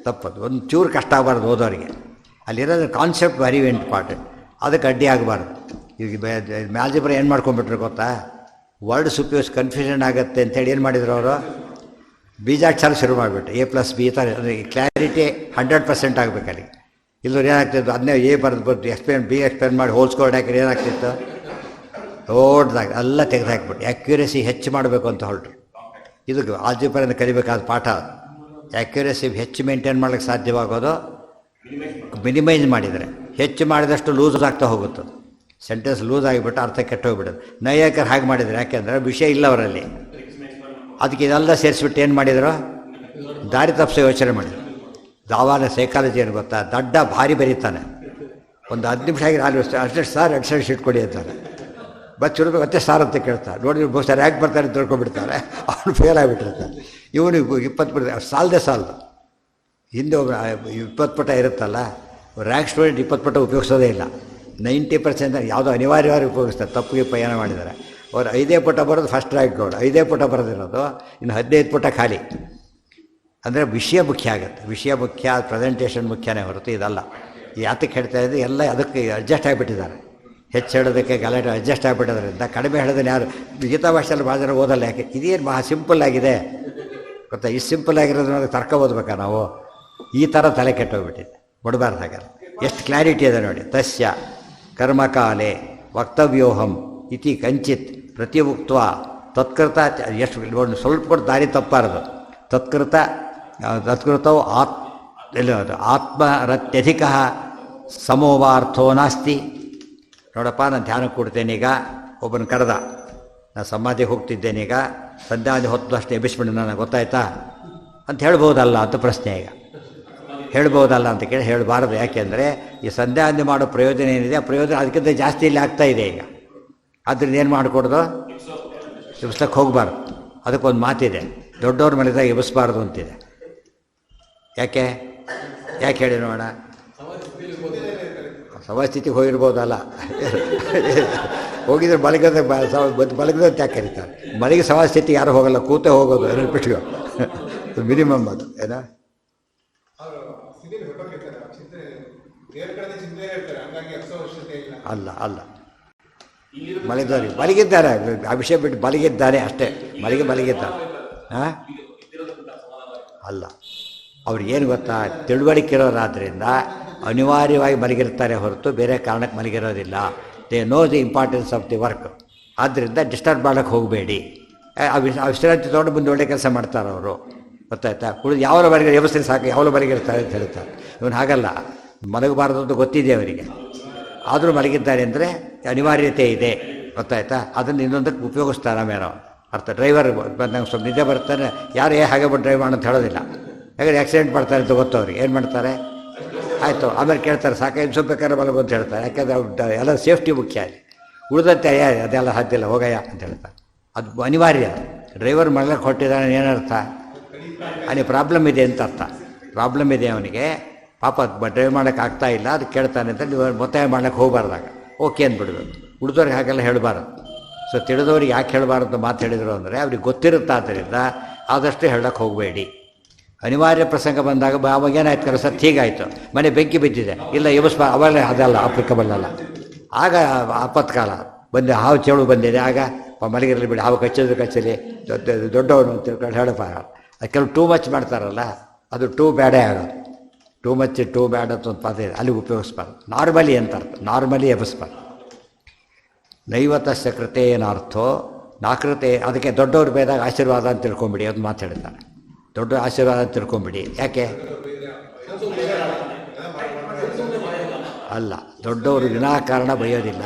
ತಪ್ಪದು. ಒಂದು ಚೂರು ಕಷ್ಟ ಆಗಬಾರ್ದು ಓದೋರಿಗೆ. ಅಲ್ಲಿರೋದು ಕಾನ್ಸೆಪ್ಟ್ ವೆರಿ ಇಂಪಾರ್ಟೆಂಟ್, ಅದಕ್ಕೆ ಅಡ್ಡಿ ಆಗಬಾರ್ದು. ಈಗ ಮ್ಯಾಲ್ಜಿಬ್ರ ಏನು ಮಾಡ್ಕೊಂಡ್ಬಿಟ್ರು ಗೊತ್ತಾ, ವರ್ಡ್ಸ್ ಉಪಯೋಗಿಸಿ ಕನ್ಫ್ಯೂಷನ್ ಆಗುತ್ತೆ ಅಂತೇಳಿ ಏನು ಮಾಡಿದ್ರು ಅವರು, ಬೀಜಾಕ್ಷರ ಶುರು ಮಾಡಿಬಿಟ್ಟು A+B ಈ ಥರ ಕ್ಲಾರಿಟಿ 100% ಆಗಬೇಕಲ್ಲಿ. ಇಲ್ಲವ್ರು ಏನಾಗ್ತಿತ್ತು, ಅದನ್ನೇ A ಬರೆದು B ಎಕ್ಸ್ಪ್ಲೇನ್ ಮಾಡಿ ಹೋಲ್ಸ್ಕೊಂಡು ಹಾಕಿದ್ರೆ ಏನಾಗ್ತಿತ್ತು, ದೊಡ್ಡದಾಗಿ ಎಲ್ಲ ತೆಗೆದು ಹಾಕ್ಬಿಟ್ಟು ಆ್ಯಕ್ಯುರೇಸಿ ಹೆಚ್ಚು ಮಾಡಬೇಕು ಅಂತ ಹೊರಟು. ಇದು ಆಲ್ಜಿಬ್ರಾಯಿಂದ ಕಲಿಬೇಕಾದ ಪಾಠ. ಆ್ಯಕ್ಯುರೇಸಿ ಹೆಚ್ಚು ಮೇಂಟೈನ್ ಮಾಡೋಕ್ಕೆ ಸಾಧ್ಯವಾಗೋದು ಮಿನಿಮೈಸ್ ಮಾಡಿದರೆ. ಹೆಚ್ಚು ಮಾಡಿದಷ್ಟು ಲೂಸ್ ಆಗ್ತಾ ಹೋಗುತ್ತೆ, ಸೆಂಟೆನ್ಸ್ ಲೂಸ್ ಆಗಿಬಿಟ್ಟು ಅರ್ಥ ಕೆಟ್ಟೋಗ್ಬಿಡೋದು. ನೈಯಾಕರು ಹಾಗೆ ಮಾಡಿದ್ರು, ಯಾಕೆಂದರೆ ವಿಷಯ ಇಲ್ಲ ಅವರಲ್ಲಿ. ಅದಕ್ಕೆ ಇದೆಲ್ಲ ಸೇರಿಸ್ಬಿಟ್ಟು ಏನು ಮಾಡಿದರು, ದಾರಿ ತಪ್ಪಿಸೋ ಯೋಚನೆ ಮಾಡಿದರು. ದಾವಾನ ಸೈಕಾಲಜಿ ಏನು ಗೊತ್ತಾ, ದಡ್ಡ ಭಾರಿ ಬರೀತಾನೆ, ಒಂದು 10 ನಿಮಿಷ ಆಗಿ ಅಲ್ಲಿ ಅಡ್ಸೆಟ್ ಇಟ್ಕೊಡಿ ಅಂತಾರೆ. ಬಚ್ಚಿಡ್ಬೇಕು ಮತ್ತೆ ಸಾರ್ ಅಂತ ಕೇಳ್ತಾರೆ. ನೋಡಿ ಬಹುಶಃ ರ್ಯಾಂಕ್ ಬರ್ತಾರೆ ಅಂತ ತಿಳ್ಕೊಂಡ್ಬಿಡ್ತಾರೆ. ಅವನು ಫೇಲ್ ಆಗಿಬಿಟ್ಟಿರ್ತಾನೆ. ಇವನಿಗೆ 20 ಪುಟ ಸಾಲದು. ಹಿಂದೆ ಒಬ್ಬ 20 ಪುಟ ಇರುತ್ತಲ್ಲ, ರ್ಯಾಂಕ್ ಸ್ಟೂಡೆಂಟ್ 20 ಪುಟ ಉಪಯೋಗಿಸೋದೇ ಇಲ್ಲ. 90% ಯಾವುದೋ ಅನಿವಾರ್ಯವಾಗಿ ಉಪಯೋಗಿಸ್ತಾರೆ. ತಪ್ಪಿಗೆ ಪಯಣ ಮಾಡಿದ್ದಾರೆ. ಅವ್ರು 5 ಪುಟ ಬರೋದು ಫಸ್ಟ್ ರ್ಯಾಂಕ್ಗಳು, 5 ಪುಟ ಬರೋದಿರೋದು, ಇನ್ನು 15 ಪುಟ ಖಾಲಿ. ಅಂದರೆ ವಿಷಯ ಮುಖ್ಯ ಆಗುತ್ತೆ. ವಿಷಯ ಮುಖ್ಯ, ಪ್ರೆಸೆಂಟೇಷನ್ ಮುಖ್ಯನೇ ಹೊರತು ಇದಲ್ಲ. ಯಾತಕ್ಕೆ ಹೇಳ್ತಾ ಇದ್ದು ಎಲ್ಲ ಅದಕ್ಕೆ ಅಡ್ಜಸ್ಟ್ ಆಗಿಬಿಟ್ಟಿದ್ದಾರೆ. ಹೆಚ್ಚು ಹೇಳೋದಕ್ಕೆ ಗಲಾಟೆ ಅಡ್ಜಸ್ಟ್ ಆಗಿಬಿಟ್ಟೋದ್ರಿಂದ ಕಡಿಮೆ ಹೇಳೋದನ್ನ ಯಾರು ಗೀತಾ ಭಾಷೆಯಲ್ಲಿ ಭಾಳ ಜನ ಓದಲ್ಲ. ಯಾಕೆ ಇದೇನು ಮಹಾ ಸಿಂಪಲ್ ಆಗಿದೆ ಗೊತ್ತಾ? ಈ ಸಿಂಪಲ್ ಆಗಿರೋದನ್ನ ತರ್ಕ ಓದ್ಬೇಕಾ ನಾವು? ಈ ಥರ ತಲೆ ಕೆಟ್ಟೋಗ್ಬಿಟ್ಟಿದೆ. ಬಿಡಬಾರ್ದು ಹಾಗಾದ್ರೆ. ಎಷ್ಟು ಕ್ಲಾರಿಟಿ ಇದೆ ನೋಡಿ. ತಸ್ಯ ಕರ್ಮಕಾಲೆ ವಕ್ತವ್ಯೋಹಂ ಇತಿ ಕಂಚಿತ್ ಪ್ರತಿಯುಕ್ತ ತತ್ಕೃತ. ಎಷ್ಟು ಒಂದು ಸ್ವಲ್ಪ ಕೂಡ ದಾರಿ ತಪ್ಪಾರದು. ತತ್ಕೃತವು ಆತ್ಮರತ್ಯಧಿಕ ಸಮೋವಾರ್ಥೋ ನಾಸ್ತಿ. ನೋಡಪ್ಪ, ನಾನು ಧ್ಯಾನಕ್ಕೆ ಕೊಡ್ತೇನೀಗ. ಒಬ್ಬನ ಕರೆದ, ನಾನು ಸಮಾಧಿಗೆ ಹೋಗ್ತಿದ್ದೇನೀಗ, ಸಂಧ್ಯಾದಿ ಹೊತ್ತಷ್ಟು ಎಬ್ಬಿಸ್ಬಿಟ್ಟು ನನಗೆ ಗೊತ್ತಾಯ್ತಾ ಅಂತ ಹೇಳ್ಬೋದಲ್ಲ ಅಂತ ಪ್ರಶ್ನೆ. ಈಗ ಹೇಳ್ಬೋದಲ್ಲ ಅಂತ ಕೇಳಿ ಹೇಳಬಾರ್ದು. ಯಾಕೆಂದರೆ ಈ ಸಂಧ್ಯಾವಂದನೆ ಮಾಡೋ ಪ್ರಯೋಜನ ಏನಿದೆ, ಆ ಪ್ರಯೋಜನ ಅದಕ್ಕಿಂತ ಜಾಸ್ತಿ ಇಲ್ಲಿ ಆಗ್ತಾಯಿದೆ ಈಗ. ಆದ್ದರಿಂದ ಏನು ಮಾಡಿಕೊಡ್ದು, ಎಬ್ಬಿಸ್ಲಕ್ಕೆ ಹೋಗಬಾರ್ದು. ಅದಕ್ಕೊಂದು ಮಾತಿದೆ, ದೊಡ್ಡವ್ರ ಮನೆದಾಗ ಎಬ್ಬಿಸ್ಬಾರ್ದು ಅಂತಿದೆ. ಯಾಕೆ ಹೇಳಿ ನೋಡೋಣ? ಸಮಸ್ಥಿತಿಗೆ ಹೋಗಿರ್ಬೋದಲ್ಲ. ಹೋಗಿದ್ರೆ ಮಲಗದಂತ ಯಾಕೆ ಕರೀತಾರೆ? ಮನೆಗೆ ಸಮಸ್ಥಿತಿ ಯಾರು ಹೋಗಲ್ಲ, ಕೂತೇ ಹೋಗೋದು. ನೆನಪಿಟ್ಕೋ, ಮಿನಿಮಮ್ ಅದು. ಏನೋ ಅಲ್ಲ ಮಲಗಿದ್ದಾರೆ. ಅಭಿಷೇಕ ಬಿಟ್ಟು ಮಲಗಿದ್ದಾನೆ ಅಷ್ಟೇ. ಮಲಗಿದ್ದಾರೆ. ಹಾಂ ಅಲ್ಲ, ಅವ್ರಿಗೇನು ಗೊತ್ತಾ, ತಿಳುವಳಿಕೆ ಇರೋರಾದ್ರಿಂದ ಅನಿವಾರ್ಯವಾಗಿ ಮಲಗಿರ್ತಾರೆ ಹೊರತು ಬೇರೆ ಕಾರಣಕ್ಕೆ ಮಲಗಿರೋದಿಲ್ಲ. They know the importance of the work. ಆದ್ದರಿಂದ ಡಿಸ್ಟರ್ಬ್ ಮಾಡೋಕ್ಕೆ ಹೋಗಬೇಡಿ. ವಿಶ್ರಾಂತಿ ತೊಗೊಂಡು ಮುಂದೆ ಒಳ್ಳೆ ಕೆಲಸ ಮಾಡ್ತಾರೆ ಅವರು. ಗೊತ್ತಾಯ್ತಾ? ಉಳಿದು ಯಾವಲ ಬರೆಗೆ ವ್ಯವಸ್ಥೆ ಸಾಕು, ಯಾವಲ ಬರೆಗಿರ್ತಾರೆ ಅಂತ ಹೇಳ್ತಾರೆ. ಇವನು ಹಾಗಲ್ಲ, ಮಲಗಬಾರ್ದು ಅಂತ ಗೊತ್ತಿದೆ ಅವರಿಗೆ. ಆದರೂ ಮಲಗಿದ್ದಾರೆ ಅಂದರೆ ಅನಿವಾರ್ಯತೆ ಇದೆ. ಗೊತ್ತಾಯ್ತಾ? ಅದನ್ನು ಇನ್ನೊಂದಕ್ಕೆ ಉಪಯೋಗಿಸ್ತಾರೆ ಆಮೇಲೆ ಅರ್ಥ. ಡ್ರೈವರ್ ನಂಗೆ ಸ್ವಲ್ಪ ನಿದ್ದೆ ಬರ್ತಾನೆ, ಯಾರು ಹಾಗೆ ಬಂದು ಡ್ರೈವ್ ಮಾಡೋ ಅಂತ ಹೇಳೋದಿಲ್ಲ. ಯಾಕಂದರೆ ಆಕ್ಸಿಡೆಂಟ್ ಮಾಡ್ತಾರೆ ಅಂತ ಗೊತ್ತು ಅವ್ರಿಗೆ. ಏನು ಮಾಡ್ತಾರೆ? ಆಯಿತು, ಆಮೇಲೆ ಕೇಳ್ತಾರೆ, ಸಾಕೈದು ಸ್ವಲ್ಪ ಬೇಕಾದ್ರೆ ಮಲಗು ಅಂತ ಹೇಳ್ತಾರೆ. ಯಾಕೆಂದರೆ ಎಲ್ಲ ಸೇಫ್ಟಿ ಮುಖ್ಯ ಅಲ್ಲಿ. ಉಳಿದಂತೆ ಅದೆಲ್ಲ ಸಾಧ್ಯ ಹೋಗಯ್ಯ ಅಂತ ಹೇಳ್ತಾರೆ. ಅದು ಅನಿವಾರ್ಯ. ಡ್ರೈವರ್ ಮಲಗಕ್ಕೆ ಹೊಟ್ಟಿದ್ದಾನೆ ಏನರ್ಥ? ಅಲ್ಲಿ ಪ್ರಾಬ್ಲಮ್ ಇದೆ ಅಂತ ಅರ್ಥ. ಪ್ರಾಬ್ಲಮ್ ಇದೆ ಅವನಿಗೆ, ಪಾಪ ಡ್ರೈವ್ ಮಾಡೋಕ್ಕೆ ಆಗ್ತಾ ಇಲ್ಲ, ಅದು ಕೇಳ್ತಾನೆ ಅಂತ ನೀವು ಒತ್ತಾಯ ಮಾಡೋಕ್ಕೆ ಹೋಗಬಾರ್ದಾಗ ಓಕೆ ಅಂದ್ಬಿಡ್ಬೇಕು. ಉಳಿದವ್ರಿಗೆ ಹಾಗೆಲ್ಲ ಹೇಳಬಾರ್ದು. ಸೊ ತಿಳಿದವ್ರಿಗೆ ಯಾಕೆ ಹೇಳಬಾರ್ದು ಮಾತು ಹೇಳಿದರು ಅಂದರೆ ಅವ್ರಿಗೆ ಗೊತ್ತಿರುತ್ತೆ. ಆದ್ದರಿಂದ ಆದಷ್ಟು ಹೇಳಕ್ಕೆ ಹೋಗಬೇಡಿ. ಅನಿವಾರ್ಯ ಪ್ರಸಂಗ ಬಂದಾಗ ಅವಾಗೇನಾಯ್ತು ಕೆಲಸ ಹೀಗಾಯಿತು, ಮನೆ ಬೆಂಕಿ ಬಿದ್ದಿದೆ, ಇಲ್ಲ ಅವಾಗ ಅದಲ್ಲ ಅಪ್ಲಿಕಬಲ್ ಅಲ್ಲ. ಆಗ ಆಪತ್ಕಾಲ ಬಂದು ಹಾವು ಚೇಳು ಬಂದಿದೆ, ಆಗ ಮಲಗಿರಲಿ ಬಿಡಿ, ಹಾವು ಕಚ್ಚಲಿ ದೊಡ್ಡವನು ಅಂತ ತಿಳ್ಕೊಂಡು ಹೇಳಪ್ಪ. ಅದು ಕೆಲವು ಟೂ ಮಚ್ ಮಾಡ್ತಾರಲ್ಲ, ಅದು ಟೂ ಬ್ಯಾಡೇ ಆಗೋದು. ಟೂ ಮಚ್ ಟೂ ಬ್ಯಾಡ್ ಅಂತ ಒಂದು ಪದ ಇದೆ, ಅಲ್ಲಿ ಉಪಯೋಗಿಸ್ಬಾರ್ದು. ನಾರ್ಮಲಿ ಅಂತ ಅರ್ಥ, ನಾರ್ಮಲಿ ಎಬ್ಬಿಸ್ಬಾರ್ದು. ನೈವತಸ್ಯ ಕೃತೆ ಏನಾರ್ಥೋ ನಾಕೃತೆ. ಅದಕ್ಕೆ ದೊಡ್ಡವ್ರು ಬೇದಾಗ ಆಶೀರ್ವಾದ ಅಂತ ತಿಳ್ಕೊಂಬಿಡಿ ಅದು ಮಾತಾಡ್ತಾರೆ. ದೊಡ್ಡ ಆಶೀರ್ವಾದ ಅಂತ ತಿಳ್ಕೊಂಬಿಡಿ. ಯಾಕೆ ಅಲ್ಲ, ದೊಡ್ಡವರು ವಿನಾಕಾರಣ ಬೈಯೋದಿಲ್ಲ.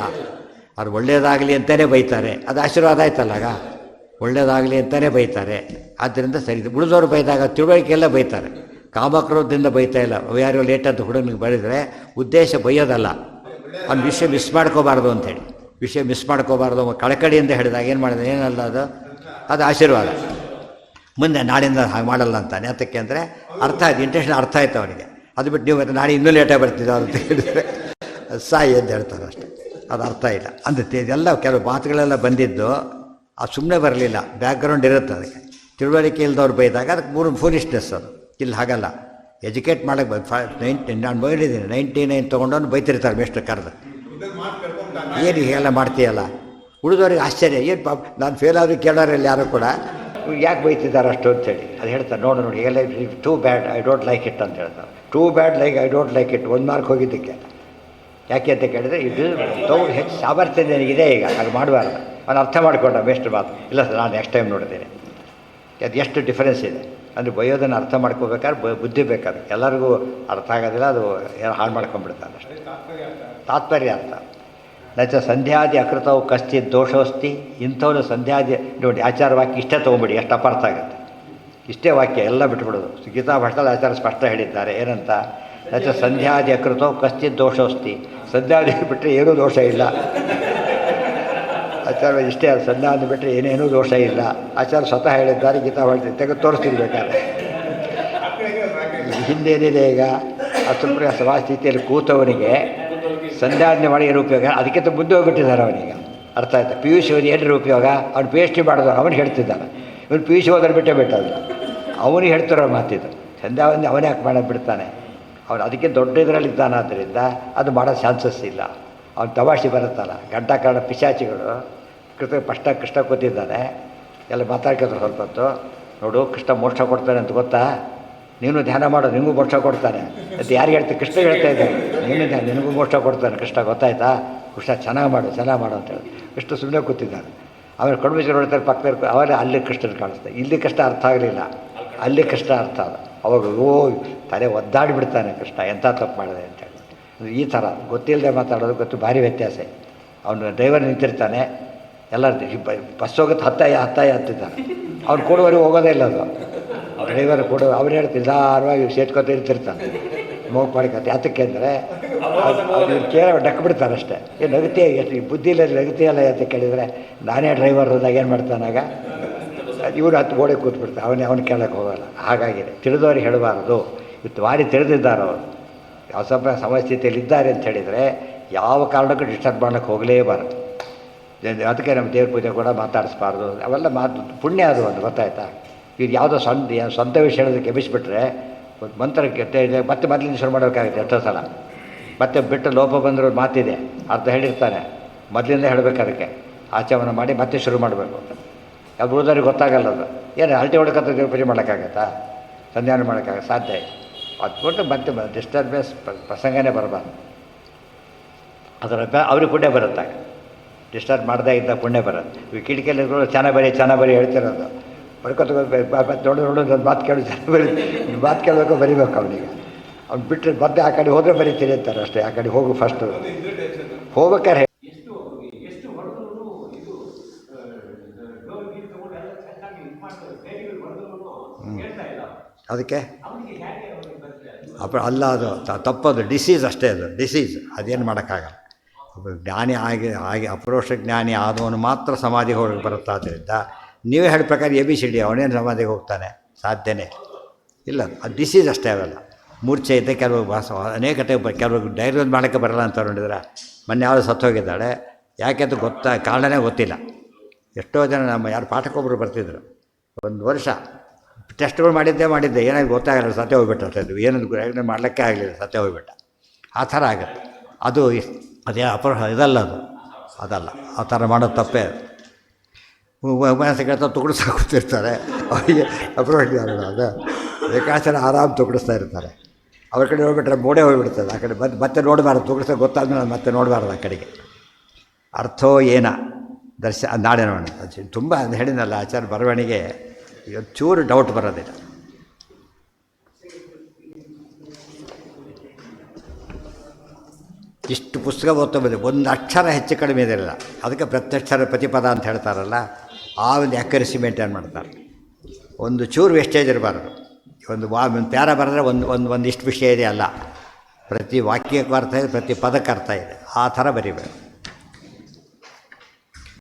ಅವ್ರು ಒಳ್ಳೇದಾಗಲಿ ಅಂತಲೇ ಬೈತಾರೆ, ಅದು ಆಶೀರ್ವಾದ ಆಯ್ತಲ್ಲಾಗ. ಒಳ್ಳೇದಾಗಲಿ ಅಂತಲೇ ಬೈತಾರೆ, ಆದ್ದರಿಂದ ಸರಿ. ಉಳಿದವ್ರು ಬೈದಾಗ ತಿಳುವಳಿಕೆಯೆಲ್ಲ ಬೈತಾರೆ, ಕಾಮಕ್ರೋಧದಿಂದ ಬೈತಾ ಇಲ್ಲ. ಯಾರೋ ಲೇಟ್ ಅಂತ ಹುಡುಗನಿಗೆ ಬರೆದರೆ ಉದ್ದೇಶ ಬೈಯೋದಲ್ಲ, ಅವ್ನು ವಿಷಯ ಮಿಸ್ ಮಾಡ್ಕೋಬಾರ್ದು ಅಂಥೇಳಿ. ವಿಷಯ ಮಿಸ್ ಮಾಡ್ಕೋಬಾರ್ದು ಕಳಕಳಿಯಿಂದ ಹೇಳಿದಾಗ ಏನು ಮಾಡಿದೆ, ಏನಲ್ಲ ಅದು ಆಶೀರ್ವಾದ. ಮುಂದೆ ನಾಡಿಂದ ಹಾಗೆ ಮಾಡಲ್ಲ ಅಂತಾನೆ. ಯಾತಕ್ಕೆ ಅಂದರೆ ಅರ್ಥ ಆಯ್ತು, ಇಂಟೆನ್ಷನ್ ಅರ್ಥ ಆಯ್ತು ಅವನಿಗೆ. ಅದು ಬಿಟ್ಟು ನೀವು ನಾಳೆ ಇನ್ನೂ ಲೇಟಾಗಿ ಬರ್ತಿದ್ದೋ ಅಂತ ಹೇಳಿದರೆ ಸಾಯಿ ಅಂತ ಹೇಳ್ತಾರೆ ಅಷ್ಟೇ. ಅದು ಅರ್ಥ ಇಲ್ಲ ಅಂದರೆ ಇದೆಲ್ಲ ಕೆಲವು ಮಾತುಗಳೆಲ್ಲ ಬಂದಿದ್ದು ಅದು ಸುಮ್ಮನೆ ಬರಲಿಲ್ಲ, ಬ್ಯಾಕ್ಗ್ರೌಂಡ್ ಇರುತ್ತೆ ಅದಕ್ಕೆ. ತಿಳುವಳಿಕೆ ಇಲ್ದವ್ರು ಬೈದಾಗ ಅದಕ್ಕೆ ಮೂರು ಫೂಲಿಶ್ನೆಸ್ ಅದು. ಇಲ್ಲಿ ಹಾಗಲ್ಲ, ಎಜುಕೇಟ್ ಮಾಡೋಕ್ಕೆ ನಾನು ಬೈದಿದ್ದೀನಿ 99 ತೊಗೊಂಡವನು ಬೈತಿರ್ತಾರೆ ಮೇಷ್ಟ್ರು ಕರೆದು. ಏನು ಹೀಗೆಲ್ಲ ಮಾಡ್ತೀಯಲ್ಲ, ಉಳಿದವ್ರಿಗೆ ಆಶ್ಚರ್ಯ, ಏನು ಪಾಪ ನಾನು ಫೇಲ್ ಆದರೂ ಕೇಳೋರಿಲ್ಲ ಯಾರು ಕೂಡ, ಯಾಕೆ ಬೈತಿದ್ದಾರೆ ಅಷ್ಟು ಅಂತೇಳಿ. ಅದು ಹೇಳ್ತಾರೆ, ನೋಡಿ ಎಲ್ಲ too bad I don't like it ಅಂತ ಹೇಳ್ತಾರೆ. Too bad I don't like it 1 mark ಹೋಗಿದ್ದಕ್ಕೆ. ಯಾಕೆ ಅಂತ ಕೇಳಿದರೆ ಇದು ಹೆಚ್ಚು ಸಾಮರ್ಥ್ಯ ನನಗಿದೆ, ಈಗ ಹಾಗೆ ಮಾಡಬಾರ್ದು. ಅವನು ಅರ್ಥ ಮಾಡಿಕೊಂಡ ಮೇಷ್ಟ್ರು ಮಾತು. ಇಲ್ಲ ಸರ್, ನಾನು ನೆಕ್ಸ್ಟ್ ಟೈಮ್ ನೋಡ್ತೀನಿ. ಅದು ಎಷ್ಟು ಡಿಫರೆನ್ಸ್ ಇದೆ ಅಂದರೆ ಬೈಯೋದನ್ನು ಅರ್ಥ ಮಾಡ್ಕೋಬೇಕಾದ್ರೆ ಬುದ್ಧಿ ಬೇಕಾದ್ರೆ. ಎಲ್ಲರಿಗೂ ಅರ್ಥ ಆಗೋದಿಲ್ಲ, ಅದು ಯಾರು ಹಾಳು ಮಾಡ್ಕೊಂಡ್ಬಿಡ್ತಾರೆ ಅಷ್ಟೇ. ತಾತ್ಪರ್ಯ ಅರ್ಥ. ನಚ ಸಂಧ್ಯಾದಿ ಅಕೃತವು ಕಶ್ಚಿತ್ ದೋಷೋಸ್ತಿ. ಇಂಥವನು ಸಂಧ್ಯಾದಿ ನೋಡಿ, ಆಚಾರ ವಾಕ್ಯ ಇಷ್ಟೇ ತೊಗೊಂಬಿಡಿ, ಎಷ್ಟು ಅಪಾರ್ಥ ಆಗುತ್ತೆ. ಇಷ್ಟೇ ವಾಕ್ಯ ಎಲ್ಲ ಬಿಟ್ಬಿಡೋದು. ಗೀತಾ ಭಾಷೆಯಲ್ಲಿ ಆಚಾರ ಸ್ಪಷ್ಟ ಹೇಳಿದ್ದಾರೆ ಏನಂತ, ನಚ ಸಂಧ್ಯಾದಿ ಅಕೃತವು ಕಶ್ಚಿತ್ ದೋಷೋಸ್ತಿ. ಸಂಧ್ಯಾದಿ ಬಿಟ್ಟರೆ ಏನೂ ದೋಷ ಇಲ್ಲ. ಆಚಾರ್ಯ ಇಷ್ಟೇ ಅದು ಸಂಧ್ಯಾ ಅಂದುಬಿಟ್ರೆ ಏನೇನೂ ದೋಷ ಇಲ್ಲ. ಆಚಾರ್ಯ ಸ್ವತಃ ಹೇಳಿದ್ದಾರೆ, ಗೀತಾ ಹೇಳ್ತೀನಿ, ತೆಗೆದು ತೋರಿಸ್ತಿರ್ಬೇಕಾದ್ರೆ. ಹಿಂದೇನಿದೆ ಈಗ ಅಸುಪ್ರಿಯ ಸಭಾ ಸ್ಥಿತಿಯಲ್ಲಿ ಕೂತವನಿಗೆ ಸಂಧ್ಯಾವಂದನೆ ಮಾಡಿ ಏನು ಉಪಯೋಗ? ಅದಕ್ಕಿಂತ ಮುಂದೆ ಹೋಗ್ಬಿಟ್ಟಿದ್ದಾರೆ ಅವನಿಗೆ. ಅರ್ಥ ಆಯ್ತಾ? ಪಿ ಯು ಸಿ ಓದಿ ಏನ್ರಿ ಉಪಯೋಗ? ಅವ್ನು ಪಿ ಎಚ್ ಡಿ ಮಾಡಿದವನು ಅವನು ಹೇಳ್ತಿದ್ದಾನೆ. ಇವನು ಪಿ ಯು ಸಿ ಓದ್ರೆ ಬಿಟ್ಟೇ ಬಿಟ್ಟಲ್ಲ, ಅವನಿಗೆ ಹೇಳ್ತಿರೋ ಮಾತಿದ್ದು. ಸಂಧ್ಯಾವಂದನೆ ಅವನೇ ಯಾಕೆ ಮಾಡೋದು ಬಿಡ್ತಾನೆ? ಅವನು ಅದಕ್ಕೆ ದೊಡ್ಡ ಇದರಲ್ಲಿದ್ದಾನೆ. ಆದ್ದರಿಂದ ಅದು ಮಾಡೋ ಚಾನ್ಸಸ್ ಇಲ್ಲ. ಅವ್ನು ತಮಾಷೆ ಬರುತ್ತಲ್ಲ, ಗಂಟಾಕಾರಣ ಪಿಶಾಚಿಗಳು ಕೃಷ್ಣ ಕೂತಿದ್ದಾನೆ, ಎಲ್ಲ ಮಾತಾಡ್ಕೊತಾರೆ ಸ್ವಲ್ಪ ಹೊತ್ತು. ನೋಡು, ಕೃಷ್ಣ ಮೋಕ್ಷ ಕೊಡ್ತಾನೆ ಅಂತ ಗೊತ್ತಾ? ನೀನು ಧ್ಯಾನ ಮಾಡು, ನಿನಗೂ ಮೋಕ್ಷ ಕೊಡ್ತಾನೆ ಅಂತ ಯಾರಿಗೆ ಹೇಳ್ತೀವಿ? ಕೃಷ್ಣ ಹೇಳ್ತಾ ಇದ್ದಾನೆ, ನಿನಗೂ ಮೋಕ್ಷ ಕೊಡ್ತಾನೆ ಕೃಷ್ಣ, ಗೊತ್ತಾಯ್ತಾ? ಕೃಷ್ಣ ಚೆನ್ನಾಗಿ ಮಾಡು ಅಂತೇಳಿ ಕೃಷ್ಣ ಸುಮ್ಮನೆ ಕೂತಿದ್ದಾನೆ. ಆಮೇಲೆ ಕಣ್ಮುಚ್ಚಿ ನೋಡ್ತಾರೆ ಪಕ್ಕದಲ್ಲಿ, ಅವಾಗಲೇ ಅಲ್ಲಿ ಕೃಷ್ಣನ ಕಾಣಿಸ್ತಾರೆ. ಇಲ್ಲಿ ಕೃಷ್ಣ ಅರ್ಥ ಆಗಲಿಲ್ಲ, ಅಲ್ಲಿ ಕೃಷ್ಣ ಅರ್ಥ ಆದ. ಅವಾಗ ತಲೆ ಒದ್ದಾಡಿಬಿಡ್ತಾನೆ ಕೃಷ್ಣ, ಎಂಥ ತಪ್ಪು ಮಾಡಿದೆ ಅಂತೇಳಿ. ಈ ಥರ ಗೊತ್ತಿಲ್ಲದೆ ಮಾತಾಡೋದು ಗೊತ್ತು, ಭಾರಿ ವ್ಯತ್ಯಾಸ. ಅವನು ಡ್ರೈವರ್ ನಿಂತಿರ್ತಾನೆ, ಎಲ್ಲ ಬಸ್ ಹೋಗುತ್ತೆ, ಹತ್ತಾಯಿ ಹತ್ತಿದ್ದಾನೆ. ಅವ್ನು ಕೊಡುವವರೆಗೆ ಹೋಗೋದೇ ಇಲ್ಲ ಅದು. ಡ್ರೈವರ್ ಕೊಡು, ಅವ್ರು ಹೇಳ್ತಾರೆ ನಿಧಾನವಾಗಿ ಸೇರ್ಕೊತ ಇರ್ತಿರ್ತಾನೆ, ಮೂಗ್ ಮಾಡ್ಕೊತ. ಯಾತಕ್ಕೆ ಅಂದರೆ ಅವ್ರು ಕೇಳ ಡಕ್ ಬಿಡ್ತಾರೆ ಅಷ್ಟೇ. ಏನು ನಗತಿಯ ಎಷ್ಟು ಬುದ್ಧಿ ಇಲ್ಲ, ನಗತಿಯಲ್ಲ ಅಂತ ಕೇಳಿದರೆ, ನಾನೇ ಡ್ರೈವರ್ ಹೋದಾಗ ಏನು ಮಾಡ್ತಾನಾಗ ಇವರು ಹತ್ತು ಗೋಡೆ ಕೂತ್ಬಿಡ್ತಾರೆ, ಅವನು ಕೇಳೋಕ್ಕೆ ಹೋಗೋಲ್ಲ. ಹಾಗಾಗಿದೆ, ತಿಳಿದವ್ರಿಗೆ ಹೇಳಬಾರದು. ಇವತ್ತು ಭಾರಿ ತಿಳಿದಿದ್ದಾರೆ ಅವರು, ಯಾವ ಸಮಸ್ಥಿತಿಯಲ್ಲಿ ಇದ್ದಾರೆ ಅಂತ ಹೇಳಿದರೆ ಯಾವ ಕಾರಣಕ್ಕೂ ಡಿಸ್ಟರ್ಬ್ ಮಾಡೋಕ್ಕೆ ಹೋಗಲೇಬಾರದು. ಅದಕ್ಕೆ ನಮ್ಮ ದೇವ್ರ ಪೂಜೆ ಕೂಡ ಮಾತಾಡಿಸ್ಬಾರ್ದು. ಅವೆಲ್ಲ ಪುಣ್ಯ ಅದು ಒಂದು, ಗೊತ್ತಾಯ್ತಾ? ಇದು ಯಾವುದೋ ಸ್ವಂತ ವಿಷಯ ಹೇಳೋದಕ್ಕೆ ಎಬ್ಬಿಸ್ಬಿಟ್ರೆ ಒಂದು ಮಂತ್ರಕ್ಕೆ ಮತ್ತೆ ಮೊದಲಿಂದ ಶುರು ಮಾಡಬೇಕಾಗುತ್ತೆ ಎಷ್ಟೋ ಸಲ. ಮತ್ತೆ ಬಿಟ್ಟು ಲೋಪ ಬಂದರೂ ಮಾತಿದೆ, ಅರ್ಧ ಹೇಳಿರ್ತಾನೆ, ಮೊದಲಿಂದ ಹೇಳಬೇಕು. ಅದಕ್ಕೆ ಆಚಮನ ಮಾಡಿ ಮತ್ತೆ ಶುರು ಮಾಡಬೇಕು. ಅದು ಉಳಿದವ್ರಿಗೆ ಗೊತ್ತಾಗಲ್ಲ. ಅದು ಏನು ಹಲ್ಟಿ ಹೊಡ್ಕತ್ತ ದೇವ್ರ ಪೂಜೆ ಮಾಡೋಕ್ಕಾಗತ್ತಾ? ಸಂಧ್ಯಾನ ಮಾಡೋಕ್ಕಾಗತ್ತೆ? ಸಾಧ್ಯ ಇಲ್ಲ. ಅದು ಕೊಟ್ಟು ಮತ್ತೆ ಡಿಸ್ಟರ್ಬೆನ್ಸ್ ಪ್ರಸಂಗನೇ ಬರಬಾರ್ದು. ಅದರ ಅವ್ರಿಗೆ ಪುಣ್ಯ ಬರುತ್ತೆ, ಡಿಸ್ಟರ್ಬ್ ಮಾಡದೇ ಇದ್ದ ಪುಣ್ಯ ಬರುತ್ತೆ. ಈ ಕಿಟಕಿಯಲ್ಲಿ ಚೆನ್ನಾಗಿ ಬರೀ ಹೇಳ್ತಿರೋದು, ಬರ್ಕೊತ ನೋಡು ಒಂದು ಮಾತು ಕೇಳು, ಮಾತು ಕೇಳಬೇಕು, ಬರಿಬೇಕು ಅವನಿಗೆ. ಅವ್ನು ಬಿಟ್ಟರೆ ಮತ್ತೆ ಆ ಕಡೆ ಹೋದರೆ ಬರೀತೀರಿ ಅಂತಾರೆ ಅಷ್ಟೇ. ಆ ಕಡೆ ಹೋಗು ಫಸ್ಟು ಹೋಗ್ಬೇಕಾರೆ ಅದಕ್ಕೆ ಅಲ್ಲ, ಅದು ತಪ್ಪದು, ಡಿಸೀಸ್ ಅಷ್ಟೇ. ಅದು ಡಿಸೀಸ್, ಅದೇನು ಮಾಡೋಕ್ಕಾಗಲ್ಲ. ಜ್ಞಾನಿ ಆಗಿ ಅಪರೋಕ್ಷ ಜ್ಞಾನಿ ಆದವನು ಮಾತ್ರ ಸಮಾಧಿಗೆ ಹೋಗಿ ಬರುತ್ತಾದ್ದರಿಂದ ನೀವೇ ಹೇಳೋ ಪ್ರಕಾರ ABCD ಅವನೇನು ಸಮಾಧಿಗೆ ಹೋಗ್ತಾನೆ? ಸಾಧ್ಯನೇ ಇಲ್ಲ. ಅದು ಡಿಸೀಸ್ ಅಷ್ಟೇ. ಅವೆಲ್ಲ ಮೂರ್ಛೆ ಇದ್ದೆ, ಕೆಲವು ಅನೇಕ ಟೈಪ್, ಕೆಲವು ಡೈರಿ ಮಾಡೋಕ್ಕೆ ಬರಲ್ಲ ಅಂತ ನೋಡಿದ್ರೆ. ಮೊನ್ನೆ ಯಾವುದು ಸತ್ತೋಗಿದ್ದಾಳೆ, ಯಾಕೆ ಅಂತ ಕಾರಣನೇ ಗೊತ್ತಿಲ್ಲ. ಎಷ್ಟೋ ಜನ ನಮ್ಮ ಯಾರು ಪಾಠಕ್ಕೊಬ್ಬರು ಬರ್ತಿದ್ರು, ಒಂದು ವರ್ಷ ಟೆಸ್ಟ್ಗಳು ಮಾಡಿದ್ದೆ ಏನಾದ್ರು ಗೊತ್ತಾಗಲ್ಲ, ಸತ್ಯ ಹೋಗ್ಬಿಟ್ಟು ಅದು ಏನದು ಮಾಡಲಿಕ್ಕೆ ಆಗಲಿಲ್ಲ, ಸತ್ಯ ಹೋಗ್ಬಿಟ್ಟ. ಆ ಥರ ಆಗುತ್ತೆ. ಅದು ಅದೇ ಇದಲ್ಲ, ಅದಲ್ಲ. ಆ ಥರ ಮಾಡೋದು ತಪ್ಪೇ. ಮನಸ್ಸಿಗೆ ತುಕಡಿಸ್ತಾ ಕೂತಿರ್ತಾರೆ, ಅವರಿಗೆ ಅಪ್ರೋಚ್ ಅದು ಬೇಕಾಚಾರ ಆರಾಮ್ ತುಕಡಿಸ್ತಾ ಇರ್ತಾರೆ. ಅವ್ರ ಕಡೆ ಹೋಗ್ಬಿಟ್ರೆ ಮೂಡೆ ಹೋಗ್ಬಿಡ್ತದೆ. ಆ ಕಡೆ ಮತ್ತೆ ನೋಡಬಾರ್ದು, ತುಕಡಿಸ್ತಾ ಗೊತ್ತಾದ್ಮೇಲೆ ಮತ್ತೆ ನೋಡಬಾರ್ದು ಆ ಕಡೆಗೆ. ಅರ್ಥೋ ಏನ ನಾಳೆ ನೋಡೋಣ. ತುಂಬ ಅದು ಹೇಳಿದ್ನಲ್ಲ ಆಚಾರ್ಯ ಬರವಣಿಗೆ, ಚೂರು ಡೌಟ್ ಬರೋದಿಲ್ಲ. ಇಷ್ಟು ಪುಸ್ತಕ ಓದ್ತಾ ಬಂದೆ, ಒಂದು ಅಕ್ಷರ ಹೆಚ್ಚು ಕಡಿಮೆ ಇದಿರಲ್ಲ. ಅದಕ್ಕೆ ಪ್ರತ್ಯಕ್ಷರ ಪ್ರತಿಪದ ಅಂತ ಹೇಳ್ತಾರಲ್ಲ, ಆ ಒಂದು ಅಕ್ಯುರಸಿ ಮೇಂಟೈನ್ ಮಾಡ್ತಾರೆ. ಒಂದು ಚೂರು ವೇಸ್ಟೇಜ್ ಇರಬಾರ್ದು. ಒಂದು ಪ್ಯಾರ ಬರೆದ್ರೆ ಒಂದಿಷ್ಟು ವಿಷಯ ಇದೆ ಅಲ್ಲ, ಪ್ರತಿ ವಾಕ್ಯಕ್ಕೆ ಅರ್ಥ ಇದೆ, ಪ್ರತಿ ಪದಕ್ಕೆ ಅರ್ಥ ಇದೆ. ಆ ಥರ ಬರಿಬೇಕು.